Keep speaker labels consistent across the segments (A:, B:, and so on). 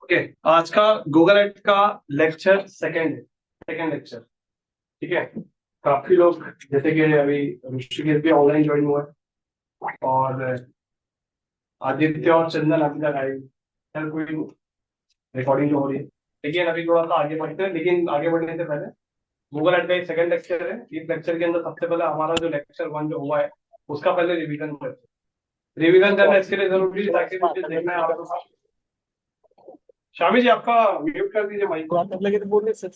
A: Okay. आज का Google ad का लेक्चर सेकंड लेक्चर। ठीक है। काफी लोग जैसे कि अभी ऋषिकेश भी ऑनलाइन ज्वाइन हुआ है, और आदित्य और चंदन अभी तक आए। खैर कोई रिकॉर्डिंग जो हो रही है, लेकिन अभी थोड़ा सा आगे बढ़ते हैं। लेकिन आगे बढ़ने से पहले गूगल एड का एक सेकंड लेक्चर है। इस लेक्चर के अंदर सबसे पहले हमारा जो लेक्चर वन जो हुआ है उसका पहले रिवीजन करते हैं। रिवीजन करना इसके लिए जरूरी है ताकि मुझे देखना है आपको। शामी जी आपका म्यूट कर दीजिए माइक को।
B: बात कर लगे तो बोल रहे सर।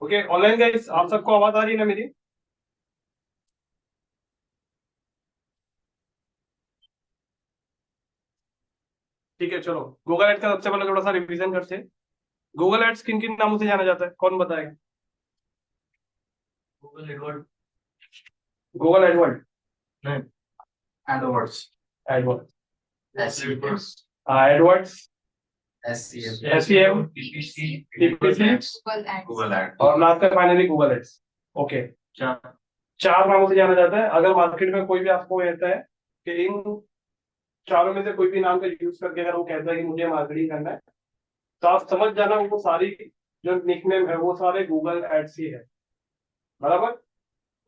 A: ओके ऑनलाइन गाइस, आप सबको आवाज आ रही है ना मेरी? ठीक है, चलो गूगल एड्स का सबसे पहले थोड़ा सा रिवीजन करते हैं। गूगल एड्स किन किन नामों से जाना जाता है, कौन बताएगा?
B: गूगल एडवर्ड
A: गूगल एडवर्ड,
B: नहीं AdWords
A: AdWords,
B: AdWords
A: AdWords,
B: SCM
A: SEM,
B: PPC
A: TPC,
B: Google ad
A: और लास्ट में फाइनली गूगल एड्स। ओके,
B: चार
A: चार नामों से जाना जाता है। अगर मार्केट में कोई भी आपको कहता है कि इन चारों में से कोई भी नाम का यूज करके अगर वो कहता है कि मुझे मार्केटिंग करना है, तो आप समझ जाना वो सारी जो निकनेम है वो सारे गूगल एड्स ही है। बराबर।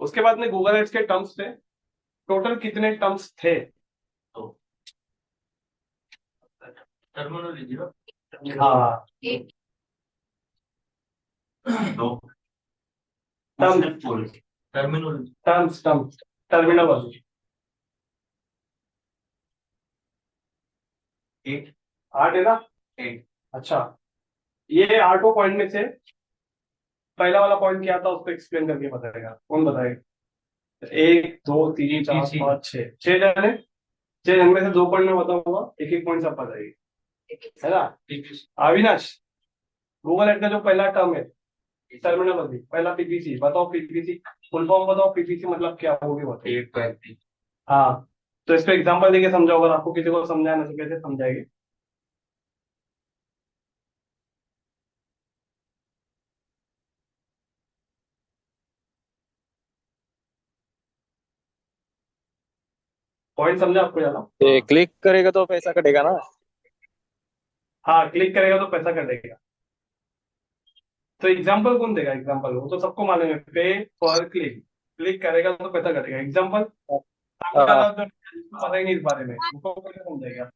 A: उसके बाद में गूगल एड्स के टर्म्स थे। टोटल कितने टर्म्स थे?
B: तो टर्मिनोलॉजी
A: हाँ,
B: दो
A: terms,
B: full terminology
A: terms terminology.
B: Eight
A: आठ है ना?
B: एट
A: अच्छा, ये आठों पॉइंट में से पहला वाला पॉइंट क्या था उसको एक्सप्लेन करके बताएगा, कौन बताएगा? एक दो तीन चार
B: पीसी
A: पाँच छह, छह जाने। छह जन में से दो पॉइंट में बताऊंगा, एक एक पॉइंट सब बताइए, है ना?
B: पीपीसी
A: अविनाश, गूगल एड का जो पहला टर्म है टर्मिनोलॉजी, पहला पीपीसी बताओ। पीपीसी फुल फॉर्म बताओ, पीपीसी मतलब क्या, वो भी बताओ।
B: एट पैंतीस
A: हाँ, तो इस पे एग्जांपल देके समझाओ, अगर आपको किसी को समझाना तो कैसे समझाएंगे? पॉइंट समझा आपको ज्यादा?
C: ये क्लिक करेगा तो पैसा कटेगा ना।
A: हाँ, क्लिक करेगा तो पैसा कटेगा। तो एग्जाम्पल कौन देगा? एग्जाम्पल वो तो सबको मालूम है, पे पर क्लिक। क्लिक करेगा तो पैसा कटेगा। एग्जाम्पल
C: हाँ,
A: पता ही नहीं इस बारे में, उसको कैसे समझेगा?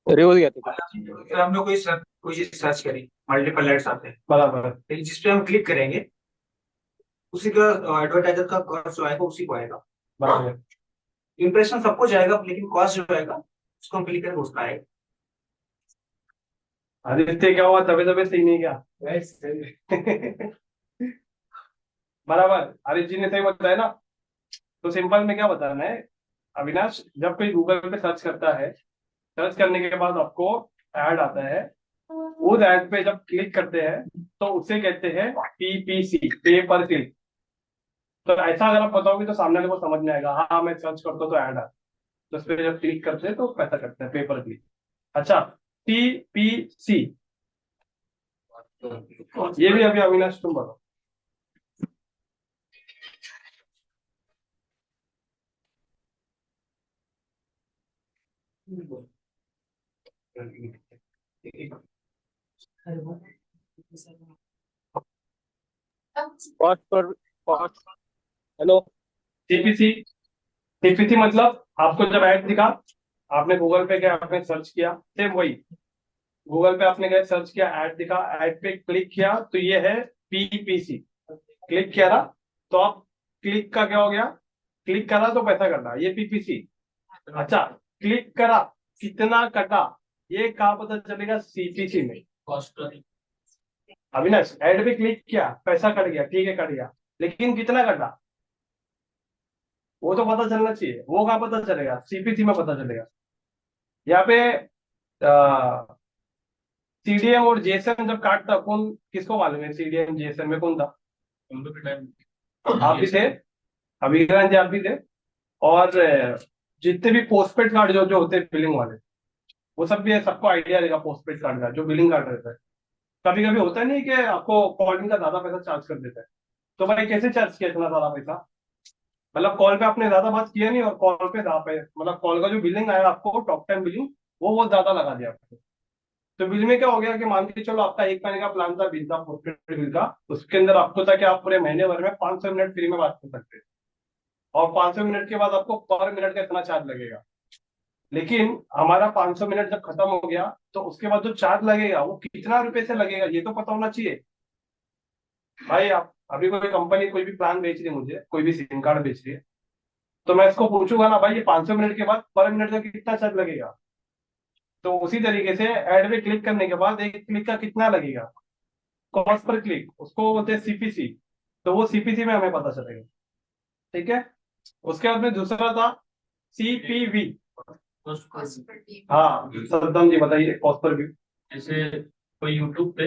C: अरे हो गया तो।
B: फिर हम लोग कोई चीज सर्च करी, मल्टीपल एड्स आते हैं,
A: बराबर।
B: लेकिन जिस पे हम क्लिक करेंगे उसी का एडवर्टाइजर का कॉस्ट जो आएगा उसी को आएगा।
A: बराबर।
B: इंप्रेशन सबको जाएगा, लेकिन कॉस्ट जो आएगा उसको हम क्लिक करेंगे उसका आएगा।
A: आदित्य क्या हुआ, तबे तबे सही नहीं क्या? बराबर, आरिफ जी ने सही बताया ना। तो सिंपल में क्या बताना है अविनाश, जब कोई गूगल पे सर्च करता है, सर्च करने के बाद आपको ऐड आता है, उस ऐड पे जब क्लिक करते हैं तो उसे कहते हैं पीपीसी, पे पर क्लिक। तो ऐसा अगर आप बताओगे तो सामने वाले को समझ में आएगा, हाँ मैं सर्च करता हूँ तो ऐड आता है। तो उस पर जब क्लिक करते हैं तो पैसा करते हैं, पे पर क्लिक। अच्छा, पीपीसी, ये भी अभी अविनाश तुम बताओ।
C: Cost per cost. Hello.
A: CPC, CPC मतलब आपको जब ऐड दिखा, आपने गूगल पे क्या आपने सर्च किया, सेम वही। गूगल पे आपने क्या सर्च किया, ऐड दिखा, ऐड पे क्लिक किया, तो ये है पीपीसी। क्लिक किया ना, तो आप क्लिक का क्या हो गया, क्लिक करा तो पैसा कटा, ये पीपीसी। अच्छा, क्लिक करा, कितना कटा, ये कहाँ पता चलेगा? सीपीसी में।
B: कॉस्ट
A: अविनाश, ऐड पे क्लिक किया, पैसा कट गया, ठीक है कट गया, लेकिन कितना कटा वो तो पता चलना चाहिए। वो कहाँ पता चलेगा? सीपीसी में पता चलेगा। यहाँ पे सीडीएम और जेसन जब काटता, कौन किसको मालूम है सीडीएम जेसन में कौन था?
B: हम लोग के टाइम
A: आप भी थे, अभिज्ञान जी आप भी थे। और जितने भी पोस्टपेड कार्ड जो जो होते हैं बिलिंग वाले, वो सब भी है, सबको आइडिया रहेगा पोस्टपेड कार्ड का जो बिलिंग कार्ड रहता है। कभी कभी होता नहीं कि आपको कॉलिंग का ज्यादा पैसा चार्ज कर देता है। तो भाई कैसे चार्ज किया इतना ज्यादा पैसा? मतलब कॉल पे आपने ज्यादा बात किया नहीं और कॉल पे ज्यादा मतलब कॉल का जो बिलिंग आया आपको टॉक टाइम बिलिंग, वो बहुत ज्यादा लगा दिया आपको। तो बिल में क्या हो गया कि मान के चलो आपका एक महीने का प्लान था बिल का, पोस्टपेड बिल का। उसके अंदर आपको था कि आप पूरे महीने भर में 500 मिनट फ्री में बात कर सकते हैं, और 500 मिनट के बाद आपको पर मिनट का इतना चार्ज लगेगा। लेकिन हमारा 500 मिनट जब खत्म हो गया, तो उसके बाद जो चार्ज लगेगा वो कितना रुपए से लगेगा ये तो पता होना चाहिए। भाई आप अभी कोई कंपनी कोई भी प्लान बेच रही है, मुझे कोई भी सिम कार्ड बेच रही है, तो मैं इसको पूछूंगा ना भाई ये 500 मिनट के बाद पर मिनट का कितना चार्ज लगेगा। तो उसी तरीके से एड पे क्लिक करने के बाद एक क्लिक का कितना लगेगा, कॉस्ट पर क्लिक, उसको बोलते हैं सीपीसी। तो वो सीपीसी में हमें पता चलेगा। ठीक है। उसके बाद में दूसरा था सीपीवी। हाँ सद्दाम जी बताइए, कॉस्ट पर व्यू।
D: जैसे कोई यूट्यूब पे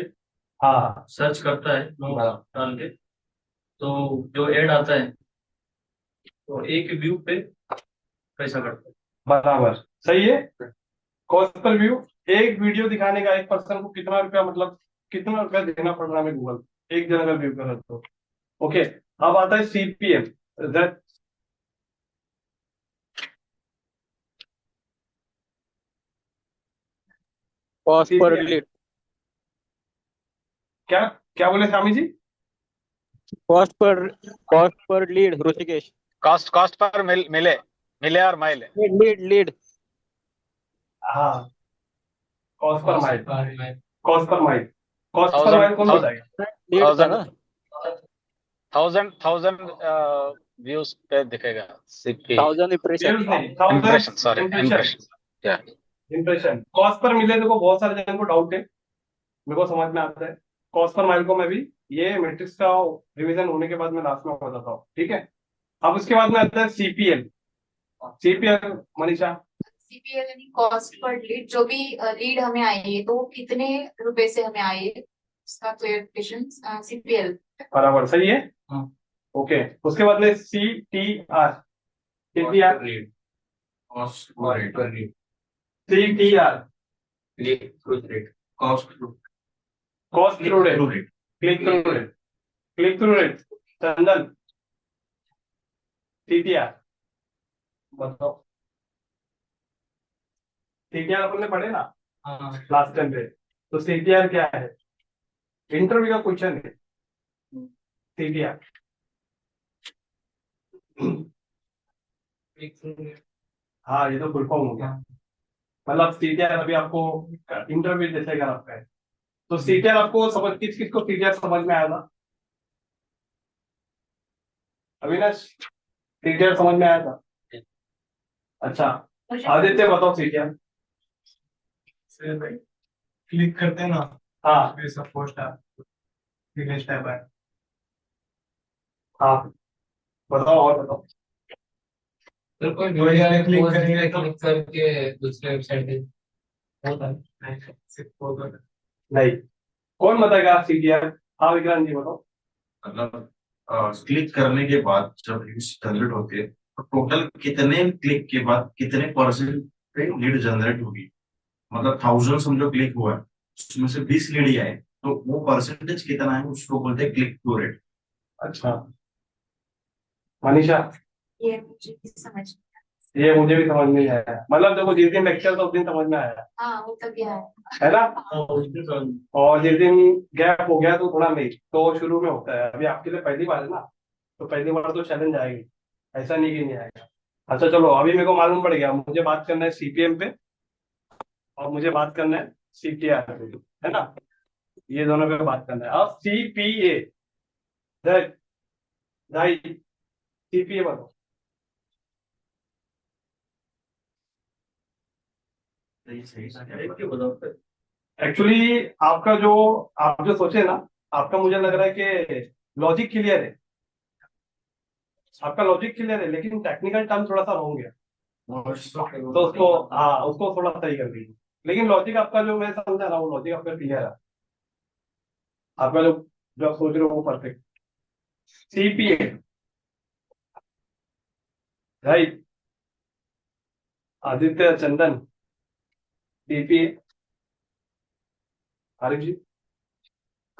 A: हाँ
D: सर्च करता है लोग डाल के, तो जो एड आता है तो एक व्यू पे पैसा कटता है।
A: बराबर, सही है। कॉस्ट पर व्यू, एक वीडियो दिखाने का एक पर्सन को कितना रुपया, मतलब कितना रुपया देना पड़ रहा है हमें गूगल एक जन अगर व्यू कर रहा है तो। ओके। अब आता है CPM.
C: Cost per
A: CPM
C: lead.
A: क्या, क्या बोले Swami ji?
C: Cost per lead Rishikesh.
E: Cost cost per mille, mille और माइले।
C: Lead lead lead.
A: हाँ cost per mile, cost per mile, cost per
E: thousand
A: mile कौन बताएगा?
C: लीड था
E: थाउजेंड
C: ना।
E: थाउजेंड थाउजेंड व्यूज पे दिखेगा सीपी।
C: 1000 इंप्रेशन।
A: व्यूज नहीं,
E: इम्प्रेशन,
A: 1000
E: सॉरी,
A: इम्प्रेशन।
E: इम्प्रेशन। या
A: इम्प्रेशन कॉस्ट पर मिले, देखो बहुत सारे जन को डाउट है, मेरे को समझ में आता है। कॉस्ट पर माइल को मैं भी ये मैट्रिक्स का रिवीजन होने के बाद मैं लास्ट में बताता हूँ, ठीक है। अब उसके बाद में आता है सीपीएल। सीपीएल मनीषा।
F: सीपीएल यानी कॉस्ट पर लीड, जो भी लीड हमें आई है तो वो कितने रुपए से हमें आई है, उसका क्लेरिफिकेशन सीपीएल।
A: बराबर सही है।
D: हाँ।
A: ओके। उसके बाद में CTR. CTR
D: cost per lead,
A: CTR
D: click through rate, cost
A: cost through rate,
D: rate.
A: Click through rate, click through rate. Chandan, CTR बताओ। सीटीआर अपन ने पढ़े ना
D: हाँ,
A: लास्ट टाइम पे। तो सीटीआर क्या है? इंटरव्यू का क्वेश्चन है सीटीआर।
D: Click through rate.
A: हाँ ये तो फुल फॉर्म हो गया। मतलब सीटीआर अभी आपको इंटरव्यू जैसे अगर आपका है, तो सीटीआर आपको समझ, किस किस को सीटीआर समझ में आया था? अविनाश, सीटीआर समझ में आया था? अच्छा, आदित्य बताओ सीटीआर।
D: से भाई क्लिक करते हैं ना,
A: हाँ
D: वैसा पोस्ट है, नेक्स्ट टाइप है।
A: हाँ बताओ और बताओ।
D: तो कोई वीडियो में क्लिक करेंगे, क्लिक करके दूसरे वेबसाइट पे होता है, नहीं, सिर्फ फोटो।
A: नहीं, कौन बताएगा सीटीआर? हाँ विक्रांत जी बताओ।
G: मतलब क्लिक करने के बाद जब लीड्स जनरेट होती है तो टोटल कितने क्लिक के बाद कितने परसेंट पे लीड जनरेट होगी। मतलब 1000 समझो क्लिक हुआ है, उसमें से 20 लीड ही आए, तो वो परसेंटेज कितना है उसको बोलते हैं क्लिक थ्रू रेट।
A: अच्छा मनीषा,
F: ये मुझे भी समझ।
A: ये मुझे भी समझ नहीं आया। मतलब देखो जिस दिन लेक्चर था उस दिन समझ में आया,
F: हाँ वो तब गया
A: है ना।
D: हाँ, उसके साथ
A: और जिस दिन गैप हो गया तो थोड़ा नहीं, तो शुरू में होता है। अभी आपके लिए पहली बार है ना, तो पहली बार तो चैलेंज आएगी, ऐसा नहीं कि नहीं आएगा। अच्छा चलो, अभी मेरे को मालूम पड़ गया, मुझे बात करना है सीपीएम पे और मुझे बात करना है सीटीआर पे, है ना। ये दोनों पे बात करना है। अब सीपीए, भाई सीपीए बताओ।
G: सही सही
D: एक क्यों बताओ।
A: एक्चुअली आपका जो, आप जो सोचे ना, आपका मुझे लग रहा है कि लॉजिक क्लियर है, आपका लॉजिक क्लियर है, लेकिन टेक्निकल टर्म थोड़ा सा रॉन्ग है। तो उसको, हाँ उसको थोड़ा सही कर दीजिए। लेकिन लॉजिक आपका जो मैं समझा रहा हूँ, लॉजिक आपका क्लियर है, आपका जो जो आप सोच रहे हो वो perfect. CPA, right. Aditya, Chandan, CPA, Arif ji.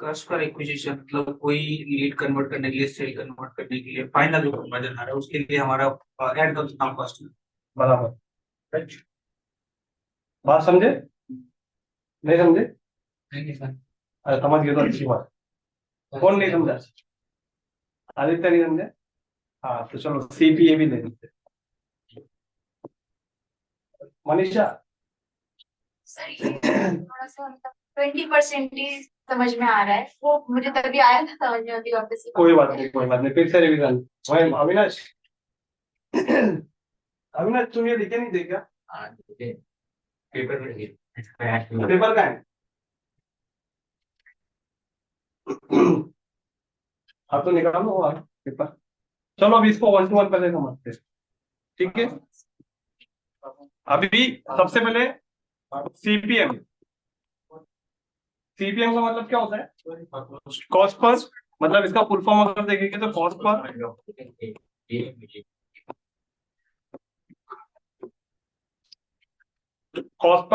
B: Cost per acquisition मतलब कोई लीड कन्वर्ट करने के लिए, सेल कन्वर्ट करने के लिए, फाइनल जो कन्वर्जन आ रहा है उसके लिए हमारा ऐड का कितना कॉस्ट है?
A: बराबर। Right? बात समझे नहीं समझे?
B: नहीं सर।
A: अरे समझ गए तो अच्छी बात। कौन नहीं समझा? आदित्य नहीं समझे? हाँ तो चलो सीपीए भी ले लेते हैं। मनीषा
F: सर ये थोड़ा सा मतलब 20% ही समझ में आ रहा है, वो मुझे तभी आया था, समझ में अभी वापस से
A: कोई बात नहीं, कोई बात नहीं, फिर से रिवीजन। वही अविनाश अविनाश तुम ये लिखे नहीं थे क्या?
B: हाँ, पेपर में लगे।
A: पेपर का है? आप तो निकालो वो पेपर। चलो अभी इसको 1 to 1 पहले समझते हैं, ठीक है? अभी सबसे पहले सीपीएम। सीपीएम का मतलब क्या होता है? कॉस्ट पर, मतलब इसका फुल फॉर्म अगर देखेंगे तो कॉस्ट पर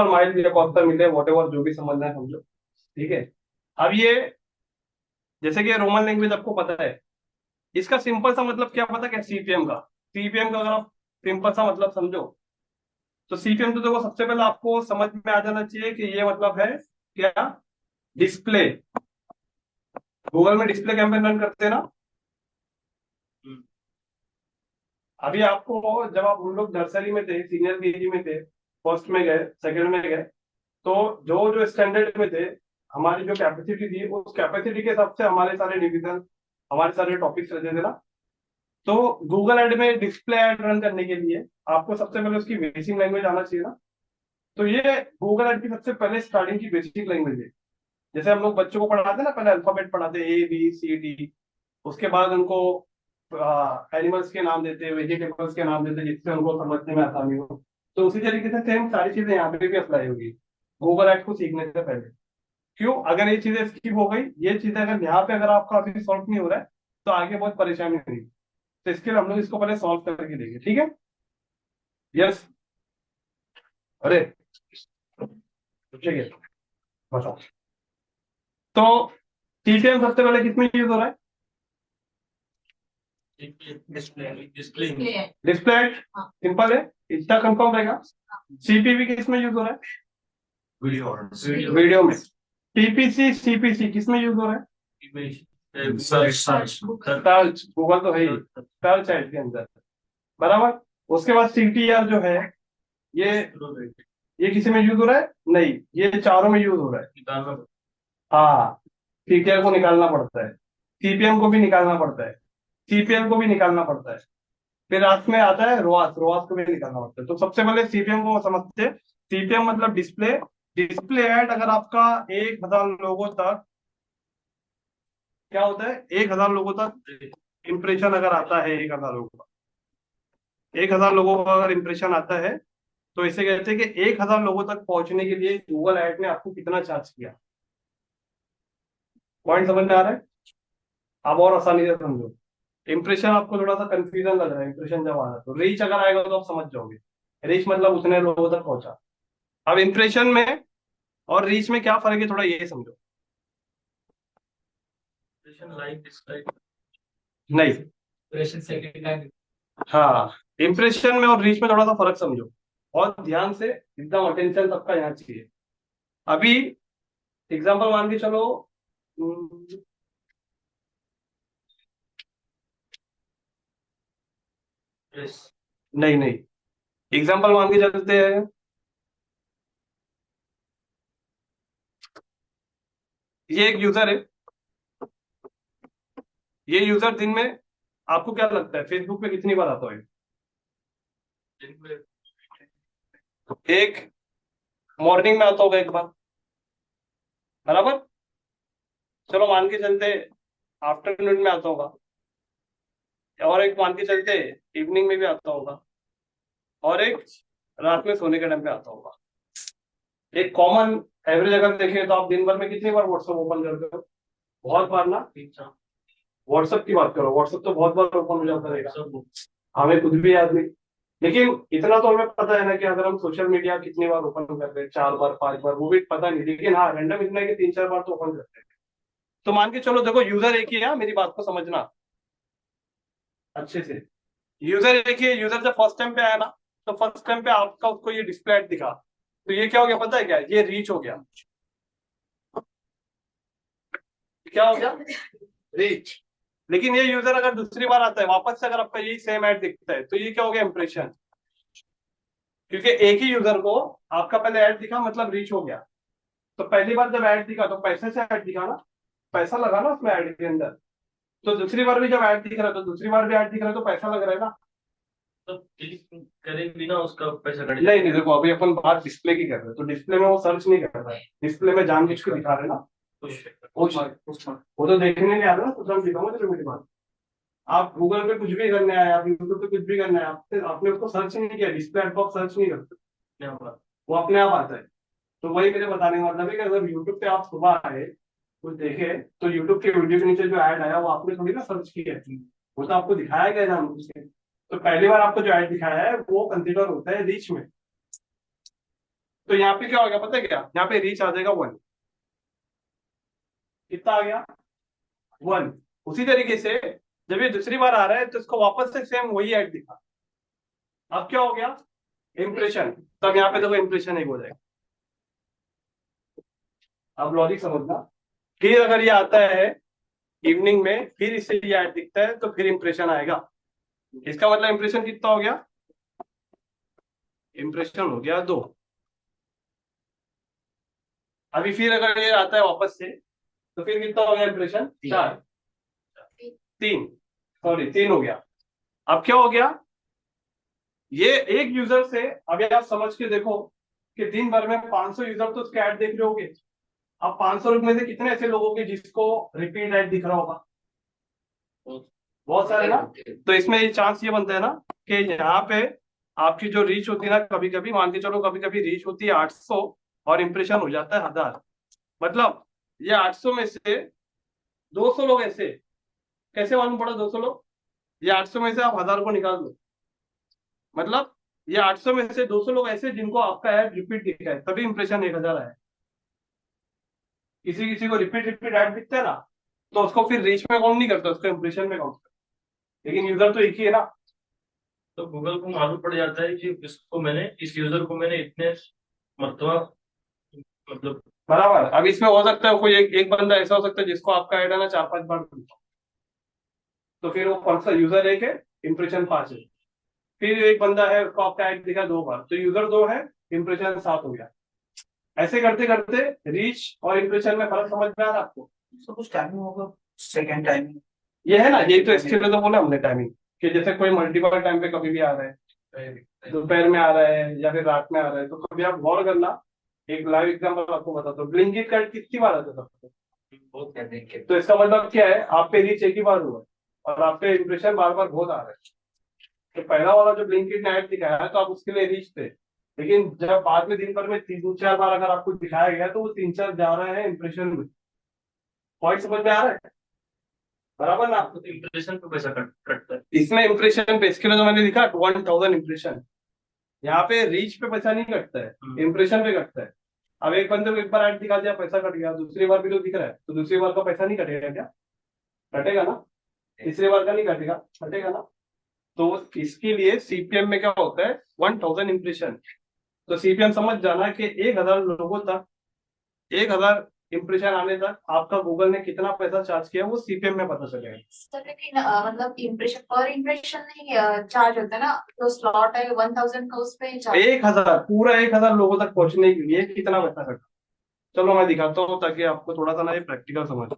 A: माइल या कॉस्ट पर मिले, वॉट एवर जो भी समझना है समझो, ठीक है? अब ये जैसे कि रोमन लैंग्वेज आपको पता है, इसका सिंपल सा मतलब क्या पता क्या? सीपीएम का। सीपीएम का अगर आप सिंपल सा मतलब समझो तो सीपीएम तो देखो सबसे पहले आपको समझ में आ जाना चाहिए कि ये मतलब है क्या? डिस्प्ले। गूगल में डिस्प्ले कैंपेन रन करते हैं ना? अभी आपको जब आप हम लोग नर्सरी में थे, सीनियर केजी में थे, फर्स्ट में गए, सेकंड में गए, तो जो जो स्टैंडर्ड में थे, हमारी जो कैपेसिटी थी उस कैपेसिटी के हिसाब से हमारे सारे डिविजन, हमारे सारे टॉपिक्स रहते थे ना। तो गूगल एड में डिस्प्ले एड रन करने के लिए आपको सबसे पहले उसकी बेसिक लैंग्वेज आना चाहिए ना। तो ये गूगल एड की सबसे पहले स्टार्टिंग की बेसिक लैंग्वेज है। जैसे हम लोग बच्चों को पढ़ाते ना, पहले अल्फाबेट पढ़ाते ए बी सी डी, उसके बाद उनको एनिमल्स के नाम देते, वेजिटेबल्स के नाम देते, जिससे उनको समझने में आसानी हो। तो उसी तरीके से सेम सारी चीजें यहाँ पे भी अप्लाई होगी गूगल एड को सीखने से पहले। क्यों? अगर ये चीजें स्किप हो गई, ये चीजें अगर यहाँ पे अगर आपका अभी सॉल्व नहीं हो रहा है तो आगे बहुत परेशानी होगी। तो इसके लिए हम लोग इसको पहले सॉल्व करके देंगे, ठीक है? यस। अरे ठीक है, बताओ। तो टीसीएम सबसे पहले किसमें यूज हो रहा है?
B: Display
A: display.
F: हाँ।
A: सिंपल है, इतना कंफर्म रहेगा। सीपीवी किसमें यूज हो रहा है? वीडियो में। टीपीसी सीपीसी किसमें यूज हो रहा है? सर्च। गूगल तो है ही, सर्च एड के अंदर, बराबर। उसके बाद सीटीआर जो है, ये किसी में यूज हो रहा है? नहीं, ये चारों में यूज हो रहा है। हाँ, सीटीआर को निकालना पड़ता है, सीपीएम को भी निकालना पड़ता है, सीपीएल को भी निकालना पड़ता है, फिर रात में आता है रोआस, रोआस को भी निकालना पड़ता है। तो सबसे पहले सीपीएम को समझते हैं। सीपीएम मतलब डिस्प्ले। डिस्प्ले एड अगर आपका 1000 लोगों तक, क्या होता है, 1000 लोगों तक इंप्रेशन अगर आता है, 1000 लोगों का, 1000 लोगों का अगर इंप्रेशन आता है, तो इसे कहते हैं कि 1000 लोगों तक पहुंचने के लिए गूगल एड ने आपको कितना चार्ज किया। पॉइंट समझ में आ रहा है? अब और आसानी से समझो। इंप्रेशन आपको थोड़ा सा कंफ्यूजन लग रहा है, इंप्रेशन जब आ रहा है, तो रीच अगर आएगा तो आप समझ जाओगे। रीच मतलब उतने लोगों तक पहुंचा। अब इंप्रेशन में और रीच में क्या फर्क है, थोड़ा ये समझो।
D: लाइक डिसलाइक
A: नहीं,
D: सेकंड।
A: हाँ, इंप्रेशन में और रीच में थोड़ा सा फर्क समझो, और ध्यान से एकदम अटेंशन सबका यहाँ चाहिए। अभी एग्जांपल मान के चलो, नहीं नहीं, एग्जांपल मान के चलते हैं, ये एक यूजर है। ये यूजर दिन में, आपको क्या लगता है फेसबुक पे कितनी बार आता है? एक मॉर्निंग में आता होगा एक बार, बराबर। चलो मान के चलते आफ्टरनून में आता होगा, और एक मान के चलते इवनिंग में भी आता होगा, और एक रात में सोने के टाइम पे आता होगा। एक कॉमन एवरेज अगर देखें तो आप दिन भर में कितनी बार व्हाट्सएप ओपन करते हो? बहुत बार ना। व्हाट्सएप की बात करो, व्हाट्सएप तो बहुत बार ओपन हो जाता रहेगा, हमें खुद भी याद नहीं। लेकिन इतना तो हमें पता है ना कि अगर हम सोशल मीडिया कितनी बार ओपन करते हैं, 4 बार 5 बार, वो भी पता नहीं, लेकिन हाँ रैंडम इतना है कि 3-4 बार तो ओपन करते हैं। तो मान के चलो, देखो यूजर एक ही है, मेरी बात को समझना अच्छे से। यूजर एक ही है, यूजर जब फर्स्ट टाइम पे आया ना, तो फर्स्ट टाइम पे आपका उसको ये डिस्प्ले ऐड दिखा, तो ये क्या हो गया पता है क्या, ये रीच हो गया। क्या हो गया, रीच। लेकिन ये यूजर अगर दूसरी बार आता है वापस से, अगर आपका यही सेम ऐड दिखता है, तो ये क्या हो गया, इंप्रेशन। क्योंकि एक ही यूजर को आपका पहले ऐड दिखा, मतलब रीच हो गया। तो पहली बार जब ऐड दिखा तो पैसे से ऐड दिखा ना, पैसा लगा ना उसमें ऐड के अंदर। तो दूसरी बार भी जब ऐड दिख रहा है, तो दूसरी बार भी ऐड दिख रहा है, तो पैसा लग रहा है ना।
D: तो क्लिक करे बिना उसका पैसा कट
A: नहीं नहीं, देखो अभी अपन बात डिस्प्ले की कर रहे हैं, तो डिस्प्ले में वो सर्च नहीं कर रहा है, डिस्प्ले में जानबूझ के दिखा रहे हैं ना। वो तो देखने नहीं आ रहा ना, तो दिखाऊंगा तेरे मेरी बात। आप गूगल पे कुछ भी करने आए, आप यूट्यूब पे कुछ भी करने आए, आपने उसको सर्च नहीं किया, डिस्प्ले एड बॉक्स सर्च नहीं करते, वो अपने आप आता है। तो वही मेरे बताने का मतलब है कि अगर यूट्यूब पे आप सुबह आए कुछ देखे, तो यूट्यूब के वीडियो के नीचे जो ऐड आया वो आपने थोड़ी ना सर्च किया है, वो तो आपको दिखाया गया जानबूझ के। तो पहली बार आपको जो ऐड दिखाया है वो कंसिडर होता है रीच में। तो यहाँ पे क्या हो गया पता है क्या, यहाँ पे रीच आ जाएगा 1। कितना आ गया, 1। उसी तरीके से जब ये दूसरी बार आ रहा है, तो इसको वापस से सेम वही ऐड दिखा, अब क्या हो गया, इंप्रेशन। तब यहाँ पे देखो इंप्रेशन एक हो जाएगा। अब लॉजिक समझना। फिर अगर ये आता है इवनिंग में, फिर इससे ये ऐड दिखता है, तो फिर इंप्रेशन आएगा। इसका मतलब इंप्रेशन कितना हो गया, इंप्रेशन हो गया 2। अभी फिर अगर ये आता है वापस से, तो फिर कितना हो गया इंप्रेशन, 4। 3, सॉरी 3 हो गया। अब क्या हो गया, ये एक यूजर से, अभी आप समझ के देखो कि दिन भर में 500 यूजर तो उसके ऐड देख रहे होंगे। अब 500 में से कितने ऐसे लोग होंगे जिसको रिपीट ऐड दिख रहा होगा, बहुत सारे ना। तो इसमें ये चांस ये बनता है ना कि यहाँ पे आपकी जो रीच होती है ना, कभी कभी मान के चलो, कभी कभी रीच होती है 800 और इंप्रेशन हो जाता है 1000। मतलब ये 800 में से 200 लोग ऐसे, कैसे मालूम पड़ा 200 लोग, ये 800 में से आप 1000 को निकाल दो, मतलब ये 800 में से 200 लोग ऐसे जिनको आपका ऐड रिपीट दिखा है, तभी इंप्रेशन 1000 आया। किसी किसी को रिपीट रिपीट ऐड दिखता है ना, तो उसको फिर रीच में काउंट नहीं करता, उसको इंप्रेशन में काउंट करता। लेकिन यूजर तो एक ही है ना।
D: तो गूगल को मालूम पड़ जाता है कि इसको मैंने, इस यूजर को मैंने इतने मरतबा, मतलब
A: बराबर। अब इसमें हो सकता है कोई एक बंदा ऐसा हो सकता है जिसको आपका ऐड है ना 4-5 बार दिखा, तो फिर वो कौन सा यूजर एक है, इंप्रेशन 5 है। फिर एक बंदा है उसको आपका ऐड दिखा 2 बार, तो यूजर 2 है, इंप्रेशन 7 हो गया। ऐसे करते करते रीच और इंप्रेशन में फर्क समझ में आ रहा है आपको।
B: तो कुछ टाइमिंग होगा, सेकंड टाइमिंग।
A: ये है ना, ये तो इसके लिए तो बोला हमने टाइमिंग, कि जैसे कोई मल्टीपल टाइम पे कभी भी आ रहा है, दोपहर में आ रहा है या फिर रात में आ रहा है, तो कभी आप गौर करना। एक लाइव एग्जांपल आपको बताता हूँ, ब्लिंकिट कार्ड कितनी बार आता है सबको,
B: बहुत क्या देख
A: तो इसका मतलब क्या है, आप पे रीच एक ही बार हुआ है और आप पे इंप्रेशन बार बार बहुत आ रहा है। तो पहला वाला जो ब्लिंकिट ने ऐड दिखाया है, तो आप उसके लिए रीच थे। लेकिन जब बाद में दिन भर में 3-4 बार अगर आपको दिखाया गया, तो वो 3-4 जा रहे हैं इंप्रेशन में। पॉइंट समझ में आ रहा है, बराबर ना।
D: तो इंप्रेशन पे पैसा कटता है।
A: इसमें इंप्रेशन पे, इसके लिए जो मैंने लिखा 1000 इंप्रेशन, यहाँ पे रीच पे पैसा नहीं कटता है, इंप्रेशन पे कटता है। अब एक बंदे को एक बार ऐड दिखा दिया, पैसा कट गया, दूसरी बार भी तो दिख रहा है, तो दूसरी बार का पैसा नहीं कटेगा क्या, कटेगा ना। तीसरी बार का नहीं कटेगा, कटेगा ना। तो इसके लिए सीपीएम में क्या होता है, 1000 इंप्रेशन। तो सीपीएम समझ जाना कि 1000 लोगों तक, 1000 इंप्रेशन आने तक आपका गूगल ने कितना पैसा चार्ज किया, वो सीपीएम में पता चलेगा।
F: सर लेकिन मतलब इम्प्रेशन पर इम्प्रेशन नहीं चार्ज होता है ना, जो स्लॉट है 1000 का उस पे ही चार्ज।
A: 1000, पूरा 1000 लोगों तक पहुंचने के लिए कितना पैसा कटा। चलो मैं दिखाता हूँ ताकि आपको थोड़ा सा ना ये प्रैक्टिकल समझ।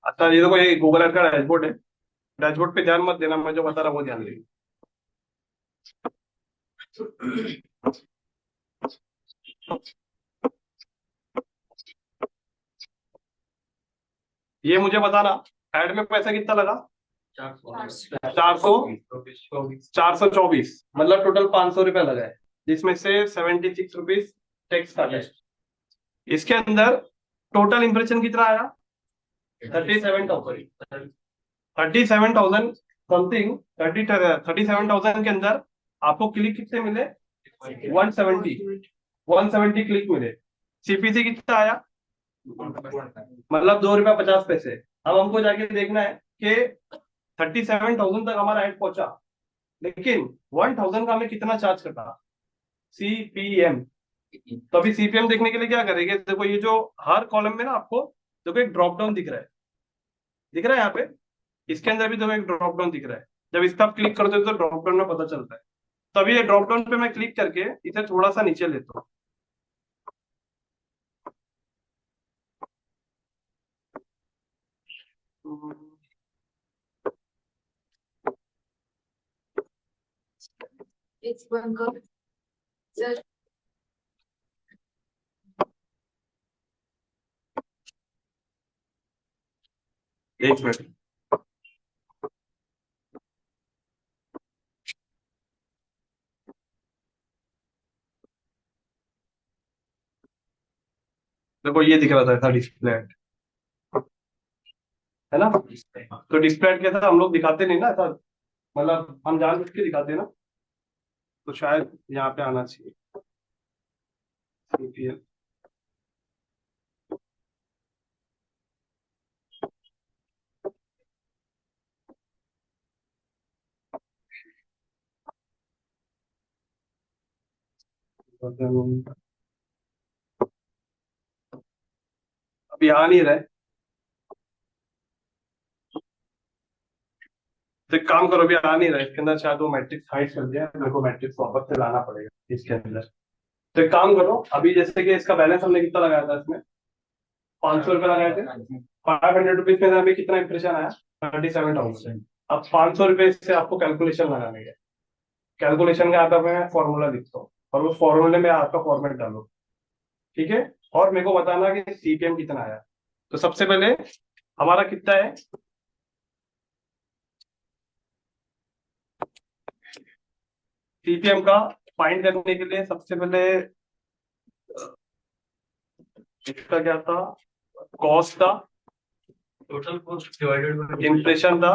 A: अच्छा ये देखो, ये गूगल एड का डैशबोर्ड है। डैशबोर्ड पे ध्यान मत देना, मैं जो बता रहा हूँ वो ध्यान देना। ये मुझे बताना, एड में पैसा कितना लगा? 424, मतलब टोटल 500 रुपया लगा है, जिसमें से 76 रुपीज टैक्स का है। इसके अंदर टोटल इंप्रेशन कितना आया? 37,000 समथिंग। 37,000 के अंदर आपको क्लिक कितने मिले? 170 क्लिक मिले। सीपीसी कितना आया? मतलब 2 रुपया 50 पैसे। अब हमको जाके देखना है कि 37,000 तक हमारा ऐड पहुंचा, लेकिन 1,000 का हमें कितना चार्ज कटा? सीपीएम। तो अभी सीपीएम देखने के लिए क्या करेंगे? देखो ये जो हर कॉलम में ना आपको देखो एक ड्रॉप डाउन दिख रहा है, दिख रहा है यहाँ पे। इसके अंदर भी देखो एक ड्रॉप डाउन दिख रहा है। जब इस पर आप क्लिक करते हो तो ड्रॉप डाउन में पता चलता है। तो अभी ये ड्रॉप डाउन पे मैं क्लिक करके इसे थोड़ा सा नीचे लेता हूँ।
F: It's one go. Sir,
A: एक मिनट। देखो ये दिख रहा था डिस्प्ले, है ना? तो डिस्प्ले के साथ हम लोग दिखाते नहीं ना ऐसा, मतलब हम जानबूझ के दिखाते हैं ना, तो शायद यहाँ पे आना चाहिए CPL। अभी आ नहीं रहा है, तो एक काम करो, अभी आ नहीं रहा है इसके अंदर, शायद वो मैट्रिक्स हाइड कर दिया, मेरे को मैट्रिक्स वापस से लाना पड़ेगा इसके अंदर। तो एक काम करो, अभी जैसे कि इसका बैलेंस हमने कितना लगाया था इसमें? 500 रुपये लगाए थे। 500 रुपीज में हमें कितना इंप्रेशन आया? 37,000। अब 500 रुपये से आपको कैलकुलेशन लगाने के, कैलकुलेशन का आता मैं फॉर्मूला लिखता हूँ, और उस फॉर्मूले में आपका फॉर्मेट डालो, ठीक है? और मेरे को बताना कि सीपीएम कितना आया। तो सबसे पहले हमारा कितना है? सीपीएम का फाइंड करने के लिए सबसे पहले इसका क्या था? कॉस्ट था,
D: total cost divided by
A: impression था,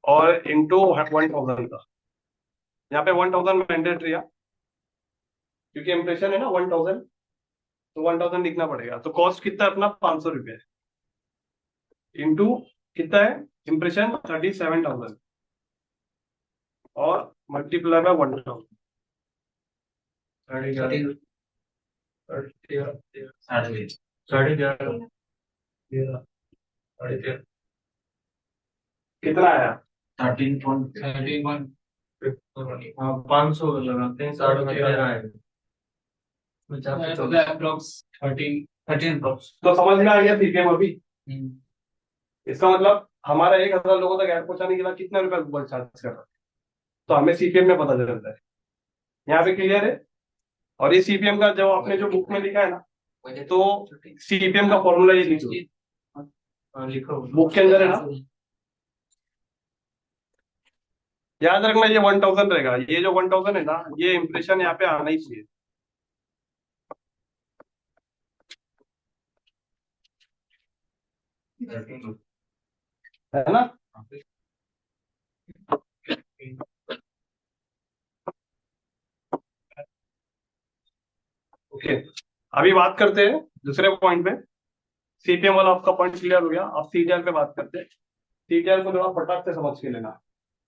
A: और इंटू 1,000 था। यहाँ पे 1,000 मैंडेटरी है, क्योंकि इम्प्रेशन है ना 1,000, तो 1,000 लिखना पड़ेगा। तो कॉस्ट कितना है अपना? 500 रुपये, इंटू कितना है इम्प्रेशन? 37,000, और मल्टीप्लाई बाय 1,000।
D: साढ़े ग्यारह साढ़े तेरह
A: कितना आया?
G: 13.31।
D: हाँ 500 लगाते हैं, 13.5 आएगा।
G: Approx 13 approx.
A: तो समझ में आ गया सीपीएम अभी? इसका मतलब हमारा 1,000 लोगों तक ऐड पहुंचाने के लिए कितना रुपया गूगल चार्ज कर रहा है, तो हमें सीपीएम में पता चलता है। यहाँ पे क्लियर है? और ये सीपीएम का जो आपने जो बुक में लिखा है ना, तो सीपीएम का फॉर्मूला ये लिखो,
D: लिखो
A: बुक के अंदर है ना। याद रखना ये 1,000 रहेगा, ये जो 1,000 है ना, ये इंप्रेशन यहाँ पे आना ही चाहिए। है ना? ओके, अभी बात करते हैं दूसरे पॉइंट पे। सीपीएम वाला आपका पॉइंट क्लियर हो गया, अब सीटीआर पे बात करते हैं। सीटीआर को थोड़ा फटाक से समझ के लेना,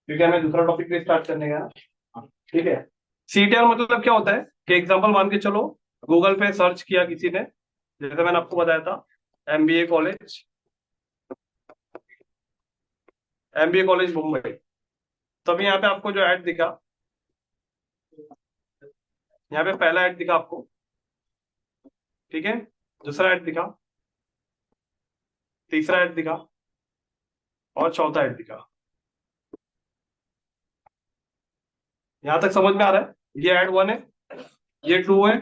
A: क्योंकि हमें दूसरा टॉपिक पे स्टार्ट करने का ना, ठीक है? सीटीआर मतलब क्या होता है कि एग्जांपल मान के चलो, गूगल पे सर्च किया किसी ने, जैसे मैंने आपको बताया था MBA college, MBA college Mumbai. तभी यहाँ पे आपको जो ऐड दिखा, यहाँ पे पहला ऐड दिखा आपको, ठीक है? दूसरा ऐड दिखा, तीसरा ऐड दिखा और चौथा ऐड दिखा। यहां तक समझ में आ रहा है? ये ऐड 1 है, ये 2 है,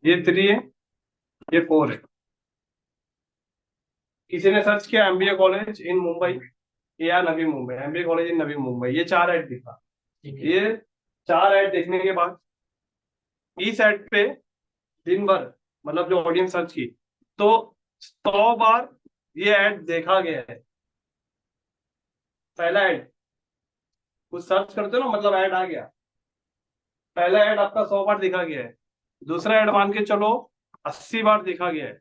A: ये 3 है, ये 4 है। किसी ने सर्च किया एमबीए कॉलेज इन मुंबई या Navi Mumbai, MBA college in Navi Mumbai, ये 4 ऐड दिखा। ये 4 ऐड देखने के बाद इस ऐड पे दिन भर, मतलब जो ऑडियंस सर्च की, तो 100 बार ये ऐड देखा गया है। पहला ऐड कुछ सर्च करते हो ना, मतलब ऐड आ गया, पहला ऐड आपका 100 बार देखा गया है। दूसरा ऐड मान के चलो 80 बार देखा गया है।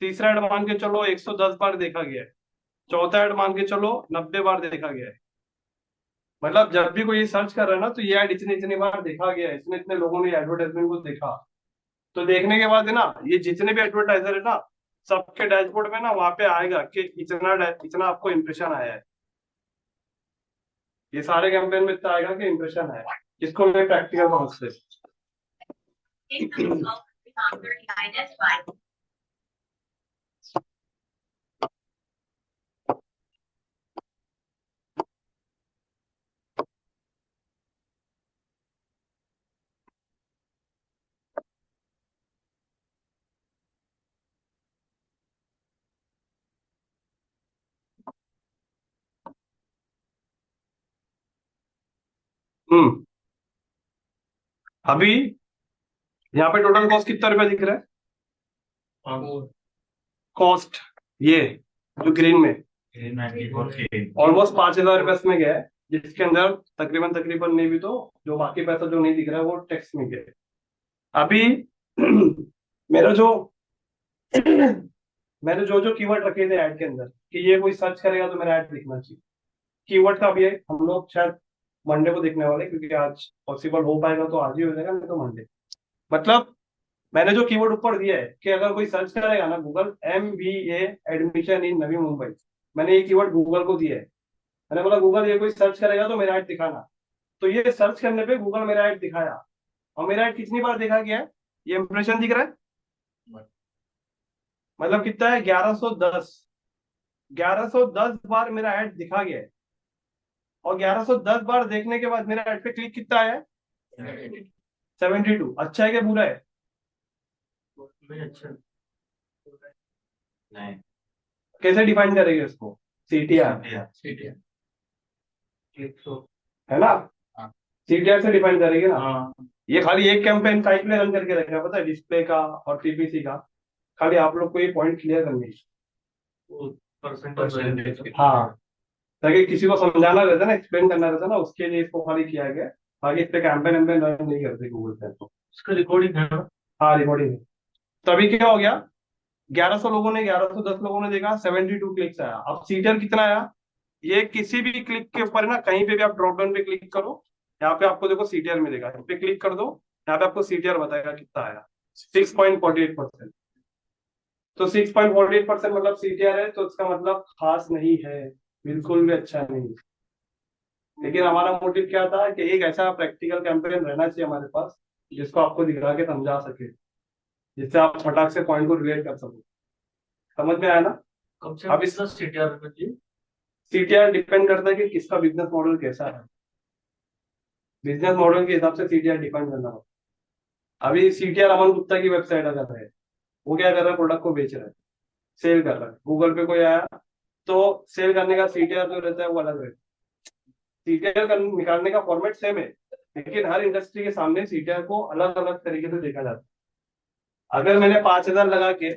A: तीसरा ऐड मान के चलो 110 बार देखा गया है। चौथा ऐड मान के चलो 90 बार देखा गया है। मतलब जब भी कोई सर्च कर रहा है ना, तो ये ऐड इतने इतने बार देखा गया है, इतने इतने लोगों ने एडवर्टाइजमेंट को देखा। तो देखने के बाद है ना, ये जितने भी एडवर्टाइजर है ना, सबके डैशबोर्ड में ना वहां पे आएगा कि इतना आपको इंप्रेशन आया है। ये सारे कैंपेन में इतना आएगा कि इंप्रेशन आया है। इसको मैं प्रैक्टिकल समझ से हम्म। अभी यहाँ पे टोटल कॉस्ट कितना रुपया दिख रहा है? कॉस्ट ये जो ग्रीन में
G: 94K।
A: ऑलमोस्ट 5,000 रुपये इसमें गया है, जिसके अंदर तकरीबन तकरीबन नहीं भी तो जो बाकी पैसा जो नहीं दिख रहा है वो टैक्स में गया है। अभी मेरा जो मैंने जो जो कीवर्ड रखे थे ऐड के अंदर कि ये कोई सर्च करेगा तो मेरा ऐड दिखना चाहिए, कीवर्ड का भी है। हम लोग शायद मंडे को देखने वाले, क्योंकि आज पॉसिबल हो पाएगा तो आज ही हो जाएगा, नहीं तो मंडे। मतलब मैंने जो कीवर्ड ऊपर दिया है कि अगर कोई सर्च करेगा ना Google MBA admission in Navi Mumbai, मैंने ये कीवर्ड गूगल को दिया है। मैंने बोला गूगल ये कोई सर्च करेगा तो मेरा ऐड दिखाना। तो ये सर्च करने पे गूगल मेरा ऐड दिखाया, और मेरा ऐड कितनी बार देखा गया है? ये इंप्रेशन दिख रहा है, मतलब कितना है? 1110। 1110 बार मेरा ऐड दिखा गया है, और 1110 बार देखने के बाद मेरा ऐड पे क्लिक कितना आया है? 72। अच्छा है क्या बुरा है?
D: अच्छा
G: नहीं,
A: कैसे डिफाइन करेंगे इसको? CTR है ना,
E: हाँ।
A: CTR से डिफाइन करेंगे ना।
D: हाँ
A: ये खाली एक कैंपेन टाइप में रन करके रखा है, पता है, डिस्प्ले का और PPC का। खाली आप लोग को ये पॉइंट क्लियर करनी है।
D: परसेंटेज
A: हाँ, ताकि किसी को समझाना रहता है ना, एक्सप्लेन करना रहता है ना, उसके लिए इसको खाली किया गया। आगे इस पे कैंपेन वैम्पेन रन नहीं करते गूगल पे तो।
D: इसका रिकॉर्डिंग है ना?
A: हाँ, रिकॉर्डिंग है। तभी क्या हो गया, 1100 लोगों ने, 1110 लोगों ने देखा, 72 क्लिक्स आया। अब सीटर कितना आया? ये किसी भी क्लिक के ऊपर ना, कहीं पे भी आप ड्रॉप डाउन पे क्लिक करो, यहाँ पे आपको देखो सीटीआर मिलेगा, इस पे क्लिक कर दो, यहाँ पे आपको सीटीआर बताएगा कितना आया, 6.48%। तो 6.48% मतलब सीटीआर है, तो इसका मतलब खास नहीं है, बिल्कुल भी अच्छा नहीं। लेकिन हमारा मोटिव क्या था कि एक ऐसा प्रैक्टिकल कैंपेन रहना चाहिए हमारे पास, जिसको आपको दिखा के समझा सके, जिससे आप फटाक से पॉइंट को रिलेट कर सको। समझ में आया ना?
D: कब से
A: अब
D: इस CTR में जी?
A: सीटीआर डिपेंड करता है कि किसका बिजनेस मॉडल कैसा है। बिजनेस मॉडल के हिसाब से सीटीआर डिपेंड करना होगा। अभी सीटीआर अमन गुप्ता की वेबसाइट अगर है, वो क्या कर रहा है? प्रोडक्ट को बेच रहा है, सेल कर रहा है। गूगल पे कोई आया तो सेल करने का सीटीआर जो रहता है वो अलग रहता है। सीटीआर निकालने का फॉर्मेट सेम है, लेकिन हर इंडस्ट्री के सामने सीटीआर को अलग अलग तरीके से देखा जाता है। अगर मैंने 5,000 लगा के,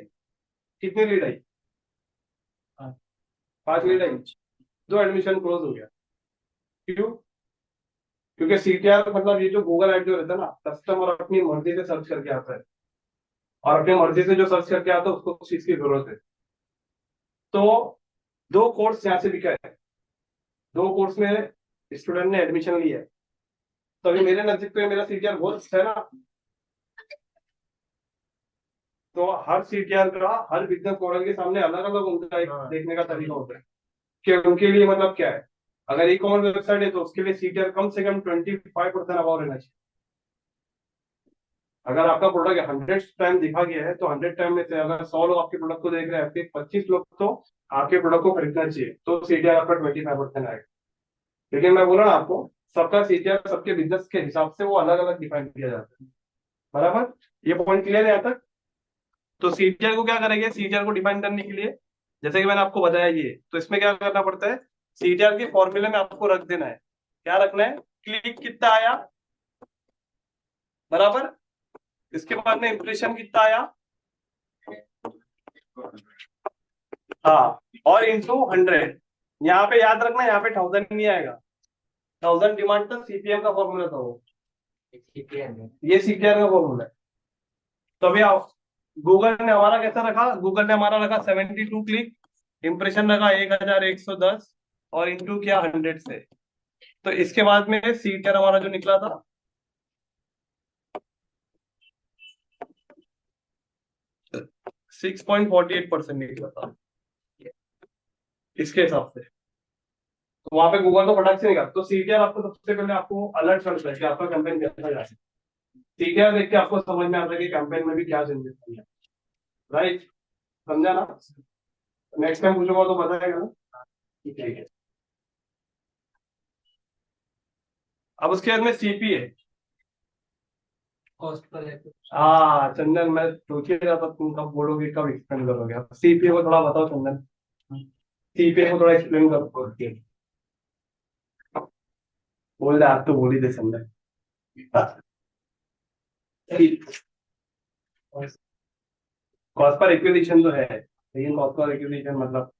A: कितनी lead I? 5 lead I, 2 admission close हो गया। क्यों? क्योंकि सीटीआर मतलब ये जो गूगल ऐड जो रहता है ना, कस्टमर अपनी मर्जी से सर्च करके आता है, और अपनी मर्जी से जो सर्च करके आता है उसको उस चीज की जरूरत है। तो 2 कोर्स यहाँ से बिका है, 2 कोर्स में स्टूडेंट ने एडमिशन लिया है, तो अभी मेरे नजदीक पे मेरा सीटीआर बहुत अच्छा है ना। तो हर सीटीआर का हर बिजनेस मॉडल के सामने अलग अलग उनका एक देखने का तरीका होता है कि उनके लिए मतलब क्या है। अगर ई-कॉमर्स वेबसाइट है तो उसके लिए सीटीआर कम से कम 25% अबाव रहना चाहिए। अगर आपका प्रोडक्ट 100 टाइम दिखा गया है तो 100 टाइम में से अगर 100 लोग आपके प्रोडक्ट को देख रहे हैं, फिर 25 लोग तो आपके प्रोडक्ट को खरीदना चाहिए, तो सीटीआर आपका 25% आएगा। लेकिन मैं बोला ना आपको, सबका सीटीआर सबके बिजनेस के हिसाब से वो अलग अलग डिफाइन किया जाता है। बराबर, ये पॉइंट क्लियर है यहाँ तक? तो सीटीआर को क्या करेंगे, सीटीआर को डिफाइन करने के लिए जैसे कि मैंने आपको बताया ये, तो इसमें क्या करना पड़ता है, सीटीआर के फॉर्मूले में आपको रख देना है, क्या रखना है, क्लिक कितना आया, बराबर, इसके बाद में इंप्रेशन कितना आया, हाँ, और इंटू 100। यहाँ पे याद रखना, यहाँ पे 1000 नहीं आएगा, 1000 डिमांड था, सीपीएम का फॉर्मूला था वो, ये सीटीआर का फॉर्मूला है। तो अभी आप, गूगल ने हमारा कैसा रखा, गूगल ने हमारा रखा 72 क्लिक, इंप्रेशन रखा 1110 और इंटू किया 100 से। तो इसके बाद में सीटीआर हमारा जो निकला था 6.48% निकला था इसके हिसाब से। तो वहां पे गूगल को फटाक से निकाल, तो सीटीआर आपको सबसे पहले आपको अलर्ट करता है कि आपका कैंपेन कैसा जा रहा है। सीटीआर देख के आपको समझ में आता है कि कैंपेन में भी क्या चेंजेस करना है, राइट, समझा ना? नेक्स्ट टाइम पूछूंगा तो बताएगा ना, ठीक है। अब उसके बाद में सीपीए,
B: कॉस्ट पर है।
A: हाँ चंदन, मैं सोच ही रहा था तुम कब बोलोगे, कब एक्सप्लेन करोगे। सीपीए को थोड़ा बताओ चंदन, सीपीए को थोड़ा एक्सप्लेन करो। बोल दे, आप तो बोल ही दे चंदन। कॉस्ट पर एक्विजिशन तो है, लेकिन कॉस्ट पर एक्विजिशन मतलब,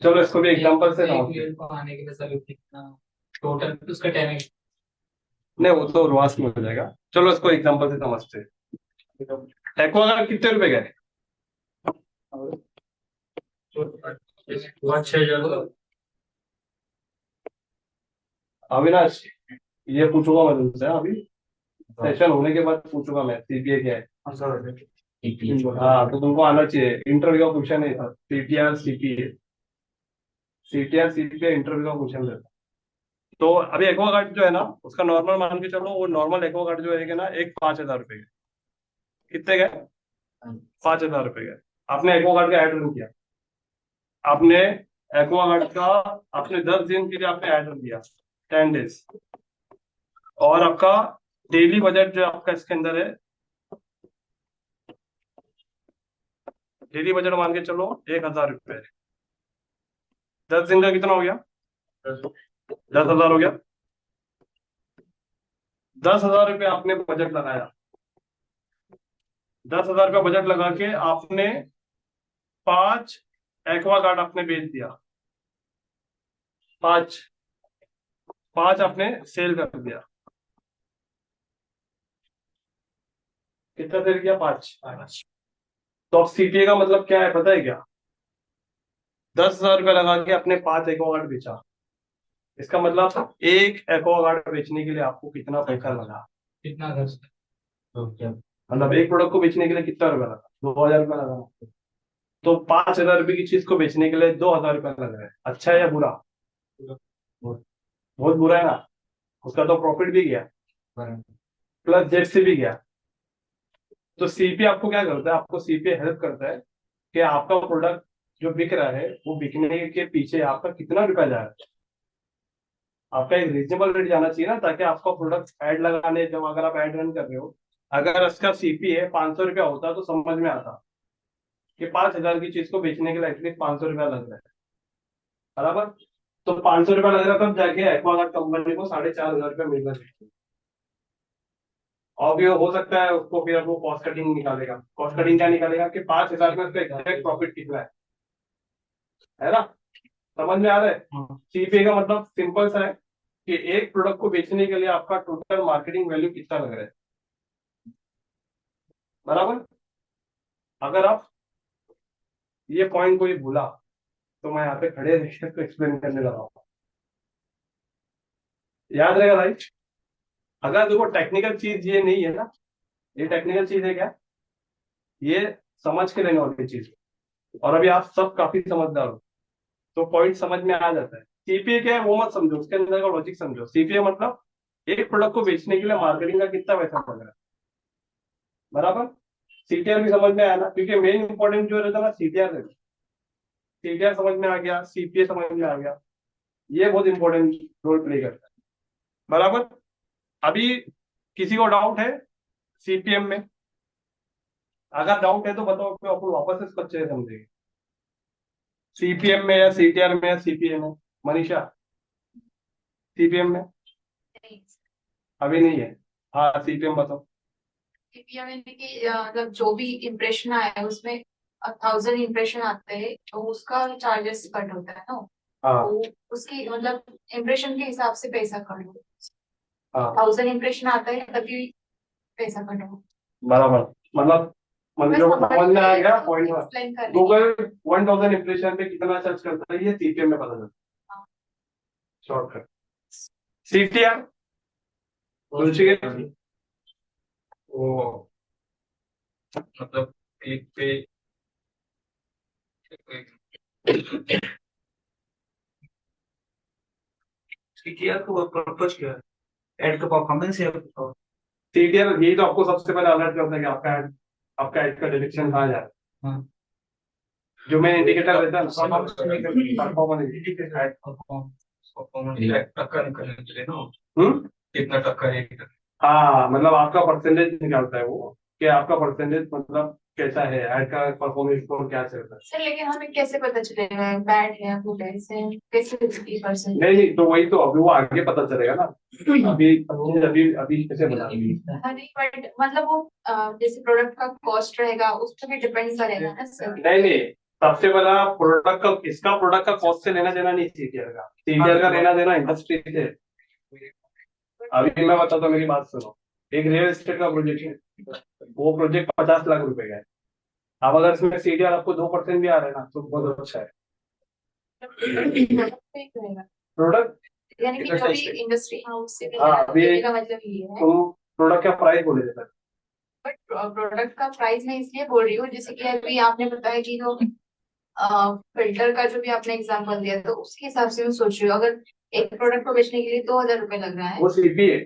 A: चलो इसको भी एग्जांपल से समझते
B: को आने के लिए सर कितना टोटल उसका टाइमिंग।
A: नहीं, वो तो रुआस में हो जाएगा। चलो इसको एग्जांपल से समझते हैं। एक्वागार्ड कितने रुपए गए?
D: 6000।
A: अविनाश, ये पूछूंगा मैं तुमसे अभी, सेशन होने के बाद पूछूंगा मैं सीपीए क्या है। हाँ, तो तुमको आना चाहिए, इंटरव्यू का क्वेश्चन है CTR CPA, CTR CPA interview का क्वेश्चन रहता। तो अभी एक्वागार्ड जो है ना, उसका नॉर्मल मान के चलो, वो नॉर्मल एक्वागार्ड जो है ना, एक 5000 रुपए के, कितने गए, 5000 रुपए गए। आपने एक्वागार्ड का एड रन किया, आपने एक्वागार्ड का आपने 10 दिन के लिए आपने एड रन किया, 10 डेज, और आपका डेली बजट जो आपका इसके अंदर है, डेली बजट मान के चलो 1000 रुपए, 10 दिन का कितना हो गया, 10,000 हो गया। 10,000 रुपये आपने बजट लगाया, 10,000 रुपये बजट लगा के आपने 5 एक्वागार्ड आपने बेच दिया, 5 5 आपने सेल कर दिया। कितना सेल किया, 5। तो अब सीपीए का मतलब क्या है पता है क्या, 10,000 रुपये लगा के आपने 5 एक्वागार्ड बेचा, इसका मतलब एक एक्वागार्ड बेचने के लिए आपको कितना पैसा लगा,
B: कितना खर्च।
A: मतलब एक प्रोडक्ट को बेचने के लिए कितना रुपया लगा, 2,000 रुपया लगा। तो 5,000 रुपये की चीज को बेचने के लिए 2,000 रुपया लग रहा है, अच्छा है या बुरा? बहुत बुरा है ना, उसका तो प्रॉफिट भी गया प्लस जेड से भी गया। तो सीपीए आपको क्या करता है, आपको सीपीए हेल्प करता है कि आपका प्रोडक्ट जो बिक रहा है वो बिकने के पीछे आपका कितना रुपया जा रहा है, आपका एक रीजनेबल रेट जाना चाहिए ना, ताकि आपका प्रोडक्ट ऐड लगाने, जब अगर आप ऐड रन कर रहे हो, अगर इसका सीपीए 500 रुपया होता तो समझ में आता कि 5,000 की चीज को बेचने के लिए एटलीस्ट 500 रुपया लग रहा है, बराबर। तो 500 रुपया लग रहा है, तब जाके एक्वागार्ड कंपनी को 4,500 रुपया मिलना चाहिए। और भी हो सकता है उसको, फिर वो कॉस्ट कटिंग निकालेगा, कॉस्ट कटिंग क्या निकालेगा कि 5,000 में उसका एग्जैक्ट प्रॉफिट कितना है ना, समझ में आ रहा है? सीपीए का मतलब सिंपल सा है कि एक प्रोडक्ट को बेचने के लिए आपका टोटल मार्केटिंग वैल्यू कितना लग रहा है, बराबर। अगर आप ये पॉइंट को ही भूला तो मैं यहाँ पे खड़े रहकर को एक्सप्लेन करने लगा हूँ, याद रहेगा भाई। अगर देखो टेक्निकल चीज ये नहीं है ना, ये टेक्निकल चीज है क्या, ये समझ के लेने वाली चीज, और अभी आप सब काफी समझदार हो तो पॉइंट समझ में आ जाता है। सीपीए क्या है वो मत समझो, उसके अंदर का लॉजिक समझो। सीपीए मतलब एक प्रोडक्ट को बेचने के लिए मार्केटिंग का कितना पैसा पड़ रहा है, बराबर। सीटीआर भी समझ में आया ना, क्योंकि मेन इंपॉर्टेंट जो रहता है ना सीटीआर रहता है। सीटीआर समझ में आ गया, सीपीए समझ में आ गया, ये बहुत इंपॉर्टेंट रोल प्ले करता है, बराबर। अभी किसी को डाउट है सीपीएम में? अगर डाउट है तो बताओ, मैं आपको वापस इसको अच्छे से समझेंगे। सीपीएम में या सीटीआर में या सीपीए में? मनीषा, सीपीएम में
F: नहीं,
A: अभी नहीं है। हाँ सीपीएम बताओ।
F: CPM में कि मतलब जो भी इम्प्रेशन आया उसमें 1000 इम्प्रेशन आते हैं तो उसका चार्जेस कट होता है ना,
A: हाँ
F: तो उसकी मतलब इम्प्रेशन के हिसाब से पैसा कट होता
A: हाँ
F: है। 1000 इम्प्रेशन आता है तभी पैसा कट होता
A: बराबर। मतलब जो समझ में आ गया
F: है।
A: पॉइंट।
F: एक्सप्लेन कर रही
A: गूगल 1000 इम्प्रेशन पे कितना चार्ज करता है ये सीपीएम में पता चलता है,
F: हाँ।
A: शॉर्टकट। सीटीआर
B: वो मतलब क्लिक पे सीटीआर का पर्पज क्या है? एड का परफॉर्मेंस है।
A: सीटीआर यही तो आपको सबसे पहले अलर्ट करता है कि आपका एड का डायरेक्शन कहाँ जा रहा है।
B: हाँ।
A: जो मैं इंडिकेटर रहता है ना, परफॉर्मेंस
B: टक्कर निकलने के लिए ना,
A: हम्म
B: कितना टक्कर है।
A: हाँ, मतलब आपका परसेंटेज निकालता है वो, कि आपका परसेंटेज मतलब कैसा है, ऐड का परफॉर्मेंस स्कोर क्या चल रहा है।
F: सर लेकिन हमें कैसे पता चलेगा बैड है या गुड है, इसे कैसे 50%?
A: नहीं तो वही तो अभी वो आगे पता चलेगा ना। अभी अभी अभी कैसे बताएंगे?
F: नहीं बट मतलब वो जैसे प्रोडक्ट का कॉस्ट रहेगा उस पर भी डिपेंड करेगा ना सर।
A: नहीं, सबसे पहला प्रोडक्ट का, इसका प्रोडक्ट का कॉस्ट से लेना देना नहीं सीटीआर का लेना देना इंडस्ट्री से। अभी मैं बताता हूँ, मेरी बात सुनो। एक रियल एस्टेट का प्रोजेक्ट है, वो प्रोजेक्ट 50 लाख रुपए का है। अब अगर इसमें सीटीआर आपको 2% भी आ रहा है ना तो बहुत अच्छा है। प्रोडक्ट
F: यानी कि जो भी इंडस्ट्री हाउस से भी
A: हाँ, अभी
F: लेने का मतलब ये है।
A: तुम प्रोडक्ट का प्राइस बोले थे सर।
F: बट प्रोडक्ट का प्राइस मैं इसलिए बोल रही हूँ जैसे कि अभी आपने बताया कि जो फिल्टर का जो भी आपने एग्जांपल दिया तो उसके हिसाब से मैं सोच रही हूँ अगर एक प्रोडक्ट को बेचने के लिए 2000 रुपए लग रहा है
A: वो सीपीए,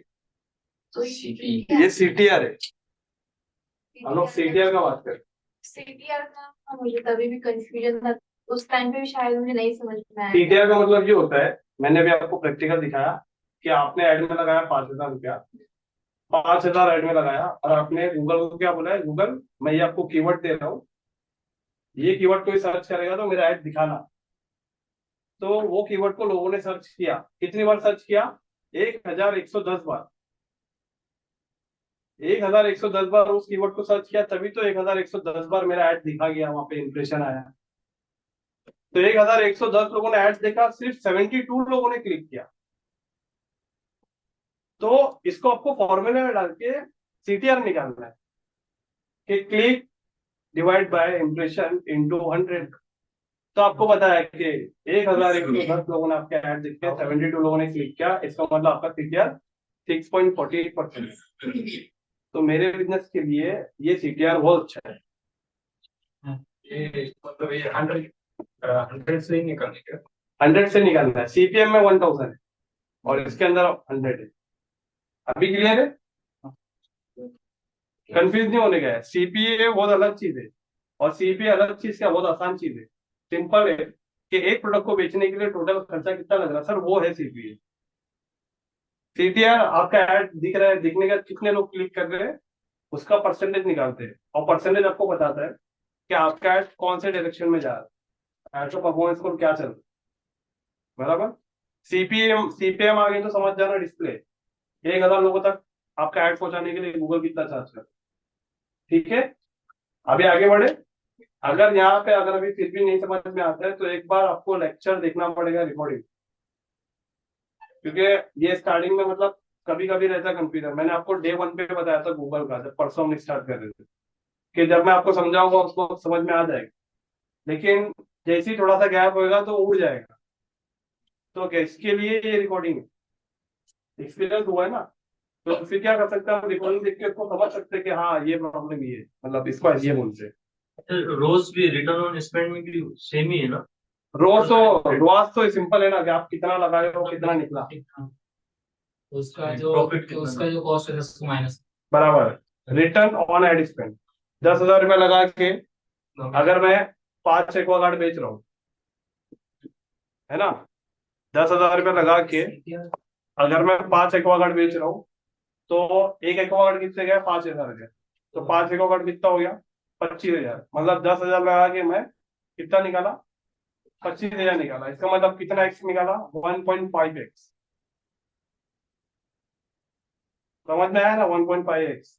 F: तो
A: ये सीटीआर है। हम लोग सीटीआर का बात करें।
F: सीटीआर का मुझे तभी भी कंफ्यूजन था, उस टाइम पे भी शायद मुझे नहीं समझ में आया।
A: सीटीआर का मतलब ये होता है, मैंने भी आपको प्रैक्टिकल दिखाया कि आपने एड में लगाया 5000 रुपया, 5000 एड में लगाया और आपने गूगल को क्या बोला है, गूगल मैं ये आपको कीवर्ड दे रहा हूँ, ये कीवर्ड कोई सर्च करेगा तो मेरा एड दिखाना। तो वो कीवर्ड को लोगों ने सर्च किया, कितनी बार सर्च किया? 1110 बार। 1110 बार उस कीवर्ड को सर्च किया, तभी तो 1110 बार मेरा ऐड दिखा गया, वहां पे इंप्रेशन आया। तो 1110 लोगों ने ऐड देखा, सिर्फ 72 लोगों ने क्लिक किया। तो इसको आपको फॉर्मूले में डाल के सीटीआर निकालना है कि click divide by impression into 100। तो आपको पता है कि 1110 लोगों ने आपके ऐड देखे, 72 लोगों ने क्लिक किया, इसका मतलब आपका सीटीआर 6.48%। तो मेरे बिजनेस के लिए ये सीटीआर बहुत अच्छा है।
B: ये मतलब ये 100 से ही निकलने का।
A: 100 से निकालना है, सीपीएम में 1000 है और इसके अंदर 100 है। अभी क्लियर है? कंफ्यूज नहीं होने का है। सीपीए बहुत अलग चीज है और सीपीए अलग चीज क्या, बहुत आसान चीज है। सिंपल है कि एक प्रोडक्ट को बेचने के लिए टोटल खर्चा कितना लग रहा है सर, वो है सीपीए। सीटीआर आपका ऐड दिख रहा है, दिखने का कितने लोग क्लिक कर रहे हैं उसका परसेंटेज निकालते हैं, और परसेंटेज आपको बताता है कि आपका ऐड कौन से डायरेक्शन में जा रहा है, ऐड का परफॉर्मेंस को क्या चल रहा है, बराबर। सीपीएम आ गई तो समझ जाना, डिस्प्ले 1000 लोगों तक आपका ऐड पहुंचाने के लिए गूगल कितना चार्ज कर, ठीक है। अभी आगे बढ़े। अगर यहाँ पे अगर अभी फिर भी नहीं समझ में आता है तो एक बार आपको लेक्चर देखना पड़ेगा, रिकॉर्डिंग, क्योंकि ये स्टार्टिंग में मतलब कभी कभी रहता है कंफ्यूजन। मैंने आपको डे 1 पे बताया था गूगल का, जब परसों हम स्टार्ट कर रहे थे, कि जब मैं आपको समझाऊंगा उसको समझ में आ जाएगा, लेकिन जैसे ही थोड़ा सा गैप होगा तो उड़ जाएगा। तो इसके लिए ये रिकॉर्डिंग है, एक्सपीरियंस हुआ है ना, तो फिर क्या कर सकते हैं हम, रिकॉर्डिंग देख के उसको समझ सकते हैं कि हाँ ये प्रॉब्लम ये है, मतलब इसको ये बोलते हैं।
D: रोज भी रिटर्न ऑन स्पेंड में भी सेम ही है ना?
A: रोज तो सिंपल है ना कि आप कितना लगाए हो कितना निकला,
H: उसका जो
D: Profit कितना
H: उसका जो कॉस्ट है उसको माइनस।
A: बराबर। रिटर्न ऑन एड स्पेंड, 10,000 रुपये लगा के अगर मैं 5 एक्वागार्ड बेच रहा हूँ, है ना, 10,000 रुपये लगा के अगर मैं 5 एक्वागार्ड बेच रहा हूँ, तो एक एक्वागार्ड कितने गया, 5,000 गया, तो 5 एक्वागार्ड कितना हो गया, 25,000। मतलब 10,000 लगा के मैं कितना निकाला, 25,000 निकाला। इसका मतलब कितना एक्स निकाला, 1.5x। समझ में आया ना, 1.5x।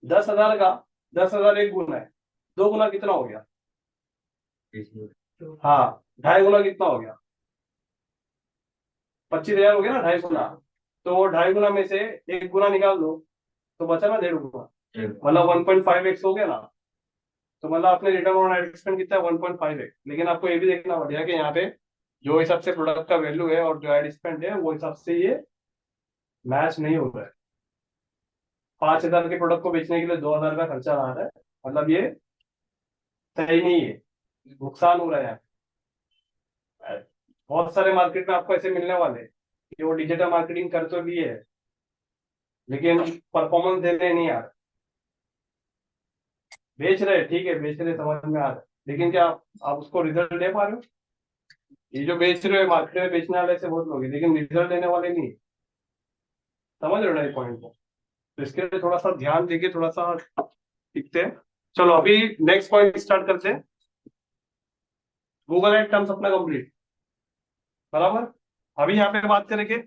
A: 10,000 का 10,000 एक गुना है, 2 गुना कितना हो गया, हाँ 2.5 गुना कितना हो गया, 25,000 हो गया ना, 2.5 गुना। तो 2.5 गुना में से 1 गुना निकाल दो, तो बचा ना 1.5 गुना, मतलब 1.5x हो गया ना। तो मतलब आपने रिटर्न ऑन एड स्पेंड कितना है, 1.5x। लेकिन आपको ये भी देखना पड़ेगा कि यहाँ पे जो हिसाब से प्रोडक्ट का वैल्यू है और जो एड स्पेंड है वो हिसाब से ये मैच नहीं हो रहा है। 5,000 के प्रोडक्ट को बेचने के लिए 2,000 का खर्चा आ रहा है, मतलब ये सही नहीं है, नुकसान हो रहा है यहाँ पे। बहुत सारे मार्केट में आपको ऐसे मिलने वाले हैं कि वो डिजिटल मार्केटिंग कर तो लिए है, लेकिन परफॉर्मेंस दे रहे नहीं यार। बेच रहे ठीक है, बेच रहे समझ में आ रहा है, लेकिन क्या आप उसको रिजल्ट दे पा रहे हो। ये जो बेच रहे हो मार्केट में बेचने वाले से बहुत लोग हैं, लेकिन रिजल्ट देने वाले नहीं है। समझ रहे हो ना ये पॉइंट को। तो इसके लिए थोड़ा सा ध्यान देके थोड़ा सा सीखते हैं। चलो अभी नेक्स्ट पॉइंट स्टार्ट करते हैं। गूगल एड टर्म्स अपना कंप्लीट, बराबर। अभी यहाँ पे बात करेंगे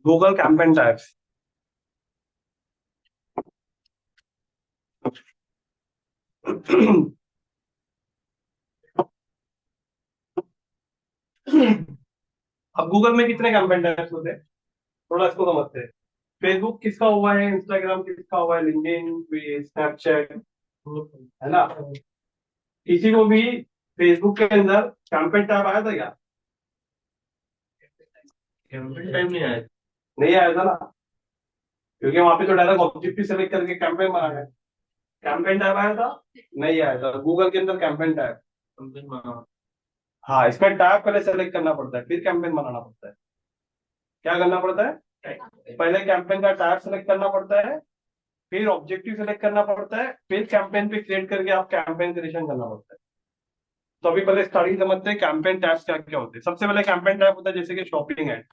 A: गूगल कैंपेन टाइप्स। अब गूगल में कितने कैंपेन टाइप्स होते हैं, थोड़ा इसको समझते हैं। फेसबुक किसका हुआ है, इंस्टाग्राम किसका हुआ है, लिंक्डइन, स्नैपचैट, है ना। किसी को भी फेसबुक के अंदर कैंपेन टैब आया था क्या,
D: कैंपेन टाइम नहीं आया।
A: नहीं आया था ना, क्योंकि वहां पे तो डायरेक्ट ऑब्जेक्टिव सेलेक्ट करके कैंपेन बना है। कैंपेन टैब आया था, नहीं आया था गूगल के अंदर कैंपेन टैब।
D: कैंपेन बना।
A: हाँ, इसमें टैब पहले सेलेक्ट करना पड़ता है, फिर कैंपेन बनाना पड़ता है। क्या करना पड़ता है, पहले कैंपेन का टैब सेलेक्ट करना पड़ता है, फिर ऑब्जेक्टिव सेलेक्ट करना पड़ता है, फिर कैंपेन पे क्रिएट करके आप कैंपेन क्रिएशन करना पड़ता है। तो अभी पहले स्टार्टिंग समझते हैं कैंपेन टैब्स क्या क्या होते हैं। सबसे पहले कैंपेन टैब होता है जैसे कि शॉपिंग एड।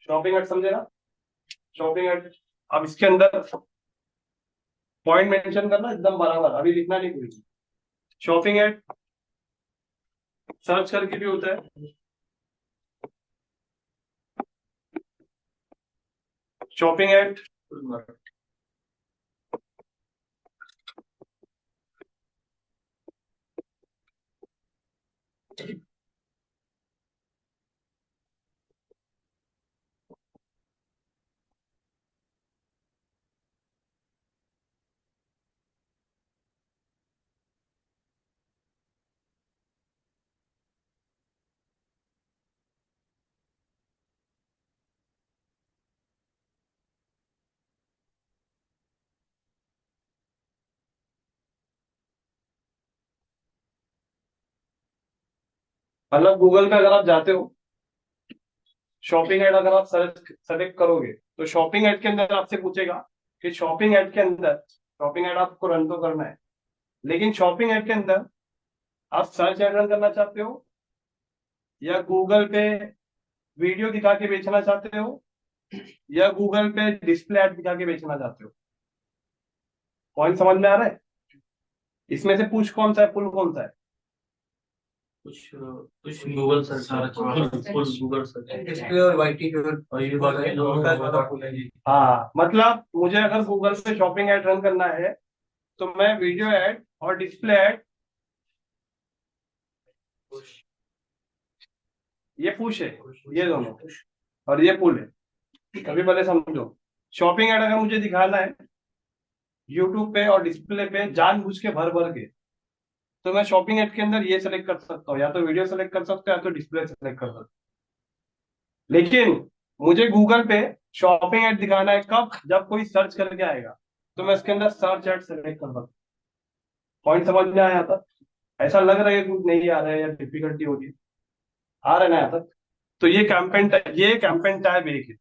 A: शॉपिंग एड समझे ना, शॉपिंग एड। अब इसके अंदर पॉइंट मेंशन करना एकदम बराबर, अभी लिखना नहीं भूलिए। शॉपिंग एड सर्च करके भी होता है, शॉपिंग एड मतलब गूगल पे अगर आप जाते हो, शॉपिंग एड अगर आप सेलेक्ट करोगे, तो शॉपिंग एड के अंदर आपसे पूछेगा कि शॉपिंग एड के अंदर, शॉपिंग एड आपको रन तो करना है, लेकिन शॉपिंग एड के अंदर आप सर्च एड रन करना चाहते हो या गूगल पे वीडियो दिखा के बेचना चाहते हो या गूगल पे डिस्प्ले एड दिखा के बेचना चाहते हो। पॉइंट समझ में आ रहा है, इसमें से पूछ कौन सा है, पुल कौन सा है।
D: कुछ Google search, full Google search.
B: Display और वाईटी
D: और ये बाकी जो
A: हाँ, मतलब मुझे अगर गूगल पे शॉपिंग एड रन करना है तो मैं वीडियो एड और डिस्प्ले एड, ये पुश है, ये दोनों, और ये पुल है। कभी पहले समझो, शॉपिंग ऐड अगर मुझे दिखाना है यूट्यूब पे और डिस्प्ले पे जानबूझ के भर भर के, तो मैं शॉपिंग ऐड के अंदर ये सेलेक्ट कर सकता हूँ, या तो वीडियो सेलेक्ट कर सकता हूँ या तो डिस्प्ले सेलेक्ट कर सकता हूँ। लेकिन मुझे गूगल पे शॉपिंग ऐड दिखाना है कब, जब कोई सर्च करके आएगा, तो मैं इसके अंदर सर्च ऐड सेलेक्ट कर सकता हूँ। पॉइंट समझ में आया था? ऐसा लग रहा है कि कुछ नहीं आ रहा है या डिफिकल्टी होगी, आ रहा है ना यहाँ तक? तो ये कैंपेन टैब एक है।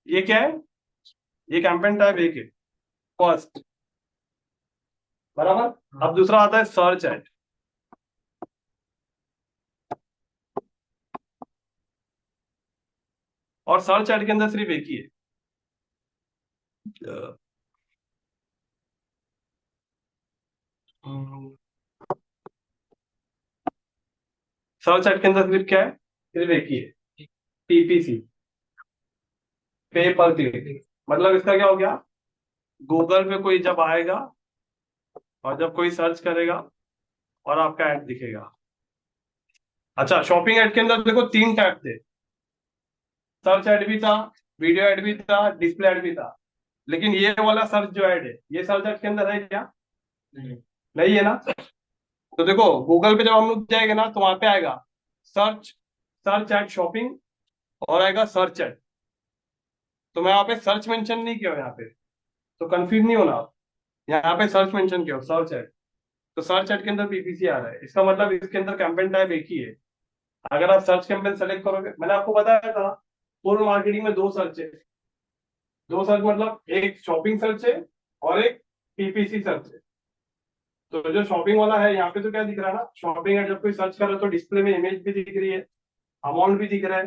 A: ये क्या है? ये कैंपेन टैब एक है, फर्स्ट, बराबर। अब दूसरा आता है सर्च ऐड। और सर्च ऐड के अंदर सिर्फ एक ही है, सर्च ऐड के अंदर सिर्फ क्या है? सिर्फ एक ही है, पीपीसी, पे पर क्लिक। मतलब इसका क्या हो गया, गूगल पे कोई जब आएगा और जब कोई सर्च करेगा और आपका ऐड दिखेगा। अच्छा, शॉपिंग ऐड के अंदर देखो 3 टैब थे, सर्च ऐड भी था, वीडियो ऐड भी था, डिस्प्ले ऐड भी था। लेकिन ये वाला सर्च जो ऐड है, ये सर्च ऐड के अंदर है क्या? नहीं है ना? तो देखो गूगल पे जब हम लोग जाएंगे ना, तो वहां पे आएगा सर्च, सर्च ऐड शॉपिंग, और आएगा सर्च ऐड। तो मैं यहाँ पे सर्च मेंशन नहीं किया यहाँ पे, तो कंफ्यूज नहीं होना आप। यहाँ पे सर्च मेंशन किया, सर्च ऐड। तो सर्च ऐड के अंदर पीपीसी आ रहा है, इसका मतलब इसके अंदर कैंपेन टाइप एक ही है। अगर आप सर्च कैंपेन सेलेक्ट करोगे, मैंने आपको बताया था पूर्ण मार्केटिंग में 2 सर्च है। 2 सर्च मतलब एक शॉपिंग सर्च है और एक पीपीसी सर्च है। तो जो शॉपिंग वाला है, यहाँ पे तो क्या दिख रहा है ना, शॉपिंग है, जब कोई सर्च कर रहा है तो डिस्प्ले में इमेज भी दिख रही है, अमाउंट भी दिख रहा है,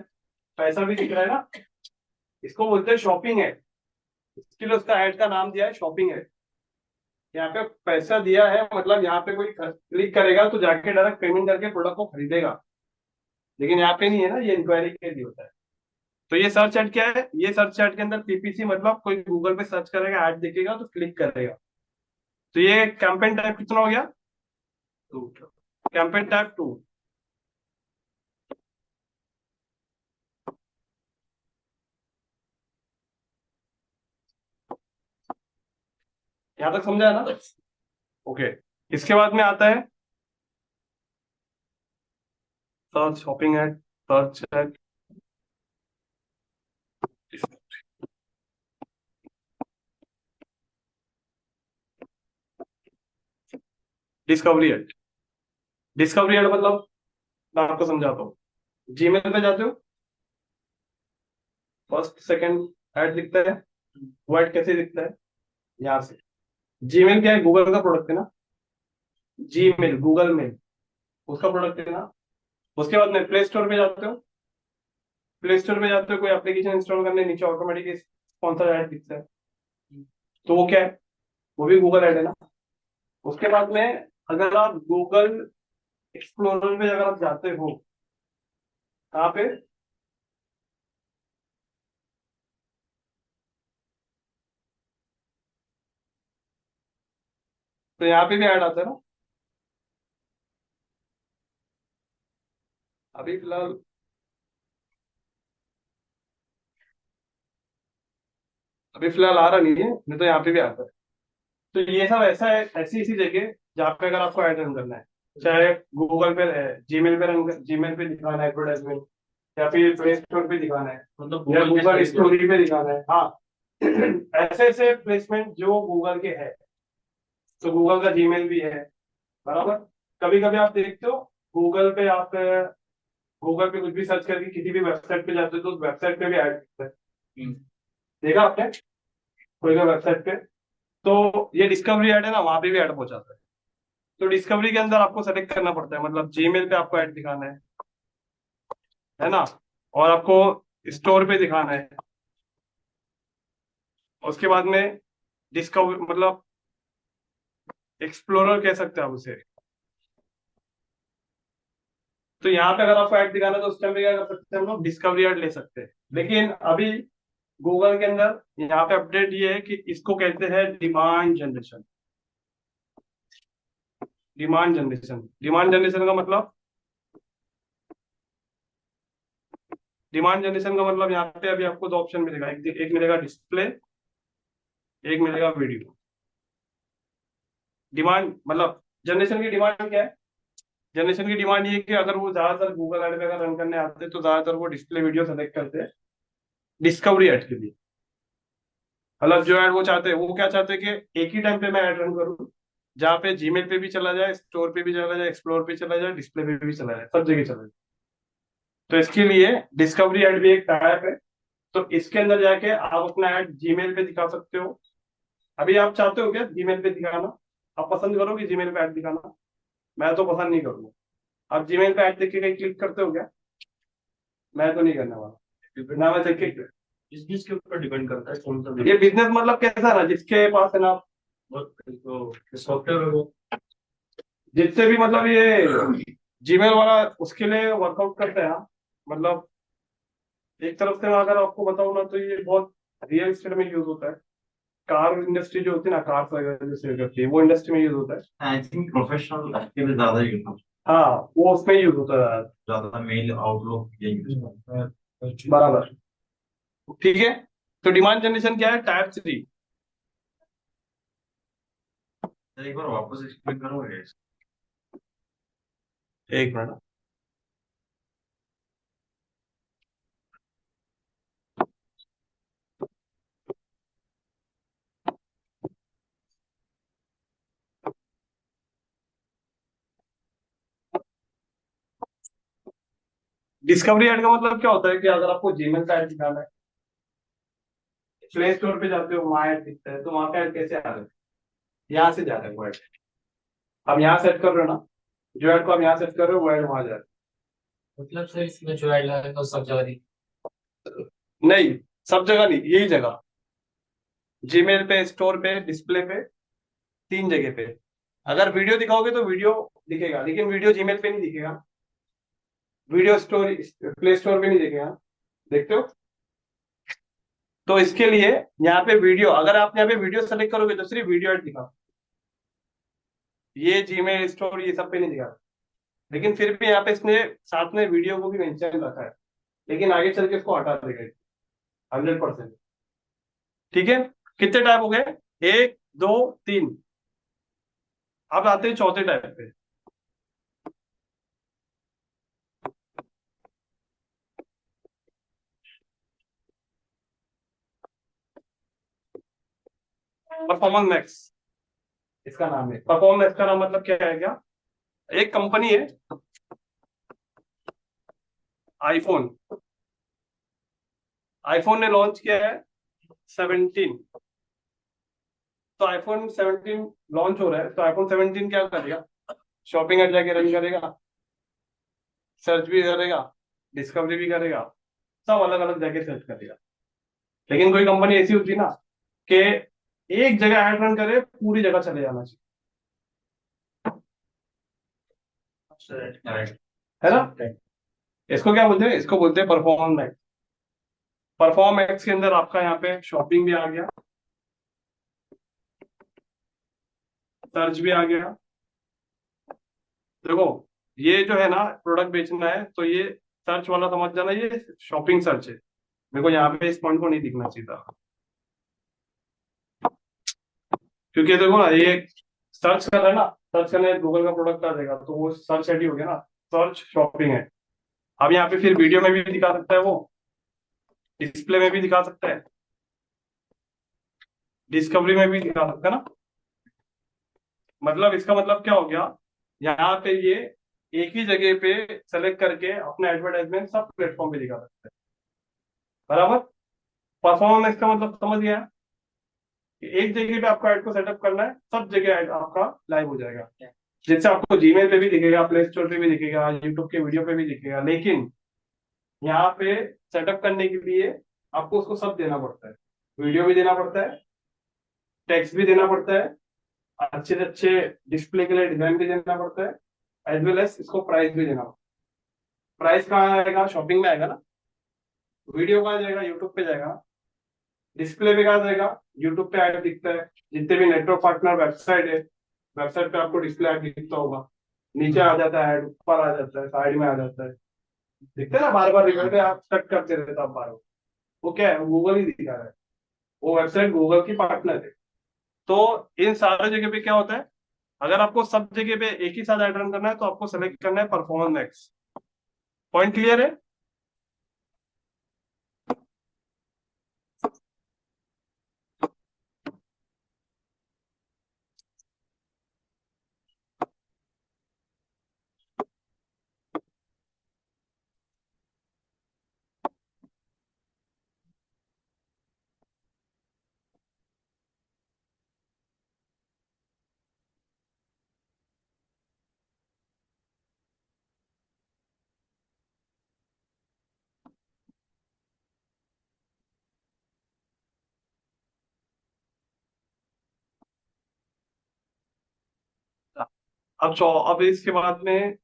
A: पैसा भी दिख रहा है ना। इसको बोलते हैं शॉपिंग है, इसके लिए उसका ऐड का नाम दिया है शॉपिंग है। यहाँ पे पैसा दिया है, मतलब यहाँ पे कोई क्लिक करेगा तो जाके डायरेक्ट पेमेंट करके प्रोडक्ट को खरीदेगा। लेकिन यहाँ पे नहीं है ना, ये इंक्वायरी के लिए होता है। तो ये सर्च ऐड क्या है? ये सर्च ऐड के अंदर पीपीसी मतलब कोई गूगल पे सर्च करेगा, ऐड दिखेगा तो क्लिक करेगा। तो ये कैंपेन टाइप कितना हो गया? 2। Campaign type 2। यहां तक समझा है ना? ओके। इसके बाद में आता है search shopping add, search add, discovery add. Discovery add मतलब मैं आपको समझाता हूँ। जीमेल पे जाते हो, फर्स्ट सेकंड ऐड दिखता है। वो ऐड कैसे दिखता है? यहाँ से। जीमेल क्या है? गूगल का प्रोडक्ट है ना, जीमेल, गूगल मेल उसका प्रोडक्ट है ना। उसके बाद में प्ले स्टोर पे जाते हो, प्ले स्टोर पे जाते हो, कोई एप्लीकेशन इंस्टॉल करने, नीचे ऑटोमेटिक स्पॉन्सर ऐड दिखता है, तो वो क्या है? वो भी गूगल ऐड है ना। उसके बाद में अगर आप गूगल एक्सप्लोरर पे अगर आप जाते हो, कहाँ पे? तो यहाँ पे भी ऐड आता है ना। अभी फिलहाल आ रहा नहीं है, नहीं तो यहाँ पे भी आता है। तो ये सब ऐसा है, ऐसी ऐसी जगह जहाँ पे अगर आपको ऐड रन करना है, चाहे गूगल पे है, जीमेल पे रन, जीमेल पे दिखाना है एडवर्टाइजमेंट, या फिर प्ले स्टोर पे दिखाना है,
D: मतलब
A: या
D: गूगल
A: गूगल
D: के
A: स्टोरी पे दिखाना है। हाँ ऐसे ऐसे प्लेसमेंट जो गूगल के है, तो गूगल का जीमेल भी है, बराबर। कभी कभी आप देखते हो गूगल पे, आप गूगल पे कुछ भी सर्च करके किसी भी वेबसाइट पे जाते हो, तो उस वेबसाइट पे भी ऐड दिखता है। देखा आपने कोई भी वेबसाइट पे? तो ये डिस्कवरी ऐड है ना, वहां पे भी ऐड पहुंचाता है। तो डिस्कवरी के अंदर आपको सेलेक्ट करना पड़ता है, मतलब जीमेल पे आपको ऐड दिखाना है ना, और आपको स्टोर पे दिखाना है। उसके बाद में डिस्कवर मतलब एक्सप्लोरर कह सकते हैं आप उसे। तो यहाँ पे अगर आपको ऐड दिखाना है तो उस टाइम पे क्या कर सकते हैं हम लोग? डिस्कवरी ऐड ले सकते हैं। लेकिन अभी गूगल के अंदर यहाँ पे अपडेट ये है कि इसको कहते हैं demand generation. Demand generation. Demand generation का मतलब, डिमांड जनरेशन का मतलब यहाँ पे अभी आपको दो ऑप्शन मिलेगा, एक मिलेगा डिस्प्ले, एक मिलेगा वीडियो। डिमांड मतलब जनरेशन की डिमांड क्या है? जनरेशन की डिमांड ये है कि अगर वो ज्यादातर गूगल एड पे अगर रन करने आते हैं तो ज्यादातर वो डिस्प्ले वीडियो सेलेक्ट करते हैं डिस्कवरी एड के लिए। मतलब जो एड वो चाहते हैं, वो क्या चाहते हैं कि एक ही टाइम पे मैं एड रन करूँ, जहाँ पे जीमेल पे भी चला जाए, स्टोर पे भी चला जाए, एक्सप्लोर पे चला जाए, डिस्प्ले पे भी चला जाए, सब जगह चला जाए। तो इसके लिए डिस्कवरी एड भी एक टाइप है। तो इसके अंदर जाके आप अपना ऐड जीमेल पे दिखा सकते हो। अभी आप चाहते हो क्या जीमेल पे दिखाना? आप पसंद करोगे जीमेल पे ऐड दिखाना? मैं तो पसंद नहीं करूंगा। आप जीमेल पे ऐड देख के कहीं क्लिक करते हो क्या? मैं तो नहीं करने वाला ना। मैं देख के,
D: बिजनेस के ऊपर डिपेंड करता है कौन सा
A: ये बिजनेस मतलब कैसा है ना, जिसके पास है ना,
D: सॉफ्टवेयर।
A: जिससे भी मतलब ये जीमेल वाला उसके लिए वर्कआउट करते हैं हाँ। मतलब एक तरफ से मैं अगर आपको बताऊं ना, तो ये बहुत रियल एस्टेट में यूज होता है। कार इंडस्ट्री जो होती है ना, कार वगैरह जो सेल करती है, वो इंडस्ट्री में यूज होता है।
G: आई थिंक प्रोफेशनल के लिए ज्यादा यूज होता
A: हाँ, वो उसमें यूज होता है।
G: है, ज्यादा मेल आउटलुक ये यूज होता है।
A: बराबर, ठीक है। तो डिमांड जनरेशन क्या है? टाइप 3।
G: एक बार वापस एक्सप्लेन करोगे?
A: एक मिनट। डिस्कवरी ऐड का मतलब क्या होता है कि अगर आपको जीमेल का ऐड दिखाना है, प्ले स्टोर पे जाते हो, वहां ऐड दिखता है, तो वहां का ऐड कैसे आ रहा है? यहाँ से जा रहा है वो ऐड। हम यहाँ सेट कर रहे हो ना, जो ऐड को आप यहाँ सेट कर रहे हो वो ऐड वहां जा रहा
D: मतलब सर इसमें जो ऐड लगा तो सब जगह नहीं।
A: है। नहीं, सब जगह नहीं, यही जगह, जीमेल पे, स्टोर पे, डिस्प्ले पे, तीन जगह पे। अगर वीडियो दिखाओगे तो वीडियो दिखेगा, लेकिन वीडियो जीमेल पे नहीं दिखेगा, वीडियो स्टोर प्ले स्टोर पे नहीं दिखेगा। देखते हो? तो इसके लिए यहाँ पे वीडियो, अगर आप यहाँ पे वीडियो सेलेक्ट करोगे तो सिर्फ वीडियो ऐड दिखा, ये जीमेल स्टोर ये सब पे नहीं दिखा। लेकिन फिर भी यहाँ पे इसने साथ में वीडियो को भी मेंशन रखा है, लेकिन आगे चल के इसको हटा देगा 100%। ठीक है, कितने टाइप हो गए? एक, दो, तीन। अब आते हैं चौथे टाइप पे। परफॉर्मेंस मैक्स इसका नाम है। परफॉर्मेंस मैक्स का नाम मतलब क्या है? क्या, एक कंपनी है आईफोन। आईफोन ने लॉन्च किया है 17। तो आईफोन 17 लॉन्च हो रहा है, तो आईफोन 17 क्या करेगा? शॉपिंग एड जाके रन करेगा, सर्च भी करेगा, डिस्कवरी भी करेगा, सब अलग अलग जगह सर्च करेगा। लेकिन कोई कंपनी ऐसी होती है ना कि एक जगह ऐड रन करे, पूरी जगह चले जाना चाहिए,
G: करेक्ट।
A: है ना? इसको क्या बोलते हैं? इसको बोलते हैं परफॉर्मेंस मैक्स। परफॉर्म मैक्स के अंदर आपका यहाँ पे शॉपिंग भी आ गया, सर्च भी आ गया। देखो, ये जो है ना प्रोडक्ट बेचना है, तो ये सर्च वाला समझ जाना, ये शॉपिंग सर्च है। मेरे को यहाँ पे इस पॉइंट को नहीं दिखना चाहिए था, क्योंकि देखो ना, ये सर्च कर रहा है ना, सर्च करने गूगल का प्रोडक्ट आ जाएगा, तो वो सर्च एड ही हो गया ना, सर्च शॉपिंग है। अब यहाँ पे फिर वीडियो में भी दिखा सकता है, वो डिस्प्ले में भी दिखा सकता है, डिस्कवरी में भी दिखा सकता है ना। मतलब इसका मतलब क्या हो गया, यहाँ पे ये एक ही जगह पे सेलेक्ट करके अपना एडवर्टाइजमेंट सब प्लेटफॉर्म पे दिखा सकता है। बराबर। परफॉर्मेंस का मतलब समझ गया कि एक जगह पे आपको ऐड को सेटअप करना है, सब जगह ऐड आपका लाइव हो जाएगा। जैसे आपको जीमेल पे भी दिखेगा, प्ले स्टोर पे भी दिखेगा, यूट्यूब के वीडियो पे भी दिखेगा, लेकिन यहाँ पे सेटअप करने के लिए आपको उसको सब देना पड़ता है। वीडियो भी देना पड़ता है, टेक्स्ट भी देना पड़ता है, अच्छे से अच्छे डिस्प्ले के लिए डिजाइन भी देना पड़ता है, एज वेल एज इसको प्राइस भी देना पड़ता है। प्राइस कहाँ आएगा? शॉपिंग में आएगा ना। वीडियो कहाँ जाएगा? यूट्यूब पे जाएगा। डिस्प्ले पे कहाँ जाएगा? यूट्यूब पे ऐड दिखता है, जितने भी नेटवर्क पार्टनर वेबसाइट है वेबसाइट पे आपको डिस्प्ले ऐड दिखता होगा, नीचे आ जाता है ऐड, ऊपर आ जाता है, साइड में आ जाता है, दिखते हैं ना, बार बार रिकॉर्ड पे आप कट करते रहते हो आप बार बार। वो क्या है, गूगल ही दिखा रहा है, वो वेबसाइट गूगल की पार्टनर है। तो इन सारे जगह पे क्या होता है, अगर आपको सब जगह पे एक ही साथ ऐड रन करना है तो आपको सेलेक्ट करना है परफॉर्मेंस मैक्स। पॉइंट क्लियर है? अब इसके बाद में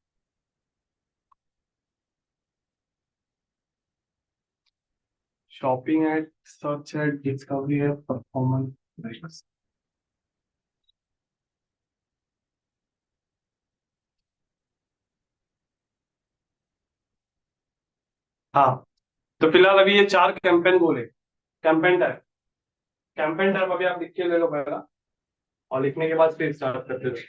A: shopping ad, search ad, discovery ad, performance. हाँ, तो फिलहाल अभी ये 4 कैंपेन बोले। कैंपेन टैब, कैंपेन टैब अभी आप लिख के ले लो पहला, और लिखने के बाद फिर स्टार्ट करते रहो।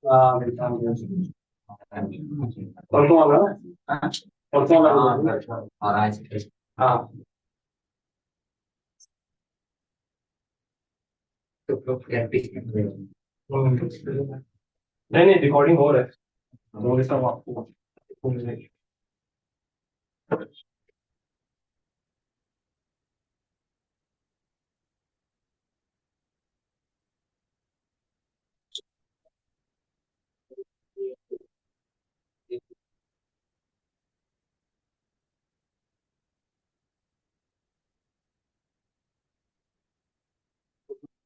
A: हाँ, परसों वाला ना? परसों वाला। और आज, हाँ, तो प्रैक्टिस नहीं नहीं, रिकॉर्डिंग हो रहा है, वो सब आपको।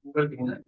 B: गूगल पे है।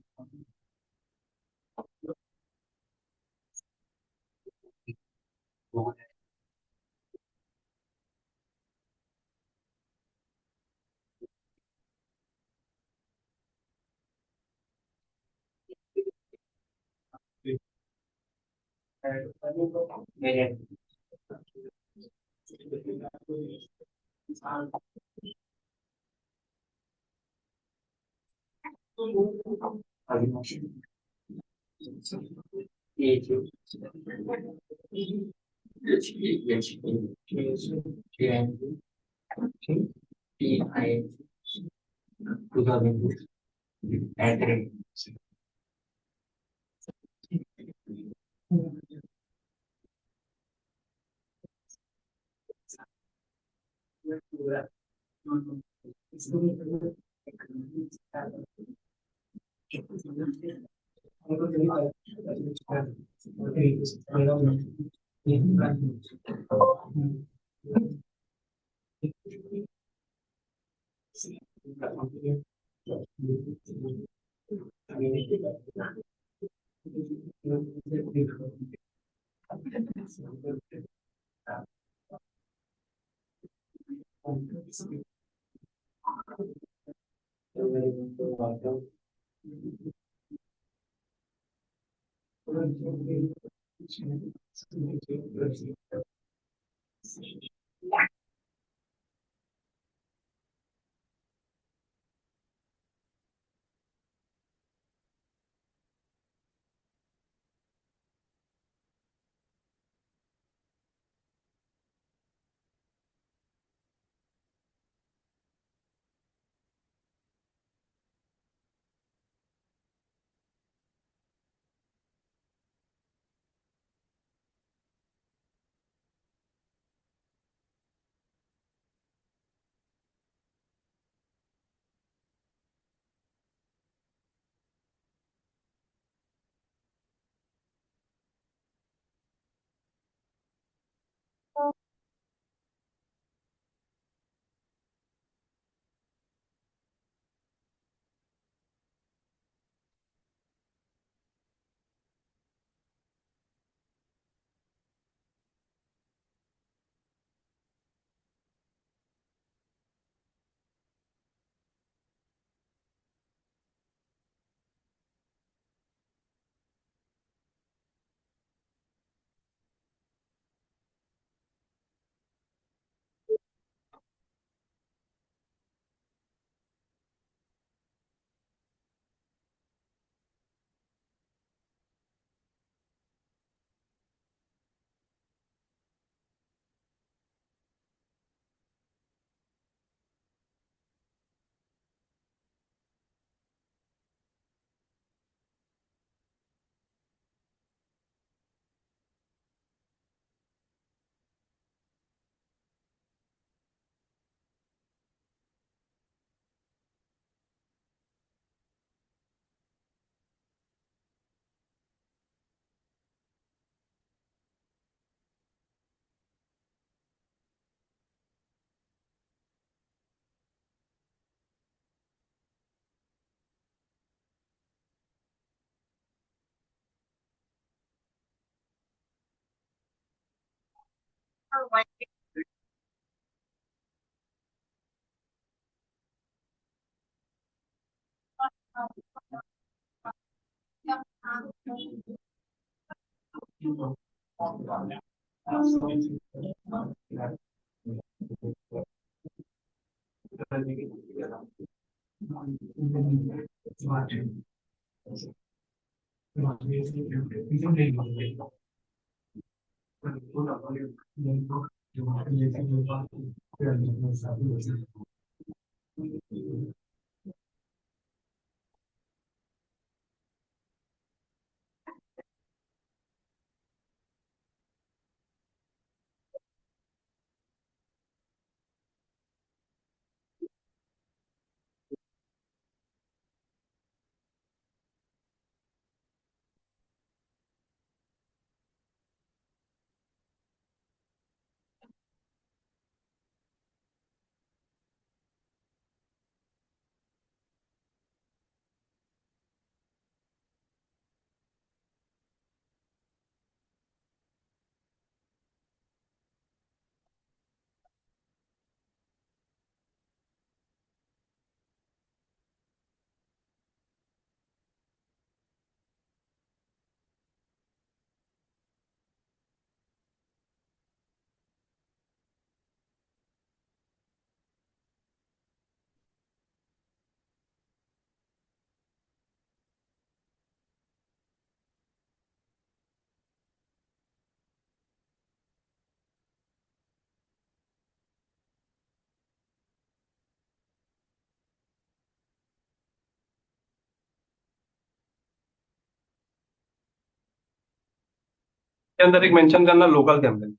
A: के अंदर एक मेंशन करना लोकल कैंपेन।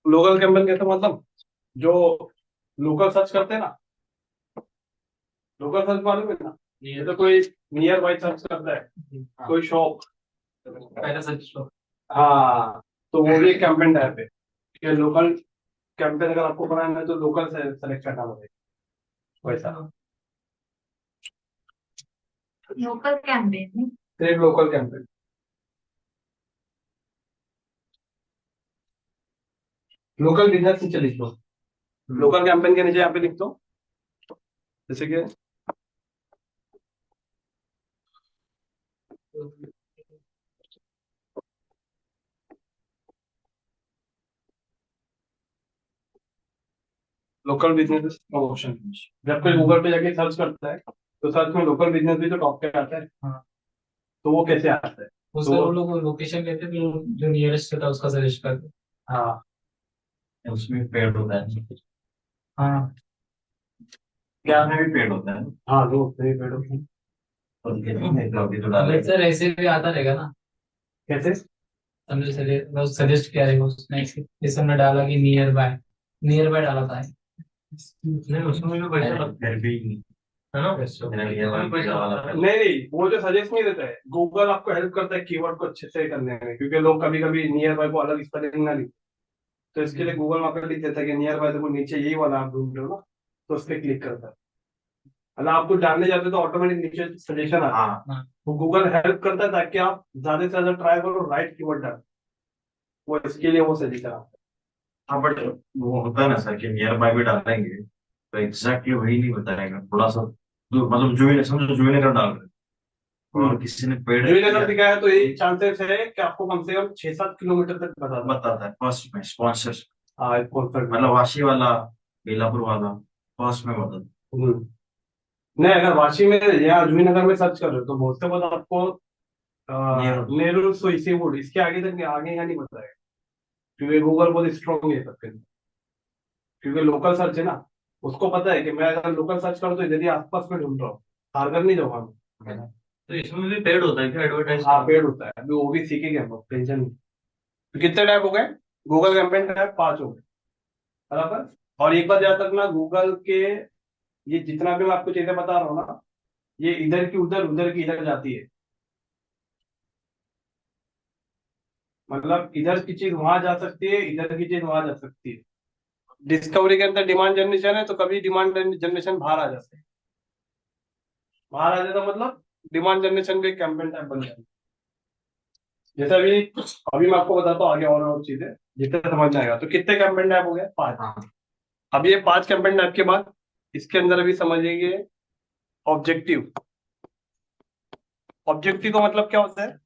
A: लोकल कैंपेन कहते हैं मतलब जो लोकल सर्च करते हैं ना, लोकल सर्च मालूम है ना, ये तो कोई नियर बाई सर्च करता है, कोई शॉप,
B: पहले सर्च
A: हाँ, तो वो भी एक कैंपेन टाइप है कि लोकल कैंपेन अगर आपको बनाना है तो लोकल से सेलेक्ट करना पड़ेगा वैसा।
F: लोकल कैंपेन
A: सिर्फ लोकल कैंपेन। लोकल बिजनेस नीचे लिख दो, लोकल कैंपेन के नीचे यहाँ पे लिख दो, जैसे कि लोकल बिजनेस प्रमोशन। जब कोई गूगल पे जाके सर्च करता है तो सर्च में लोकल बिजनेस भी तो टॉप पे आता है।
B: हाँ।
A: तो वो कैसे आता है?
B: उसका वो लोग लोकेशन लेते हैं, जो नियरेस्ट होता है उसका सजेस्ट करते हैं।
A: हाँ,
G: उसमें पेड होता है,
B: हाँ,
G: क्या में भी पेड होता है।
A: हाँ, वो फ्री पेड होते हैं।
G: और कितने तो अभी तो डाले
B: सर ऐसे भी आता रहेगा ना,
A: कैसे?
B: समझे सजेस्ट किया रहेगा उसने, जैसे हमने डाला कि नियर बाय डाला था,
D: नहीं उसमें भी पैसा लगता
G: फिर भी
D: है ना,
G: मेरा ये वाला
D: उसमें पैसा लगता है।
A: नहीं, वो जो सजेस्ट नहीं देता है, गूगल आपको हेल्प करता है कीवर्ड को अच्छे से करने में, क्योंकि लोग कभी कभी नियर बाय को अलग स्पेलिंग ना लिखते, तो इसके लिए गूगल वहाँ पे लिख देता है कि नियर बाय, देखो नीचे यही वाला आप ढूंढ रहे हो ना, तो उस पर क्लिक करता है। अगर आपको डालने जाते हो तो ऑटोमेटिक नीचे सजेशन आता है,
G: हाँ
A: वो गूगल हेल्प करता है ताकि आप ज्यादा से ज्यादा ट्राई करो राइट कीवर्ड डाल, वो इसके लिए वो सजेशन आता है।
G: हाँ, बट वो होता है ना सर कि नियर बाय भी डालेंगे तो एग्जैक्टली वही नहीं बताएगा, थोड़ा सा मतलब जो समझो जो अगर डाल रहे हैं और किसी ने पेड़
A: जो अगर दिखाया है तो यही चांसेस है कि आपको कम से कम 6-7 किलोमीटर तक
G: बताता है फर्स्ट में स्पॉन्सर,
A: हाँ, स्पॉन्सर।
G: मतलब वाशी वाला, बेलापुर वाला फर्स्ट में बताता
A: नहीं, अगर वाशी में या अजमी नगर में सर्च कर रहे हो तो बहुत से बाद आपको
G: नेहरू।
A: नेहरू सोईसीवुड इसके आगे तक आगे का नहीं बताएगा, क्योंकि गूगल बहुत स्ट्रॉन्ग है सबके लिए। क्योंकि लोकल सर्च है ना, उसको पता है कि मैं अगर लोकल सर्च करूँ तो इधर ही आसपास में ढूंढ रहा हूँ, खारगर नहीं जाऊंगा मैं।
D: तो इसमें भी पेड होता है क्या एडवर्टाइज?
A: हाँ, पेड होता है, अभी वो भी सीखेंगे हम लोग, टेंशन नहीं। तो कितने टाइप हो गए? गूगल कैंपेन टाइप 5 हो गए, बराबर। और एक बात याद रखना, गूगल के ये जितना भी मैं आपको चीजें बता रहा हूँ ना, ये इधर की उधर, उधर की इधर जाती है, मतलब इधर की चीज वहां जा सकती है, इधर की चीज वहां जा सकती है। डिस्कवरी के अंदर डिमांड जनरेशन है तो कभी डिमांड जनरेशन बाहर आ जाते हैं, बाहर आ जाता मतलब डिमांड जनरेशन भी कैंपेन टाइप बन जाता है। जैसे अभी अभी मैं आपको बताता हूँ आगे और चीजें जितने समझ में आएगा। तो कितने कैंपेन टाइप हो गए? 5। अब ये 5 कैंपेन टाइप के बाद इसके अंदर अभी समझिए ऑब्जेक्टिव। ऑब्जेक्टिव का मतलब क्या होता है?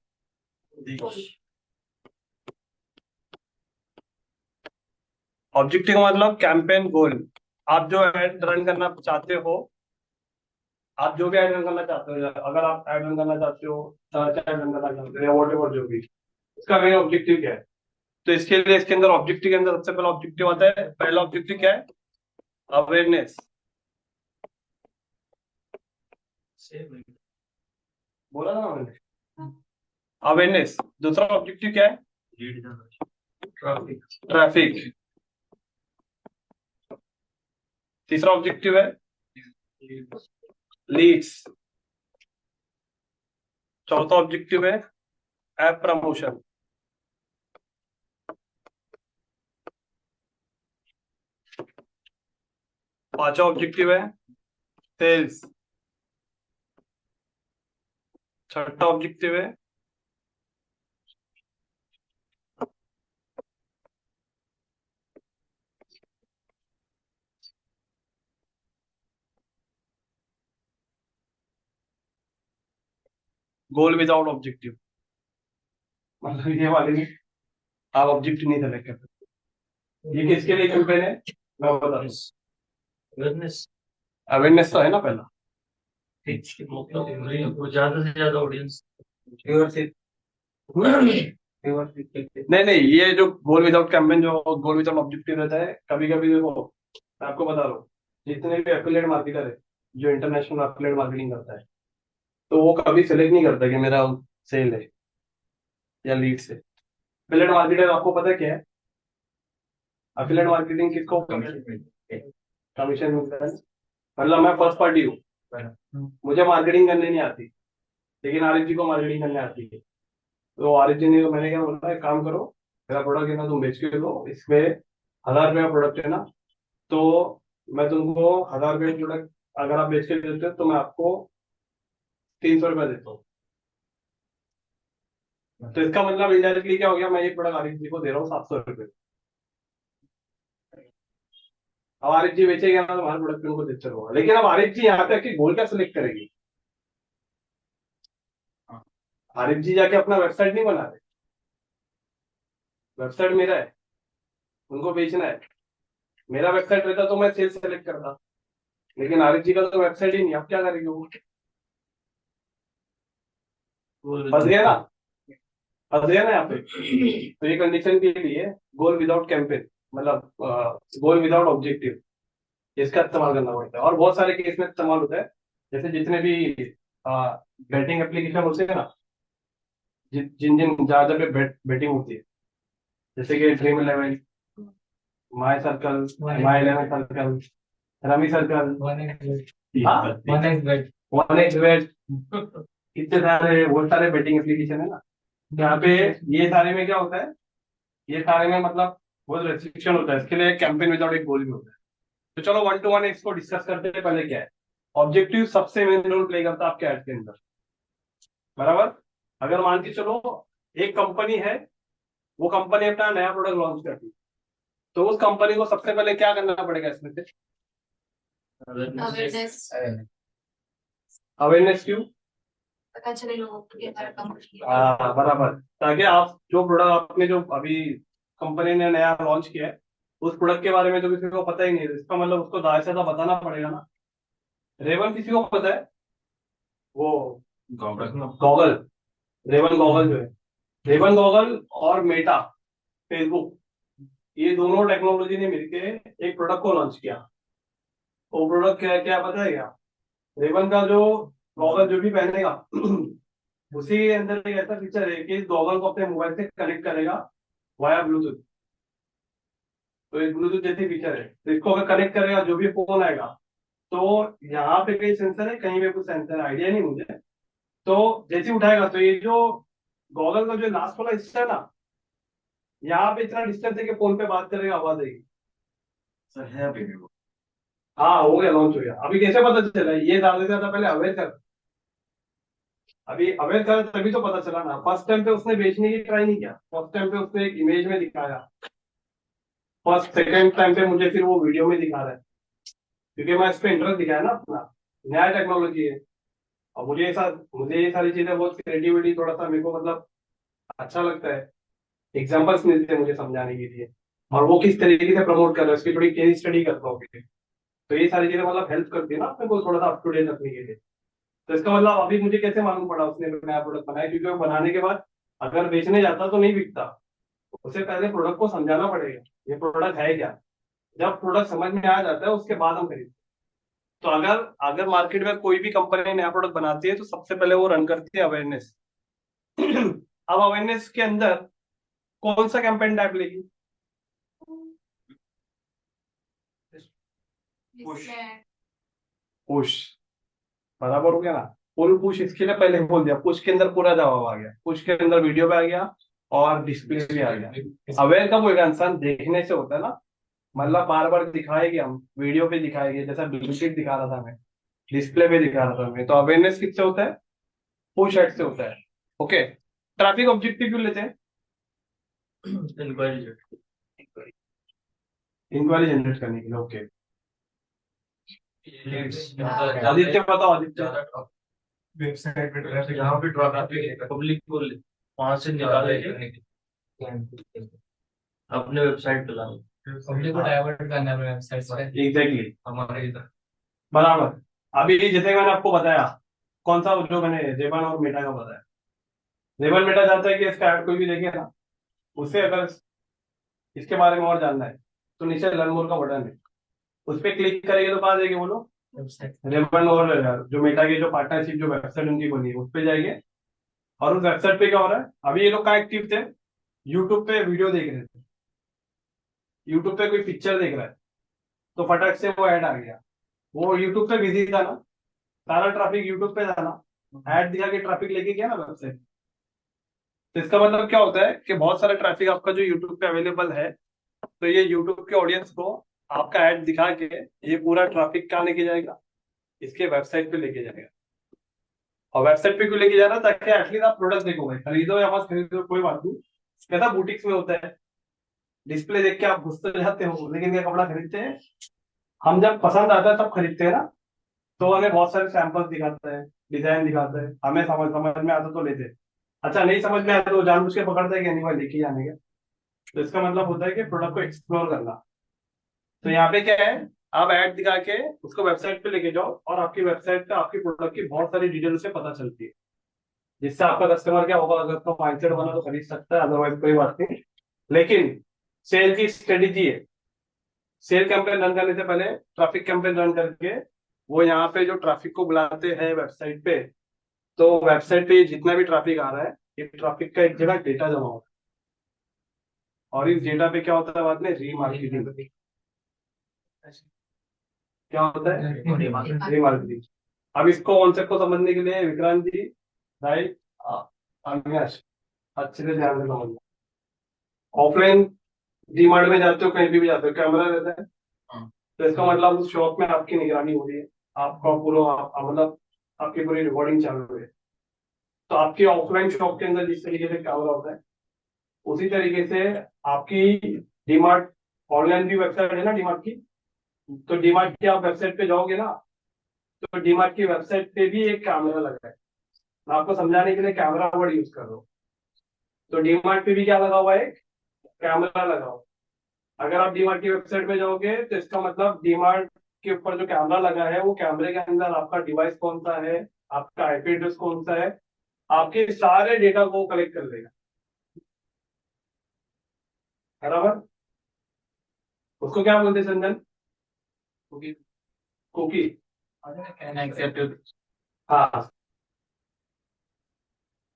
A: ऑब्जेक्टिव का मतलब कैंपेन गोल। आप जो एड रन करना चाहते हो, आप जो भी ऐड रन करना चाहते हो, अगर आप ऐड रन करना चाहते हो, सर्च ऐड रन करना चाहते हो या वॉट जो भी, इसका मेन ऑब्जेक्टिव क्या है? तो इसके लिए इसके अंदर ऑब्जेक्टिव के अंदर सबसे पहला ऑब्जेक्टिव आता है। पहला ऑब्जेक्टिव क्या है? अवेयरनेस। बोला ना मैंने, अवेयरनेस। दूसरा ऑब्जेक्टिव क्या है? ट्रैफिक। तीसरा ऑब्जेक्टिव है लीड्स। चौथा ऑब्जेक्टिव है ऐप प्रमोशन। पांचवा ऑब्जेक्टिव है सेल्स। छठा ऑब्जेक्टिव है गोल विदाउट ऑब्जेक्टिव। मतलब ये वाले में आप ऑब्जेक्टिव नहीं सेलेक्ट कर सकते। ये किसके लिए कैंपेन है मैं बता दूं।
D: अवेयरनेस
A: अवेयरनेस तो है ना पहला,
D: मतलब ज्यादा से ज्यादा ऑडियंस।
A: व्यूअरशिप। नहीं नहीं, ये जो गोल विदाउट कैंपेन, जो गोल विदाउट ऑब्जेक्टिव रहता है, कभी कभी देखो मैं आपको बता रहा हूँ, जितने भी एफिलिएट मार्केटर है जो इंटरनेशनल एफिलिएट मार्केटिंग करता है, तो वो कभी सेलेक्ट नहीं करता कि मेरा सेल है या लीड से। एफिलिएट मार्केटर आपको पता है क्या है? एफिलिएट मार्केटिंग किसको कमीशन मिलता है? मतलब मैं फर्स्ट पार्टी हूँ, मुझे मार्केटिंग करने नहीं आती, लेकिन आरिफ जी को मार्केटिंग करने आती है। तो आरिफ जी ने, मैंने क्या बोला, एक काम करो, मेरा प्रोडक्ट है ना, तुम बेच के लो, इसमें 1,000 रुपये का प्रोडक्ट है ना, तो मैं तुमको 1,000 रुपये प्रोडक्ट अगर आप बेच के देते हो तो मैं आपको 300 रुपये देता हूँ। तो इसका मतलब इनडायरेक्टली क्या हो गया, मैं ये प्रोडक्ट आरिफ जी को दे रहा हूँ 700 रुपये। अब आरिफ जी बेचेगा ना तो हमारे प्रोडक्ट पे उनको देते होगा, लेकिन अब आरिफ जी यहाँ पे आके गोल क्या सिलेक्ट करेगी? आरिफ जी जाके अपना वेबसाइट नहीं बना रहे, वेबसाइट मेरा है, उनको बेचना है। मेरा वेबसाइट रहता तो मैं सेल्स सेलेक्ट करता, लेकिन आरिफ जी का तो वेबसाइट ही नहीं, आप क्या करेंगे? वो फंस गया ना, फंस गया ना यहाँ पे। तो ये कंडीशन के लिए गोल विदाउट कैंपेन, मतलब गोल विदाउट ऑब्जेक्टिव, इसका इस्तेमाल करना पड़ता है। और बहुत सारे केस में इस्तेमाल होता है, जैसे जितने भी बैटिंग एप्लीकेशन होते हैं ना, जिन जिन जहाँ जहाँ पे बैटिंग होती है, जैसे कि Dream Eleven, My Circle, My Eleven Circle, Rummy Circle, One X Bet, इतने सारे बहुत सारे बैटिंग एप्लीकेशन है ना, यहाँ पे ये सारे में क्या होता है, ये सारे में मतलब बहुत रेस्ट्रिक्शन होता है, इसके लिए कैंपेन विदाउट एक गोल भी होता है। तो चलो 1 to 1 इसको डिस्कस करते हैं। पहले क्या है ऑब्जेक्टिव, सबसे मेन रोल प्ले करता है आपके एड के अंदर, बराबर। अगर मान के चलो एक कंपनी है, वो कंपनी अपना नया प्रोडक्ट लॉन्च करती है, तो उस कंपनी को सबसे पहले क्या करना पड़ेगा इसमें से?
F: Awareness,
A: awareness. क्यों?
F: पता चले लोगों को कि हमारा कंपनी है।
A: हाँ बराबर, ताकि आप जो प्रोडक्ट आपने जो अभी कंपनी ने नया लॉन्च किया है, उस प्रोडक्ट के बारे में तो किसी को पता ही नहीं है, इसका मतलब उसको दायरे से बताना पड़ेगा ना। रेवन किसी को पता है? वो गॉगल, रेवन गॉगल जो है, रेवन गॉगल और मेटा, फेसबुक, ये दोनों टेक्नोलॉजी ने मिलके एक प्रोडक्ट को लॉन्च किया। वो प्रोडक्ट क्या क्या पता है क्या? रेवन का जो गॉगल जो भी पहनेगा उसी के अंदर एक ऐसा फीचर है कि इस गॉगल को अपने मोबाइल से कनेक्ट करेगा वाया ब्लूटूथ। तो एक ब्लूटूथ जैसी फीचर है, तो इसको अगर कनेक्ट करेगा जो भी फोन आएगा, तो यहाँ पे कहीं सेंसर है, कहीं पे कुछ सेंसर है, आइडिया नहीं मुझे। तो जैसे ही उठाएगा तो ये जो गॉगल का जो लास्ट वाला हिस्सा है ना, यहाँ पे इतना डिस्टेंस है कि फोन पे बात करेगा, आवाज आएगी।
G: सर है अभी भी वो।
A: हाँ हो गया, लॉन्च हो गया। अभी कैसे पता चला? ये ज्यादा से ज्यादा पहले अवेयर कर, अभी अवेयर कर तभी तो पता चला ना। फर्स्ट टाइम पे उसने बेचने की ट्राई नहीं किया, फर्स्ट टाइम पे उसने एक इमेज में दिखाया, फर्स्ट सेकंड टाइम पे मुझे फिर वो वीडियो में दिखा रहा है, क्योंकि मैं इस पे इंटरेस्ट दिखाया ना अपना, नया टेक्नोलॉजी है। और मुझे ये सारी चीजें बहुत क्रिएटिविटी, थोड़ा सा मेरे को मतलब अच्छा लगता है, एग्जाम्पल्स मिलते हैं मुझे समझाने के लिए, और वो किस तरीके से प्रमोट कर रहे हैं उसकी थोड़ी केस स्टडी करता हूँ। तो ये सारी चीजें मतलब हेल्प करती है ना अपने को थोड़ा सा अप टू डेट रखने के लिए। तो इसका मतलब अभी मुझे कैसे मालूम पड़ा उसने नया प्रोडक्ट बनाया? क्योंकि वो बनाने के बाद अगर बेचने जाता तो नहीं बिकता, उसे पहले प्रोडक्ट को समझाना पड़ेगा ये प्रोडक्ट है क्या। जब प्रोडक्ट समझ में आ जाता है उसके बाद हम खरीदते हैं। तो अगर अगर मार्केट में कोई भी कंपनी नया प्रोडक्ट बनाती है तो सबसे पहले वो रन करती है अवेयरनेस। अब अवेयरनेस के अंदर कौन सा कैंपेन टाइप लेगी?
F: जिसमें
A: पुश, बराबर हो गया ना। फुल पुश इसके लिए पहले बोल दिया, पुश के अंदर पूरा जवाब आ गया, पुश के अंदर वीडियो पे आ गया और डिस्प्ले भी आ गया। अवेयर कब होगा इंसान? देखने से होता है ना, मतलब बार बार दिखाएंगे हम, वीडियो पे दिखाएंगे, जैसा ब्लूटूथ दिखा रहा था मैं, डिस्प्ले पे दिखा रहा था मैं। तो अवेयरनेस किससे होता है? पुश एड से होता है। ओके, ट्रैफिक ऑब्जेक्टिव क्यों लेते हैं? इंक्वायरी जनरेट करने के लिए। ओके, आदित्य बताओ, आदित्य।
D: वेबसाइट पे ट्रैफिक, यहाँ पे ट्रैफिक पब्लिक को वहां से निकालेंगे, अपने वेबसाइट पे लाओ,
H: पब्लिक को डाइवर्ट करना है वेबसाइट से
A: एग्जैक्टली,
D: हमारे इधर।
A: बराबर। अभी जैसे मैंने आपको बताया, कौन सा जो मैंने रेवन और मेटा का बताया, लेबल बेटा चाहता है कि इसका ऐड कोई भी देखे ना, उसे अगर इसके बारे में और जानना है तो नीचे लर्न मोर का बटन है, उस पर क्लिक करेंगे तो कहाँ जाएंगे बोलो,
H: वेबसाइट
A: रेबन और जो मेटा की जो पार्टनरशिप जो वेबसाइट उनकी बनी है उस पर जाएंगे। और उस वेबसाइट पे क्या हो रहा है, अभी ये लोग कहाँ एक्टिव थे, यूट्यूब पे वीडियो देख रहे थे, यूट्यूब पे कोई पिक्चर देख रहा है, तो फटाक से वो ऐड आ गया, वो यूट्यूब पे बिजी था ना, सारा ट्रैफिक यूट्यूब पे था ना, ऐड दिखा के ट्रैफिक लेके गया ना वेबसाइट। तो इसका मतलब क्या होता है कि बहुत सारा ट्रैफिक आपका जो यूट्यूब पे अवेलेबल है, तो ये यूट्यूब के ऑडियंस को आपका ऐड दिखा के ये पूरा ट्रैफिक कहाँ लेके जाएगा, इसके वेबसाइट पे लेके जाएगा। और वेबसाइट पे क्यों लेके जा रहा है, ताकि एटलीस्ट आप प्रोडक्ट देखोगे, खरीदो या मत खरीदो कोई बात नहीं, कैसा बुटीक्स में होता है, डिस्प्ले देख के आप घुस तो जाते हो लेकिन ये कपड़ा खरीदते हैं, हम जब पसंद आता है तब खरीदते हैं ना, तो हमें बहुत सारे सैंपल्स दिखाता है, डिजाइन दिखाता है, हमें समझ समझ में आता तो लेते हैं, अच्छा नहीं समझ में आता तो जानबूझ के पकड़ते हैं कि नहीं भाई लेके जाने का। तो इसका मतलब होता है कि प्रोडक्ट को एक्सप्लोर करना। तो यहाँ पे क्या है, आप ऐड दिखा के उसको वेबसाइट पे लेके जाओ और आपकी वेबसाइट पे आपकी प्रोडक्ट की बहुत सारी डिटेल से पता चलती है, जिससे आपका कस्टमर क्या होगा, अगर उसका माइंडसेट बना तो खरीद सकता है, अदरवाइज कोई बात नहीं। लेकिन सेल की स्ट्रेटेजी है, सेल कैंपेन रन करने से पहले ट्रैफिक कैंपेन रन करके वो यहाँ पे जो ट्रैफिक को बुलाते हैं वेबसाइट पे, तो वेबसाइट पे जितना भी ट्रैफिक आ रहा है ये ट्रैफिक का एक जगह डेटा जमा होता है, और इस डेटा पे क्या होता है बाद में रीमार्केटिंग, क्या होता है रीमार्केटिंग। अब इसको कॉन्सेप्ट को समझने के लिए विक्रांत जी, भाई, अविनाश, अच्छे से ध्यान से समझना। ऑफलाइन डीमार्ट में जाते हो, कहीं भी जाते हो, कैमरा रहता है, तो इसका मतलब उस शॉप में आपकी निगरानी हो रही है, आपका पूरा मतलब आपकी पूरी रिकॉर्डिंग चल रही है। तो आपकी ऑफलाइन शॉप के अंदर जिस तरीके से कैमरा होता है, उसी तरीके से आपकी डीमार्ट ऑनलाइन भी वेबसाइट है ना डीमार्ट की, तो डीमार्ट की आप वेबसाइट पे जाओगे ना, तो डीमार्ट की वेबसाइट पे भी एक कैमरा लगा है, मैं आपको समझाने के लिए कैमरा वर्ड यूज कर रहा हूँ। तो डीमार्ट पे भी क्या लगा हुआ है, एक कैमरा लगा हुआ। अगर आप डीमार्ट की वेबसाइट पे जाओगे तो इसका मतलब डीमार्ट के ऊपर जो कैमरा लगा है, वो कैमरे के अंदर आपका डिवाइस कौन सा है, आपका आईपी एड्रेस कौन सा है, आपके सारे डेटा को कलेक्ट कर लेगा, बराबर। उसको क्या बोलते हैं संजन, कुकी, कुकी, हाँ।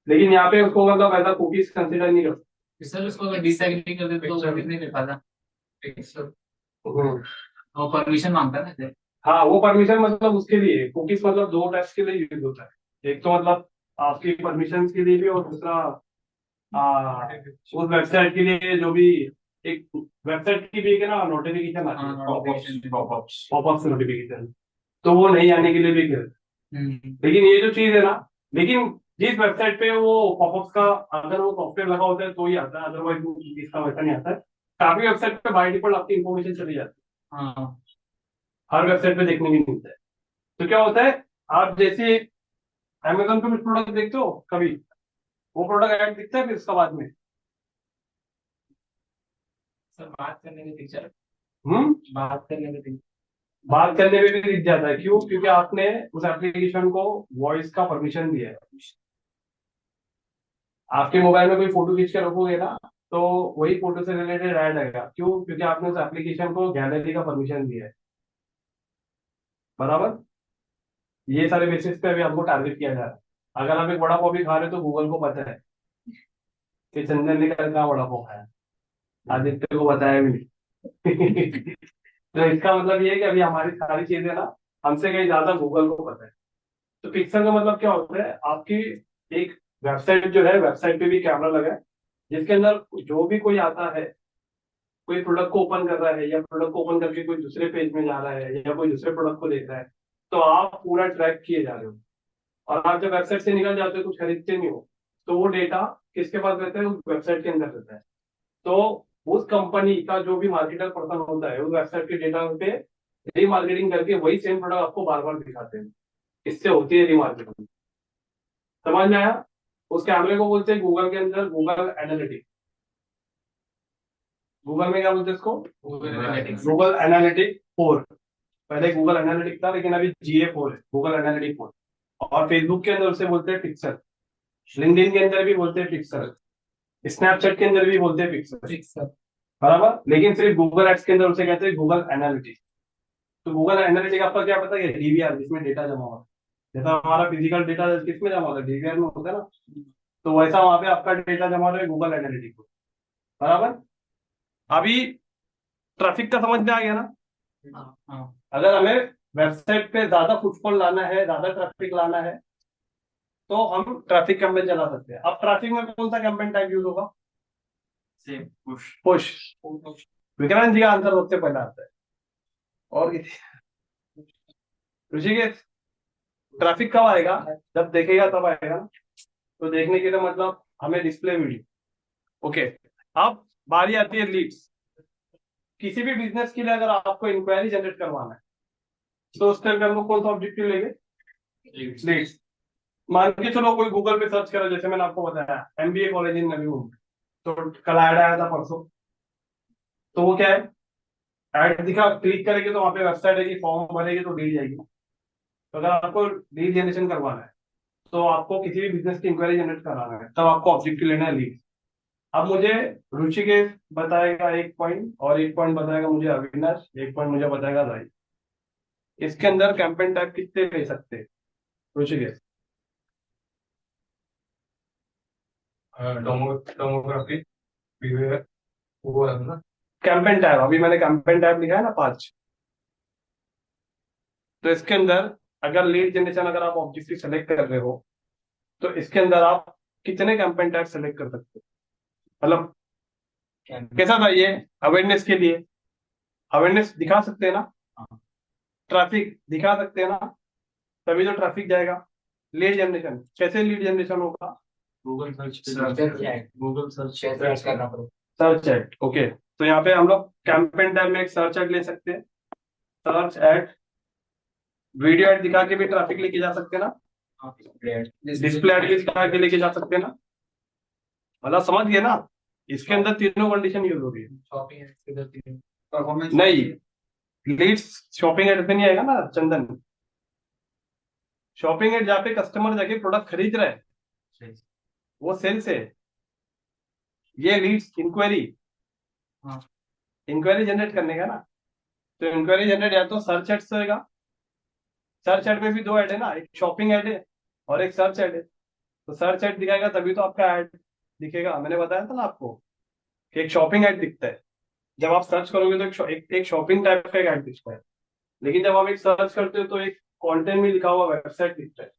A: लेकिन यहाँ पे उसको मतलब ऐसा कुकीज कंसिडर नहीं करते।
H: सर उसको अगर डिसएग्री कर दे तो वो नहीं कर पाता, वो परमिशन मांगता है ना।
A: हाँ वो परमिशन मतलब उसके लिए कुकीज मतलब दो टाइप्स के लिए यूज होता है, एक तो मतलब आपकी परमिशन के लिए भी, और दूसरा उस वेबसाइट के लिए जो भी एक वेबसाइट की भी एक है ना नोटिफिकेशन आती है, पॉपअप नोटिफिकेशन, तो वो नहीं आने के लिए भी करते। लेकिन ये जो चीज है ना, लेकिन जिस वेबसाइट पे वो पॉपअप्स का अगर वो सॉफ्टवेयर लगा होता है तो ही आता है, अदरवाइज वो इसका वैसा नहीं आता है। काफी वेबसाइट पे बाय डिफॉल्ट आपकी इन्फॉर्मेशन चली जाती है, हर वेबसाइट पे देखने की मिलता है। तो क्या होता है, आप जैसे अमेजोन पे कुछ प्रोडक्ट देखते हो कभी, वो प्रोडक्ट ऐड दिखता है फिर उसका बाद में
H: सर बात करने के पिक्चर,
A: हम्म
H: बात करने के पिक्चर,
A: बात करने में भी दिख जाता है, क्यों, क्योंकि आपने उस एप्लीकेशन को वॉइस का परमिशन दिया है। आपके मोबाइल में कोई फोटो खींच के रखोगे ना, तो वही फोटो से रिलेटेड ऐड आएगा, क्यों, क्योंकि आपने उस एप्लीकेशन को गैलरी का परमिशन दिया है, बराबर। ये सारे बेसिस पे अभी आपको टारगेट किया जा रहा है। अगर आप एक वड़ा पाव भी खा रहे हो तो गूगल को पता है कि चंदन ने कल कहाँ वड़ा पाव खाया, आदित्य को बताया भी नहीं। तो इसका मतलब ये है कि अभी हमारी सारी चीजें ना हमसे कहीं ज्यादा गूगल को पता है। तो पिक्सल का मतलब क्या होता है, आपकी एक वेबसाइट जो है, वेबसाइट पे भी कैमरा लगा है, जिसके अंदर जो भी कोई आता है, कोई प्रोडक्ट को ओपन कर रहा है या प्रोडक्ट को ओपन करके कोई दूसरे पेज में जा रहा है या कोई दूसरे प्रोडक्ट को देख रहा है, तो आप पूरा ट्रैक किए जा रहे हो। और आप जब वेबसाइट से निकल जाते हो, कुछ खरीदते नहीं हो, तो वो डेटा किसके पास रहता है, उस वेबसाइट के अंदर रहता है। तो उस कंपनी का जो भी मार्केटर पर्सन होता है, उस वेबसाइट के डेटा पे रीमार्केटिंग करके वही सेम प्रोडक्ट आपको बार बार दिखाते हैं, इससे होती है रीमार्केटिंग। समझ में आया। उस कैमरे को बोलते हैं गूगल के अंदर गूगल एनालिटिक्स। गूगल में क्या बोलते हैं इसको, गूगल एनालिटिक 4। पहले गूगल एनालिटिक था, लेकिन अभी GA4 है, गूगल एनालिटिक 4। और फेसबुक के अंदर उसे बोलते हैं पिक्सल। लिंक्डइन के अंदर भी बोलते हैं पिक्सल, स्नैपचैट के अंदर भी बोलते हैं पिक्सल,
H: पिक्सल।
A: बराबर। लेकिन सिर्फ गूगल एड्स के अंदर उसे कहते हैं गूगल एनालिटिक्स। तो गूगल एनालिटिक्स आपका क्या पता है, डीवीआर, जिसमें डेटा जमा होता है। जैसा हमारा फिजिकल डेटा किसमें जमा होता है, डीवीआर में होता है ना, तो वैसा वहां पे आपका डेटा जमा होता है गूगल एनालिटिक्स, बराबर। अभी ट्रैफिक का समझ में आ गया ना।
H: हाँ
A: अगर हमें वेबसाइट पे ज्यादा फुटफॉल लाना है, ज्यादा ट्रैफिक लाना है, तो हम ट्रैफिक कैंपेन चला सकते हैं। अब ट्रैफिक में कौन सा कैंपेन टाइप यूज होगा,
G: सेम पुश।
A: पुश। विक्रांत जी का आंसर सबसे पहले आता है। और ऋषिकेश, ट्रैफिक कब आएगा, जब देखेगा तब आएगा ना। तो देखने के लिए मतलब हमें डिस्प्ले वीडियो। ओके, अब बारी आती है लीड्स। किसी भी बिजनेस के लिए अगर आपको इंक्वायरी जनरेट करवाना है, तो उस टाइम पे हम लोग कौन सा ऑब्जेक्टिव लेंगे, लीड्स। मान के चलो कोई गूगल पे सर्च करो, जैसे मैंने आपको बताया MBA college in Navi Mumbai, तो कल ऐड आया था परसों, तो वो क्या है, ऐड दिखा, क्लिक करेंगे तो वहां पे वेबसाइट है कि फॉर्म भरेगी तो लीड जाएगी। तो अगर आपको लीड जनरेशन करवाना है, तो आपको किसी भी बिजनेस की इंक्वायरी जनरेट कराना है, तब आपको ऑब्जेक्टिव लेना है लीड। अब मुझे ऋषिकेश बताएगा एक पॉइंट, और एक पॉइंट बताएगा मुझे अविनाश, एक पॉइंट मुझे बताएगा राई। इसके अंदर कैंपेन टाइप कितने ले सकते हैं ऋषिकेश?
D: टोमोग्राफी, बिहेवियर, वो है ना।
A: कैंपेन टाइप, अभी मैंने कैंपेन टाइप लिखा है ना 5। तो इसके अंदर अगर लीड जनरेशन अगर आप ऑब्जेक्टिव सेलेक्ट कर रहे हो, तो इसके अंदर आप कितने कैंपेन टाइप सेलेक्ट कर सकते हो। मतलब कैसा था ये, अवेयरनेस के लिए अवेयरनेस दिखा सकते हैं ना, ट्रैफिक दिखा सकते हैं ना, तभी तो ट्रैफिक जाएगा। लीड जनरेशन, कैसे लीड जनरेशन होगा,
D: गूगल सर्च,
H: गूगल सर्च करना पड़ेगा।
A: Search add. ओके, तो यहाँ पे हम लोग कैंपेन टाइप में एक सर्च एड ले सकते हैं। सर्च एड, वीडियो एड दिखा के भी ट्रैफिक लेके जा सकते हैं ना, डिस्प्ले एड भी दिखा के लेके जा सकते हैं ना। मतलब समझ गए ना, इसके अंदर तीनों कंडीशन यूज हो रही है।
B: परफॉर्मेंस
A: नहीं, लीड्स शॉपिंग एड पे नहीं आएगा ना चंदन। शॉपिंग एड जहाँ पे कस्टमर जाके प्रोडक्ट खरीद रहा है, वो सेल्स है। ये लीड्स इंक्वायरी, इंक्वायरी जनरेट करने का ना। तो इंक्वायरी जनरेट या तो सर्च एड से होगा। सर्च एड में भी 2 ऐड है ना, एक शॉपिंग ऐड है और एक सर्च ऐड है। तो सर्च ऐड दिखाएगा तभी तो आपका ऐड दिखेगा। मैंने बताया था ना आपको कि एक शॉपिंग ऐड दिखता है, जब आप सर्च करोगे तो एक शॉपिंग टाइप का एक ऐड दिखता है। लेकिन जब आप एक सर्च करते हो तो एक कंटेंट में लिखा हुआ वेबसाइट दिखता है।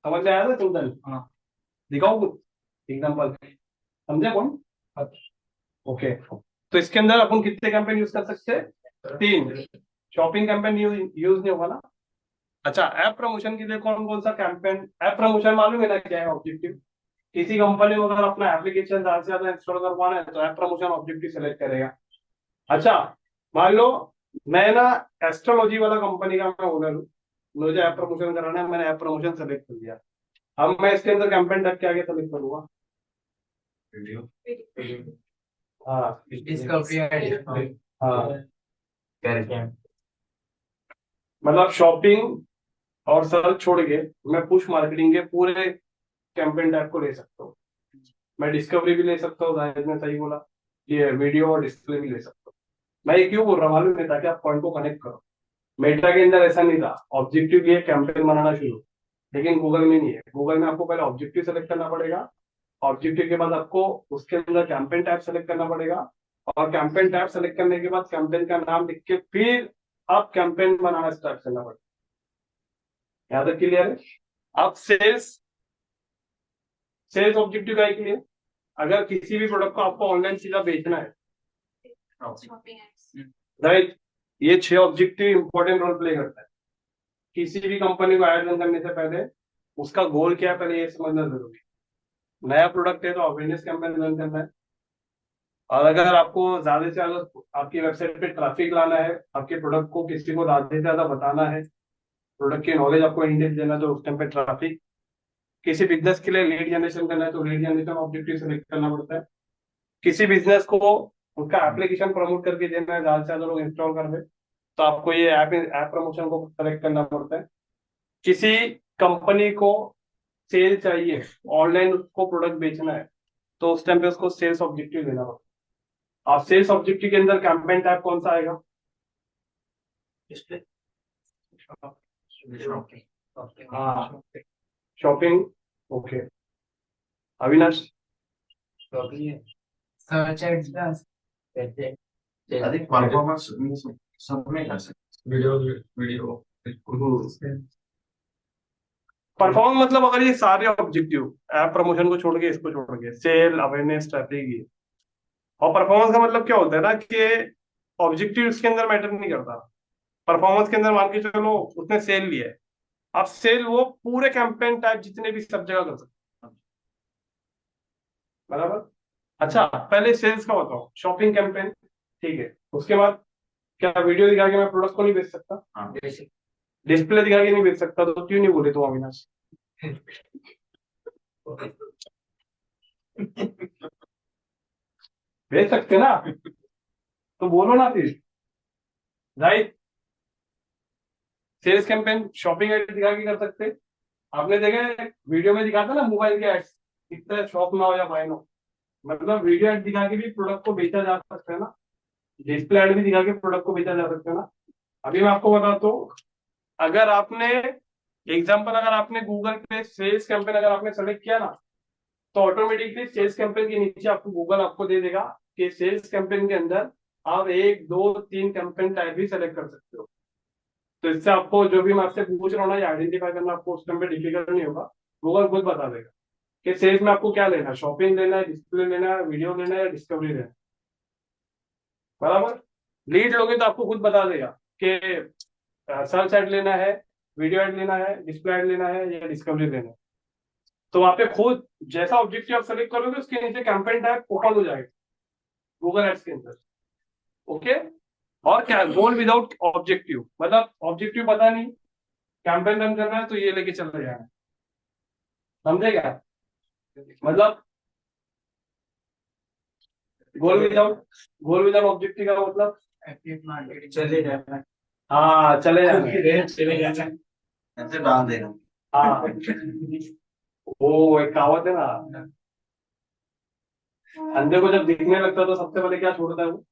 A: समझ में आया था चिंतन?
H: हाँ।
A: दिखाओ कुछ एग्जाम्पल, समझे कौन? ओके, तो इसके अंदर अपन कितने कैंपेन यूज कर सकते हैं, 3। शॉपिंग कैंपेन यूज नहीं होगा ना। अच्छा, ऐप प्रमोशन के लिए कौन कौन सा कैंपेन, ऐप प्रमोशन मालूम है ना क्या है ऑब्जेक्टिव। किसी कंपनी को अगर अपना एप्लीकेशन ज्यादा से ज्यादा इंस्टॉल करवाना है, तो ऐप प्रमोशन ऑब्जेक्टिव सेलेक्ट करेगा। अच्छा, मान लो मैं ना एस्ट्रोलॉजी वाला कंपनी का मैं ओनर हूँ, मुझे ऐप प्रमोशन कराना है, मैंने ऐप प्रमोशन सेलेक्ट कर लिया। अब मैं इसके अंदर कैंपेन टाइप के आगे सेलेक्ट करूंगा,
G: वीडियो।
A: हाँ
H: डिस्कवरी
A: हाँ, मतलब शॉपिंग और सर्च छोड़ के मैं पुश मार्केटिंग के पूरे कैंपेन टाइप को ले सकता हूँ। मैं डिस्कवरी भी ले सकता हूँ, जाहिर ने सही बोला, ये वीडियो और डिस्प्ले भी ले सकता हूँ। मैं ये क्यों बोल रहा हूँ मालूम है, ताकि आप पॉइंट को कनेक्ट करो। मेटा के अंदर ऐसा नहीं था, ऑब्जेक्टिव लिए कैंपेन बनाना शुरू, लेकिन गूगल में नहीं है। गूगल में आपको पहले ऑब्जेक्टिव सेलेक्ट करना पड़ेगा, ऑब्जेक्टिव के बाद आपको उसके अंदर कैंपेन टाइप सेलेक्ट करना पड़ेगा, और कैंपेन टाइप सेलेक्ट करने के बाद कैंपेन का नाम लिख के फिर आप कैंपेन बनाना स्टार्ट करना पड़ेगा। यहाँ तक क्लियर है? अब सेल्स, सेल्स ऑब्जेक्टिव का के लिए अगर किसी भी प्रोडक्ट को आपको ऑनलाइन सीधा बेचना है, राइट, ये 6 ऑब्जेक्टिव इंपॉर्टेंट रोल प्ले करता है। किसी भी कंपनी को ऐड रन करने से पहले उसका गोल क्या है, पहले ये समझना जरूरी है। नया प्रोडक्ट है तो अवेयरनेस कैंपेन रन करना है, और अगर आपको ज्यादा से ज्यादा आपकी वेबसाइट पे ट्रैफिक लाना है, आपके प्रोडक्ट को किसी को ज्यादा से ज्यादा बताना है, प्रोडक्ट की नॉलेज आपको इंडेक्स देना है, तो उस टाइम पे ट्रैफिक। किसी बिजनेस के लिए लीड जनरेशन करना है, तो लीड जनरेशन ऑब्जेक्टिव सेलेक्ट करना पड़ता है। किसी बिजनेस को उसका एप्लीकेशन प्रमोट करके देना है, ज्यादा से ज्यादा लोग इंस्टॉल कर दे, तो आपको ये ऐप प्रमोशन को सेलेक्ट करना पड़ता है। किसी कंपनी को सेल चाहिए, ऑनलाइन उसको प्रोडक्ट बेचना है, तो उस टाइम पे उसको सेल्स ऑब्जेक्टिव देना होगा। आप सेल्स ऑब्जेक्टिव के अंदर कैंपेन टाइप कौन सा आएगा?
B: डिस्प्ले
A: हाँ, shopping. Okay, Avinash.
H: Search ads का
G: अधिक परफॉर्मेंस सब में कर सकते
D: वीडियो वीडियो
A: परफॉर्मेंस मतलब अगर ये सारे ऑब्जेक्टिव, ऐप प्रमोशन को छोड़ के, इसको छोड़ के, सेल, अवेयरनेस, स्ट्रैटेजी, और परफॉर्मेंस का मतलब क्या होता है ना कि ऑब्जेक्टिव इसके अंदर मैटर नहीं करता। परफॉर्मेंस के अंदर मान के चलो उसने सेल लिया है, अब सेल वो पूरे कैंपेन टाइप जितने भी सब जगह कर सकते हैं, बराबर। अच्छा, पहले सेल्स का बताओ, शॉपिंग कैंपेन, ठीक है। उसके बाद क्या वीडियो दिखा के मैं प्रोडक्ट को नहीं बेच सकता?
B: बेसिक
A: डिस्प्ले दिखा के नहीं बेच सकता? तो क्यों नहीं बोले तुम अविनाश? बेच सकते ना, तो बोलो ना फिर, right. Sales campaign shopping ad दिखा के कर सकते। आपने देखा वीडियो में दिखाता ना मोबाइल के एड्स, कितने शॉप में हो या बाय नो, मतलब वीडियो एड दिखा के भी प्रोडक्ट को बेचा जा सकता है ना, डिस्प्ले एड भी दिखा के प्रोडक्ट को बेचा जा सकता है ना। अभी मैं आपको बताता हूँ, अगर आपने एग्जाम्पल, अगर आपने गूगल पे सेल्स कैंपेन अगर आपने सेलेक्ट किया ना, तो ऑटोमेटिकली सेल्स कैंपेन के नीचे आपको गूगल आपको दे देगा कि सेल्स कैंपेन के अंदर आप 1 2 3 कैंपेन टाइप भी सेलेक्ट कर सकते हो। तो इससे आपको जो भी मैं आपसे पूछ रहा हूँ ना, ये आइडेंटिफाई करना आपको उस टाइम पे डिफिकल्ट नहीं होगा, गूगल खुद बता देगा कि सेल्स में आपको क्या लेना है, शॉपिंग लेना है, डिस्प्ले लेना है, वीडियो लेना है, या डिस्कवरी लेना है, बराबर। लीड लोगे तो आपको खुद बता देगा कि सर्च एड लेना है, वीडियो एड लेना है, डिस्प्ले एड लेना है, या डिस्कवरी लेना है। तो वहां पे खुद जैसा ऑब्जेक्टिव आप सेलेक्ट करोगे उसके नीचे कैंपेन टाइप ओपन हो जाएगा गूगल एड्स के अंदर। ओके, और क्या गोल विदाउट ऑब्जेक्टिव, मतलब ऑब्जेक्टिव पता नहीं, कैंपेन रन करना है तो ये लेके चल रहे हैं, समझे क्या? मतलब गोल विदाउट ऑब्जेक्टिव का मतलब,
B: चले जाना है।
A: हाँ चले जाना है।
B: चले जाना है।
G: हैं ऐसे डाल देना
A: हाँ, वो एक कहावत है ना, अंधे को जब दिखने लगता है तो सबसे पहले क्या छोड़ता है वो?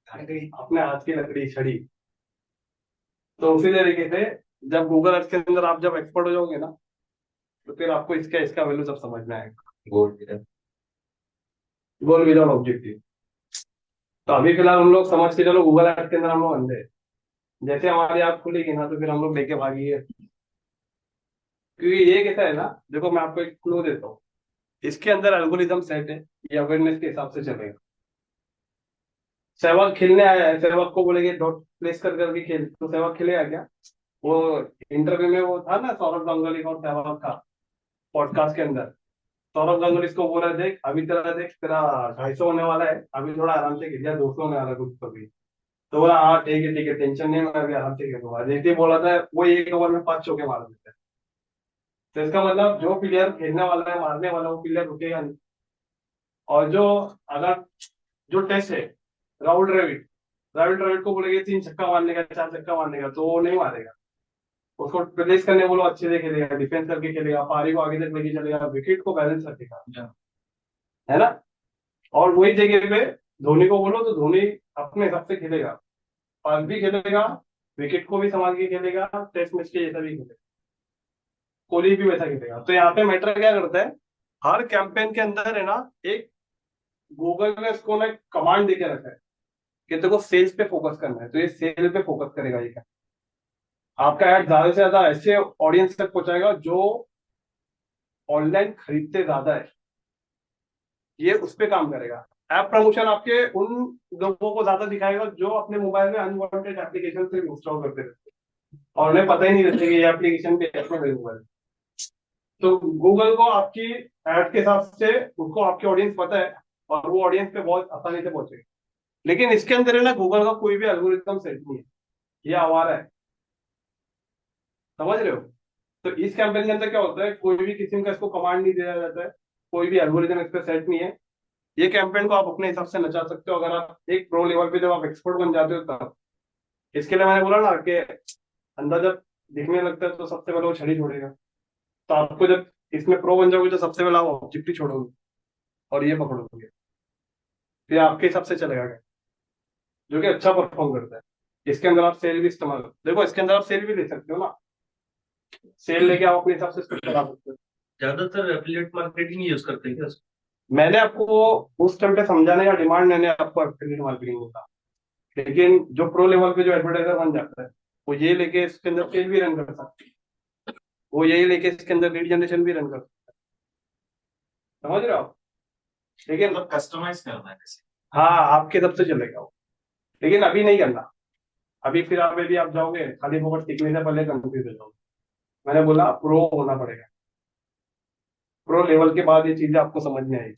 A: अपने हाथ की लकड़ी, छड़ी। तो उसी तरीके से जब गूगल अर्थ के अंदर आप जब एक्सपर्ट हो जाओगे ना, तो फिर आपको इसका इसका वैल्यू सब समझ में आएगा। गोल विदाउट ऑब्जेक्टिव। तो अभी फिलहाल हम लोग समझ के चलो गूगल अर्थ के अंदर हम लोग अंधे हैं। जैसे हमारी आँख खुलेगी ना, तो फिर हम लोग लेके भागेंगे, क्योंकि ये कैसा है ना, देखो मैं आपको एक क्लू देता हूँ, इसके अंदर एल्गोरिदम सेट है, ये अवेयरनेस के हिसाब से चलेगा। सहवाग खेलने आया है, सहवाग को बोलेंगे डॉट प्लेस कर करके खेल, तो सहवाग खेलेगा क्या? वो इंटरव्यू में वो था ना सौरभ गांगुली और सहवाग का पॉडकास्ट के अंदर, सौरभ गांगुली इसको बोला, देख अभी तेरा, देख तेरा 250 होने वाला है, अभी थोड़ा आराम से खेल जा, 200 होने वाला है कुछ कभी। तो बोला हाँ ठीक है टेंशन नहीं, मैं अभी आराम से खेलूंगा। जैसे ही बोला था वो एक ओवर में 5 चौके मार देते हैं। तो इसका मतलब जो प्लेयर खेलने वाला है, मारने वाला, वो प्लेयर रुकेगा नहीं। और जो, अगर जो टेस्ट है, राहुल द्रविड़, राहुल द्रविड़ को बोलेंगे 3 छक्का मारने का, 4 छक्का मारने का, तो वो नहीं मारेगा। उसको प्लेस करने बोलो, अच्छे से खेलेगा, डिफेंस करके खेलेगा, पारी को आगे तक लेके चलेगा, विकेट को बैलेंस रखेगा, है ना। और वही जगह पे धोनी को बोलो तो धोनी अपने हिसाब से खेलेगा, पास भी खेलेगा, विकेट को भी संभाल के खेलेगा, टेस्ट मैच के जैसा भी खेलेगा, कोहली भी वैसा खेलेगा। तो यहाँ पे मैटर क्या करता है, हर कैंपेन के अंदर है ना, एक गूगल ने इसको ना कमांड देके रखा है कि तेरे को सेल्स पे फोकस करना है, तो ये सेल पे फोकस करेगा। ये क्या, आपका ऐड ज्यादा से ज्यादा ऐसे ऑडियंस तक पहुंचाएगा जो ऑनलाइन खरीदते ज्यादा है, ये उस पे काम करेगा। ऐप प्रमोशन आपके उन लोगों को ज्यादा दिखाएगा जो अपने मोबाइल में अनवांटेड एप्लीकेशन से इंस्टॉल करते रहते हैं और उन्हें पता ही नहीं रहता कि ये एप्लीकेशन भी ऐप में हुआ है। तो गूगल को आपकी एड के हिसाब से उसको आपकी ऑडियंस पता है, और वो ऑडियंस पे बहुत आसानी से पहुंचेगा। लेकिन इसके अंदर है ना, गूगल का कोई भी एल्गोरिथम सेट नहीं है, ये आवारा है, समझ रहे हो। तो इस कैंपेन के अंदर क्या होता है, कोई भी किसी का इसको कमांड नहीं दिया जाता है, कोई भी एल्गोरिथम इस पर सेट नहीं है। ये कैंपेन को आप अपने हिसाब से नचा सकते हो, अगर आप एक प्रो लेवल पे जब आप एक्सपर्ट बन जाते हो तब। इसके लिए मैंने बोला ना कि अंदर जब दिखने लगता है तो सबसे पहले वो छड़ी छोड़ेगा, तो आपको जब इसमें प्रो बन जाओगे तो सबसे पहले आप ऑब्जेक्टिव छोड़ोगे और ये पकड़ोगे, फिर आपके हिसाब से चलेगा क्या, जो कि अच्छा परफॉर्म करता है। इसके अंदर आप सेल भी इस्तेमाल, देखो इसके अंदर आप सेल भी ले सकते हो ना, सेल लेके आप अपने हिसाब से इसको चला सकते हो।
D: ज्यादातर एफिलिएट मार्केटिंग यूज करते हैं क्या?
A: मैंने आपको उस टाइम पे समझाने का डिमांड मैंने आपको एफिलिएट मार्केटिंग में था, लेकिन जो प्रो लेवल पे जो एडवर्टाइजर बन जाता है वो ये लेके इसके अंदर सेल भी रन कर सकता है, वो यही लेके इसके अंदर लीड जनरेशन भी रन कर सकता है, समझ रहे हो आप? लेकिन
G: मतलब कस्टमाइज करना है किसी
A: हाँ, आपके तरफ से चलेगा वो, लेकिन अभी नहीं करना। अभी फिर आप यदि आप जाओगे खाली फोकट सीखने से पहले कंफ्यूज हो जाओगे। मैंने बोला प्रो होना पड़ेगा, प्रो लेवल के बाद ये चीजें आपको समझ में आएगी।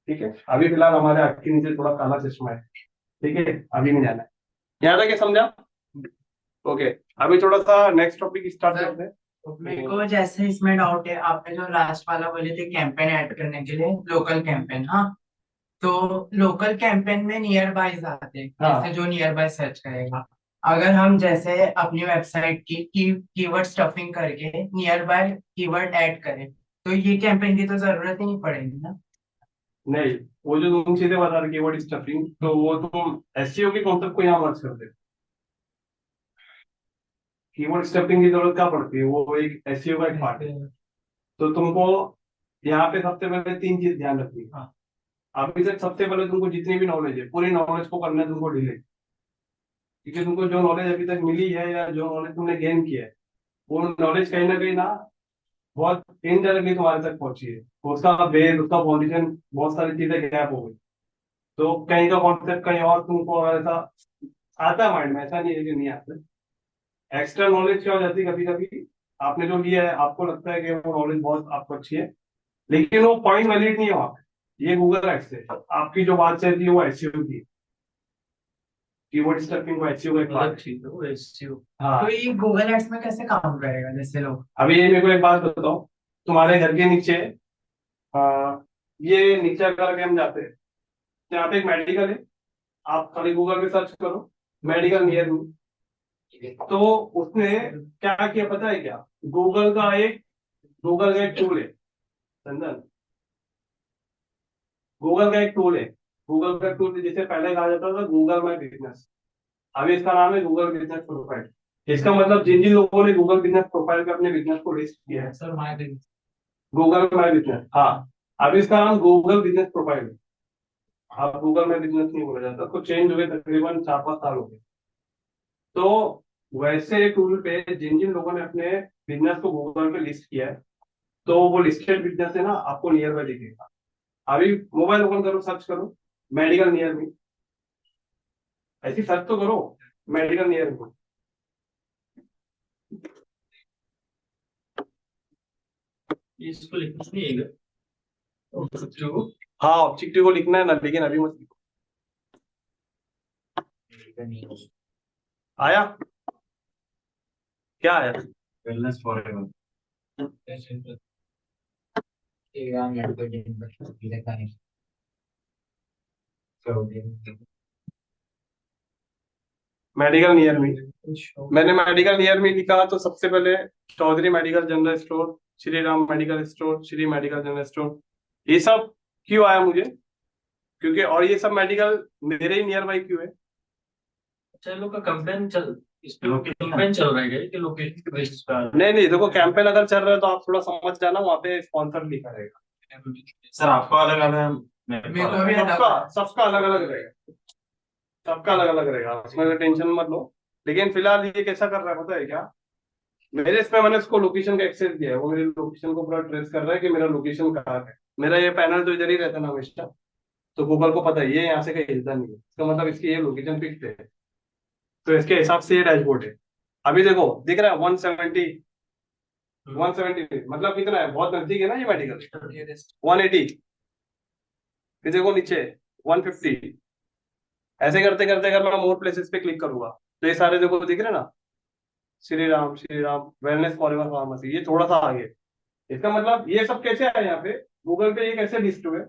A: ठीक है, अभी फिलहाल हमारे आँख के नीचे थोड़ा काला चश्मा है, ठीक है, अभी नहीं जाना है। यहाँ तक ये समझा? ओके, अभी थोड़ा सा नेक्स्ट टॉपिक स्टार्ट करते हैं।
H: मेरे को जैसे इसमें डाउट है, आपने जो लास्ट वाला बोले थे कैंपेन ऐड करने के लिए, लोकल कैंपेन, हाँ, तो लोकल कैंपेन में नियर बाय आते हैं,
A: हाँ।
H: जैसे जो नियर बाय सर्च करेगा, अगर हम जैसे अपनी वेबसाइट की कीवर्ड स्टफिंग करके नियर बाय कीवर्ड ऐड करें, तो ये कैंपेन की तो जरूरत ही नहीं पड़ेगी ना?
A: नहीं, वो जो तुम चीजें बता रहे कीवर्ड स्टफिंग, तो वो तुम एसईओ के कॉन्सेप्ट को यहाँ मर्ज कर दे। कीवर्ड स्टफिंग की जरूरत क्या पड़ती है, वो एक एसईओ का एक पार्ट है। तो तुमको यहाँ पे सबसे पहले 3 चीज ध्यान रखनी है। अभी तक सबसे पहले तुमको जितनी भी नॉलेज है, पूरी नॉलेज को करना है तुमको डिलीट, क्योंकि तुमको जो नॉलेज अभी तक मिली है या जो नॉलेज तुमने गेन किया है, वो नॉलेज कहीं ना कहीं ना बहुत इनडायरेक्टली तुम्हारे तक पहुंची है। उसका बेस, उसका पॉजिशन, बहुत सारी चीजें गैप हो गई। तो कहीं का कॉन्सेप्ट कहीं और तुमको ऐसा आता है माइंड में, ऐसा नहीं है कि नहीं आता। एक्स्ट्रा नॉलेज क्या हो जाती है, कभी कभी आपने जो लिया है आपको लगता है कि वो नॉलेज बहुत आपको अच्छी है, लेकिन वो पॉइंट वैलिड नहीं है वहां पे। ये गूगल एड्स है, आपकी जो बात चल रही है वो एसईओ की, कीवर्ड स्टफिंग को एसईओ का एक पार्ट है।
D: वो एसईओ।
A: हाँ,
H: तो ये गूगल एड्स में कैसे काम करेगा? जैसे लोग,
A: अभी ये मेरे को एक बात बताओ, तुम्हारे घर के नीचे ये नीचे अगर के हम जाते हैं तो यहाँ पे एक मेडिकल है, आप खाली गूगल पे सर्च करो मेडिकल नियर मी, तो उसने क्या किया पता है क्या? गूगल का एक टूल है चंदन, गूगल का एक टूल है, गूगल का टूल जिसे पहले कहा जाता था गूगल माई बिजनेस, अभी इसका नाम है गूगल बिजनेस प्रोफाइल। इसका मतलब जिन जिन लोगों ने गूगल बिजनेस प्रोफाइल पे अपने बिजनेस को लिस्ट किया है,
H: sir my business,
A: Google my business, हाँ, अभी इसका नाम गूगल बिजनेस प्रोफाइल है। अब गूगल माई बिजनेस नहीं बोला जाता, तो चेंज हुए तकरीबन 4-5 साल हो गए। तो वैसे टूल पे जिन जिन लोगों ने अपने बिजनेस को गूगल पे लिस्ट किया है, तो वो लिस्टेड बिजनेस है ना, आपको नियर बाय दिखेगा। अभी मोबाइल ओपन करो, सर्च करो मेडिकल नियर मी, ऐसी सर्च तो करो मेडिकल नियर मी।
D: इसको लिखना नहीं है क्या? ऑब्जेक्टिव।
A: हाँ, ऑब्जेक्टिव को लिखना है ना, लेकिन अभी मत लिखो। आया? क्या आया?
G: Wellness forever.
A: Medical near me, मैंने मेडिकल नियर मी लिखा तो सबसे पहले Chaudhary medical general store, Shri Ram medical store, Shri medical general store, ये सब क्यों आया मुझे? क्योंकि और ये सब मेडिकल मेरे ही नियर बाई क्यों है?
D: अच्छा, इन लोग का कैंपेन चल, इस पे कैंपेन चल रहा है क्या कि लोकेशन के बेसिस पे आ रहा
A: नहीं नहीं, देखो कैंपेन अगर चल रहा है तो आप थोड़ा समझ जाना, वहाँ पे स्पॉन्सर लिखा रहेगा।
D: है?
G: सर आपका अलग अलग, मेरे
H: मेरे
G: को
H: को भी
G: अलग।
A: सबका अलग अलग रहेगा, सबका अलग अलग रहेगा, उसमें टेंशन मत लो। लेकिन फिलहाल ये कैसा कर रहा है पता है क्या? मेरे इसमें मैंने इसको लोकेशन का एक्सेस दिया है, वो मेरे लोकेशन को पूरा ट्रेस कर रहा है कि मेरा लोकेशन कहाँ है। मेरा ये पैनल तो इधर ही रहता है ना हमेशा, तो गूगल को पता है ये यहाँ से कहीं हिलता नहीं है, इसका मतलब इसकी ये लोकेशन फिक्स है, तो इसके हिसाब से ये डैशबोर्ड है। अभी देखो दिख रहा है 170, 170 मतलब कितना है, बहुत नजदीक है ना ये मेडिकल। 180, फिर देखो नीचे 150, ऐसे करते करते अगर मैं मोर प्लेसेस पे क्लिक करूंगा तो ये सारे देखो दिख रहे हैं ना, Shri Ram wellness forever pharmacy, ये थोड़ा सा आगे। इसका मतलब ये सब कैसे आए यहाँ पे गूगल पे, ये कैसे लिस्ट हुए?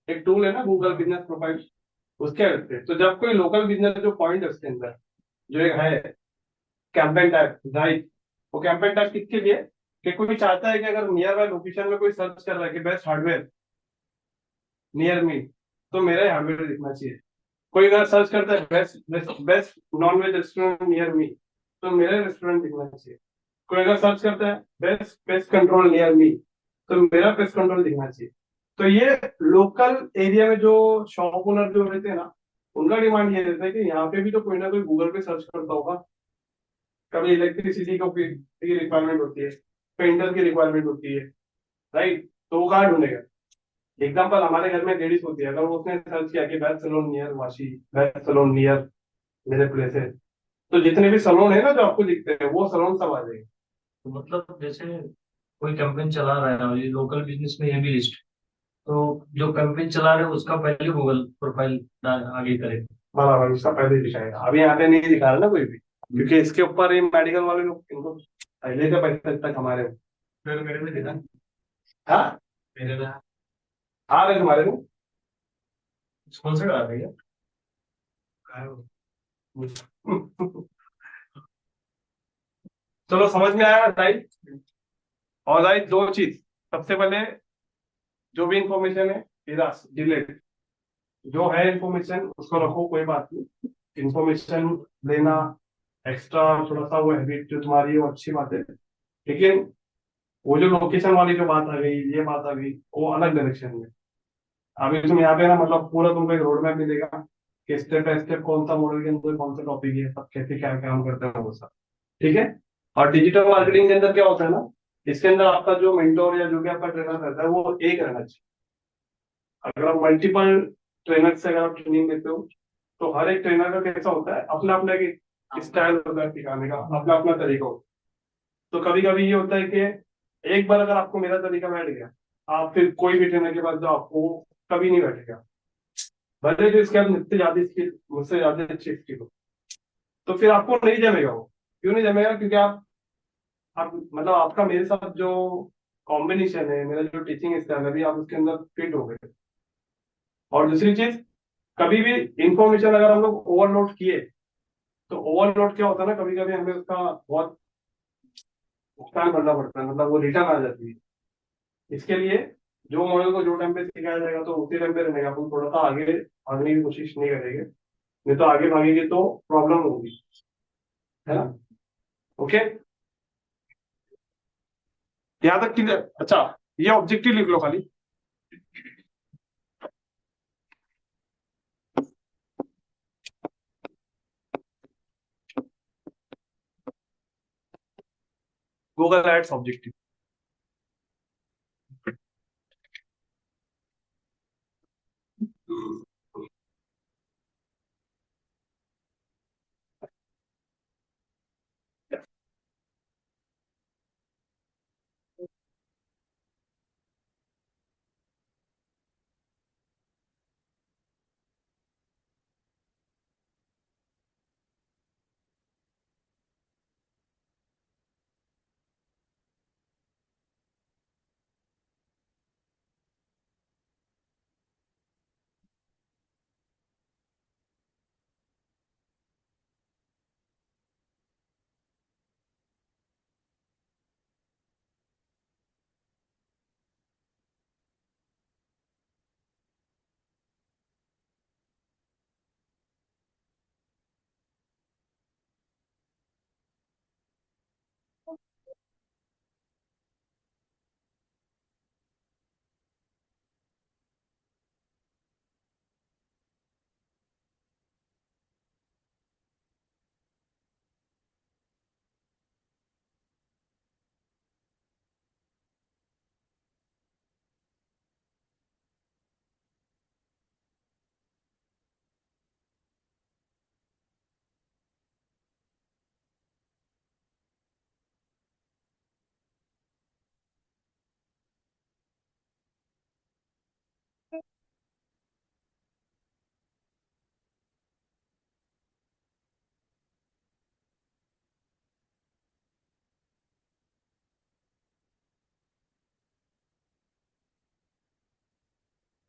A: एक टूल है ना गूगल बिजनेस प्रोफाइल, उसके हेल्प से। तो जब कोई लोकल बिजनेस जो पॉइंट है उसके अंदर जो एक है कैंपेन टाइप, राइट, वो कैंपेन टाइप किसके लिए? कि कोई चाहता है कि अगर नियर बाय लोकेशन में कोई सर्च कर रहा है कि बेस्ट हार्डवेयर नियर मी, तो मेरा ही हार्डवेयर दिखना चाहिए। कोई अगर सर्च करता है best best best non veg restaurant near me, तो मेरा रेस्टोरेंट दिखना चाहिए। कोई अगर सर्च करता है best pest control near me, तो मेरा पेस्ट कंट्रोल दिखना चाहिए। तो ये लोकल एरिया में जो शॉप ओनर जो रहते हैं ना, उनका डिमांड ये रहता है कि यहाँ पे भी तो कोई ना कोई गूगल पे सर्च करता होगा। कभी इलेक्ट्रिसिटी की रिक्वायरमेंट होती है, पेंटर की रिक्वायरमेंट होती है, राइट? तो वो कहाँ ढूंढेगा? एग्जाम्पल, हमारे घर में लेडीज होती है, अगर वो उसने सर्च किया कि best salon near Vashi, best salon near मेरे प्लेस है, तो जितने भी सैलून है ना जो आपको दिखते हैं, वो सैलून सब आ जाएंगे।
D: तो मतलब जैसे कोई कैंपेन चला रहा है और ये लोकल बिजनेस में ये भी लिस्ट, तो जो कैंपेन चला रहे हैं उसका पहले गूगल प्रोफाइल आगे करे।
A: बराबर, उसका पहले दिखाएगा। अभी यहाँ पे नहीं दिखा रहा ना कोई भी, क्योंकि इसके ऊपर ये मेडिकल वाले लोग इनको पहले से पैसे तक हमारे।
D: फिर मेरे में दिखा,
A: हाँ,
D: मेरे में
A: आ रहे तुम्हारे में।
D: स्पॉन्सर्ड आ रही है।
A: चलो, समझ में आया राइट? और राइट, दो चीज। सबसे पहले जो भी इंफॉर्मेशन है इरास डिलीट, जो है इंफॉर्मेशन उसको रखो, कोई बात नहीं। इंफॉर्मेशन लेना एक्स्ट्रा थोड़ा सा वो हैबिट जो तुम्हारी है वो अच्छी बात है, लेकिन वो जो लोकेशन वाली जो बात आ गई, ये बात आ गई, वो अलग डायरेक्शन में। अभी तुम यहाँ पे ना, मतलब पूरा तुमको एक रोड मैप मिलेगा कि स्टेप बाय स्टेप कौन सा मॉडल के अंदर कौन सा टॉपिक है, सब कैसे क्या काम करते हैं वो सब। ठीक है? और डिजिटल मार्केटिंग के अंदर क्या होता है ना, इसके अंदर आपका जो मेंटोर या जो भी आपका ट्रेनर रहता है वो एक रहना चाहिए। अगर आप मल्टीपल ट्रेनर से अगर आप ट्रेनिंग देते हो, तो हर एक ट्रेनर का कैसा होता है, अपना अपना एक स्टाइल होता है सिखाने का, अपना अपना तरीका होता है। तो कभी कभी ये होता है कि एक बार अगर आपको मेरा तरीका बैठ गया, आप फिर कोई भी ट्रेनर के पास जाओ, आपको कभी नहीं बैठेगा, भले जो इसके अंदर मुझसे ज्यादा स्किल, मुझसे ज्यादा अच्छी स्किल हो, तो फिर आपको नहीं जमेगा वो। क्यों नहीं जमेगा? क्योंकि आप मतलब आपका मेरे साथ जो कॉम्बिनेशन है, मेरा जो टीचिंग स्टाइल है, अभी आप उसके अंदर फिट हो गए। और दूसरी चीज, कभी भी इंफॉर्मेशन अगर हम लोग ओवरलोड किए, तो ओवरलोड क्या होता है ना, कभी कभी हमें उसका बहुत भुगतान करना पड़ता है, मतलब वो रिटर्न आ जाती है। इसके लिए जो मॉडल को जो टाइम पे सिखाया जाएगा तो उसी टाइम पे रहने का, अपन थोड़ा सा आगे भागने की कोशिश नहीं करेंगे, नहीं तो आगे भागेंगे तो प्रॉब्लम होगी, है ना? ओके, यहाँ तक क्लियर? अच्छा, ये ऑब्जेक्टिव लिख लो खाली। Google ads objective.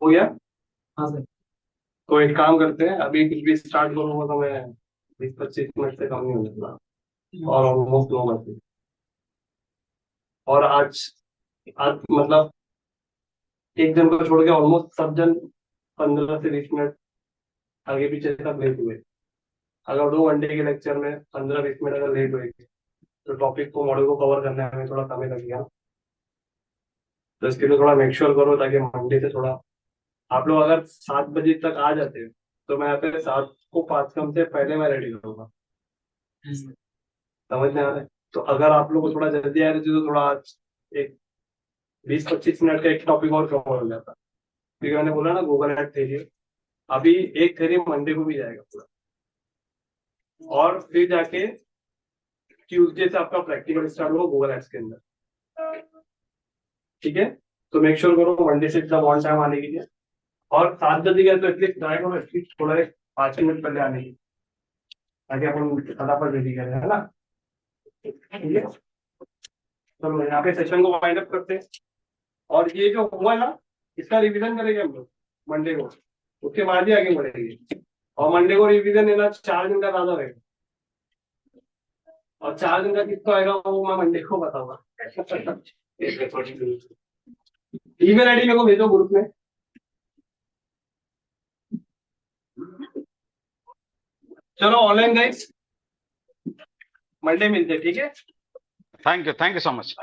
A: हो गया?
D: हाँ सर।
A: तो एक काम करते हैं, अभी कुछ भी स्टार्ट करूंगा तो मैं 20-25 मिनट से कम नहीं होने दूंगा, और ऑलमोस्ट 2 बजे। और आज आज मतलब एक जन को छोड़ के ऑलमोस्ट सब जन 15 से 20 मिनट आगे पीछे तक लेट हुए। अगर 2 घंटे के लेक्चर में 15-20 मिनट अगर लेट हुए तो टॉपिक को मॉडल को कवर करने में थोड़ा समय लगेगा। तो इसके लिए थोड़ा मेक श्योर करो ताकि मंडे से थोड़ा आप लोग अगर 7 बजे तक आ जाते हो तो मैं यहाँ पे 7:05 से पहले मैं रेडी करूंगा। समझ में आ रहा है? तो अगर आप लोग को थोड़ा जल्दी आ रही थी तो थोड़ा आज एक 20-25 मिनट का एक टॉपिक और कवर हो जाता, क्योंकि मैंने बोला ना गूगल एड थ्योरी अभी एक थ्योरी मंडे को भी जाएगा पूरा, और फिर जाके ट्यूसडे से आपका प्रैक्टिकल स्टार्ट होगा गूगल एड्स के अंदर। ठीक है, तो मेक श्योर करो मंडे से एकदम ऑन टाइम आने के लिए, और 7 बजे गए तो एटलीस्ट ट्राई करो एटलीस्ट थोड़ा 5 मिनट पहले आने की, ताकि अपन फटाफट रेडी करें, है ना? ठीक है, तो यहाँ पे सेशन को वाइंड अप करते हैं, और ये जो हुआ ना इसका रिवीजन करेंगे हम लोग मंडे को, उसके बाद ही आगे बढ़ेंगे। और मंडे को रिवीजन लेना 4 दिन का ज्यादा रहेगा, और 4 दिन का कितना आएगा वो मैं मंडे को बताऊंगा। ईमेल आईडी मेरे को भेजो ग्रुप में। चलो ऑनलाइन गाइस मंडे मिलते हैं, ठीक है?
E: Thank you so much.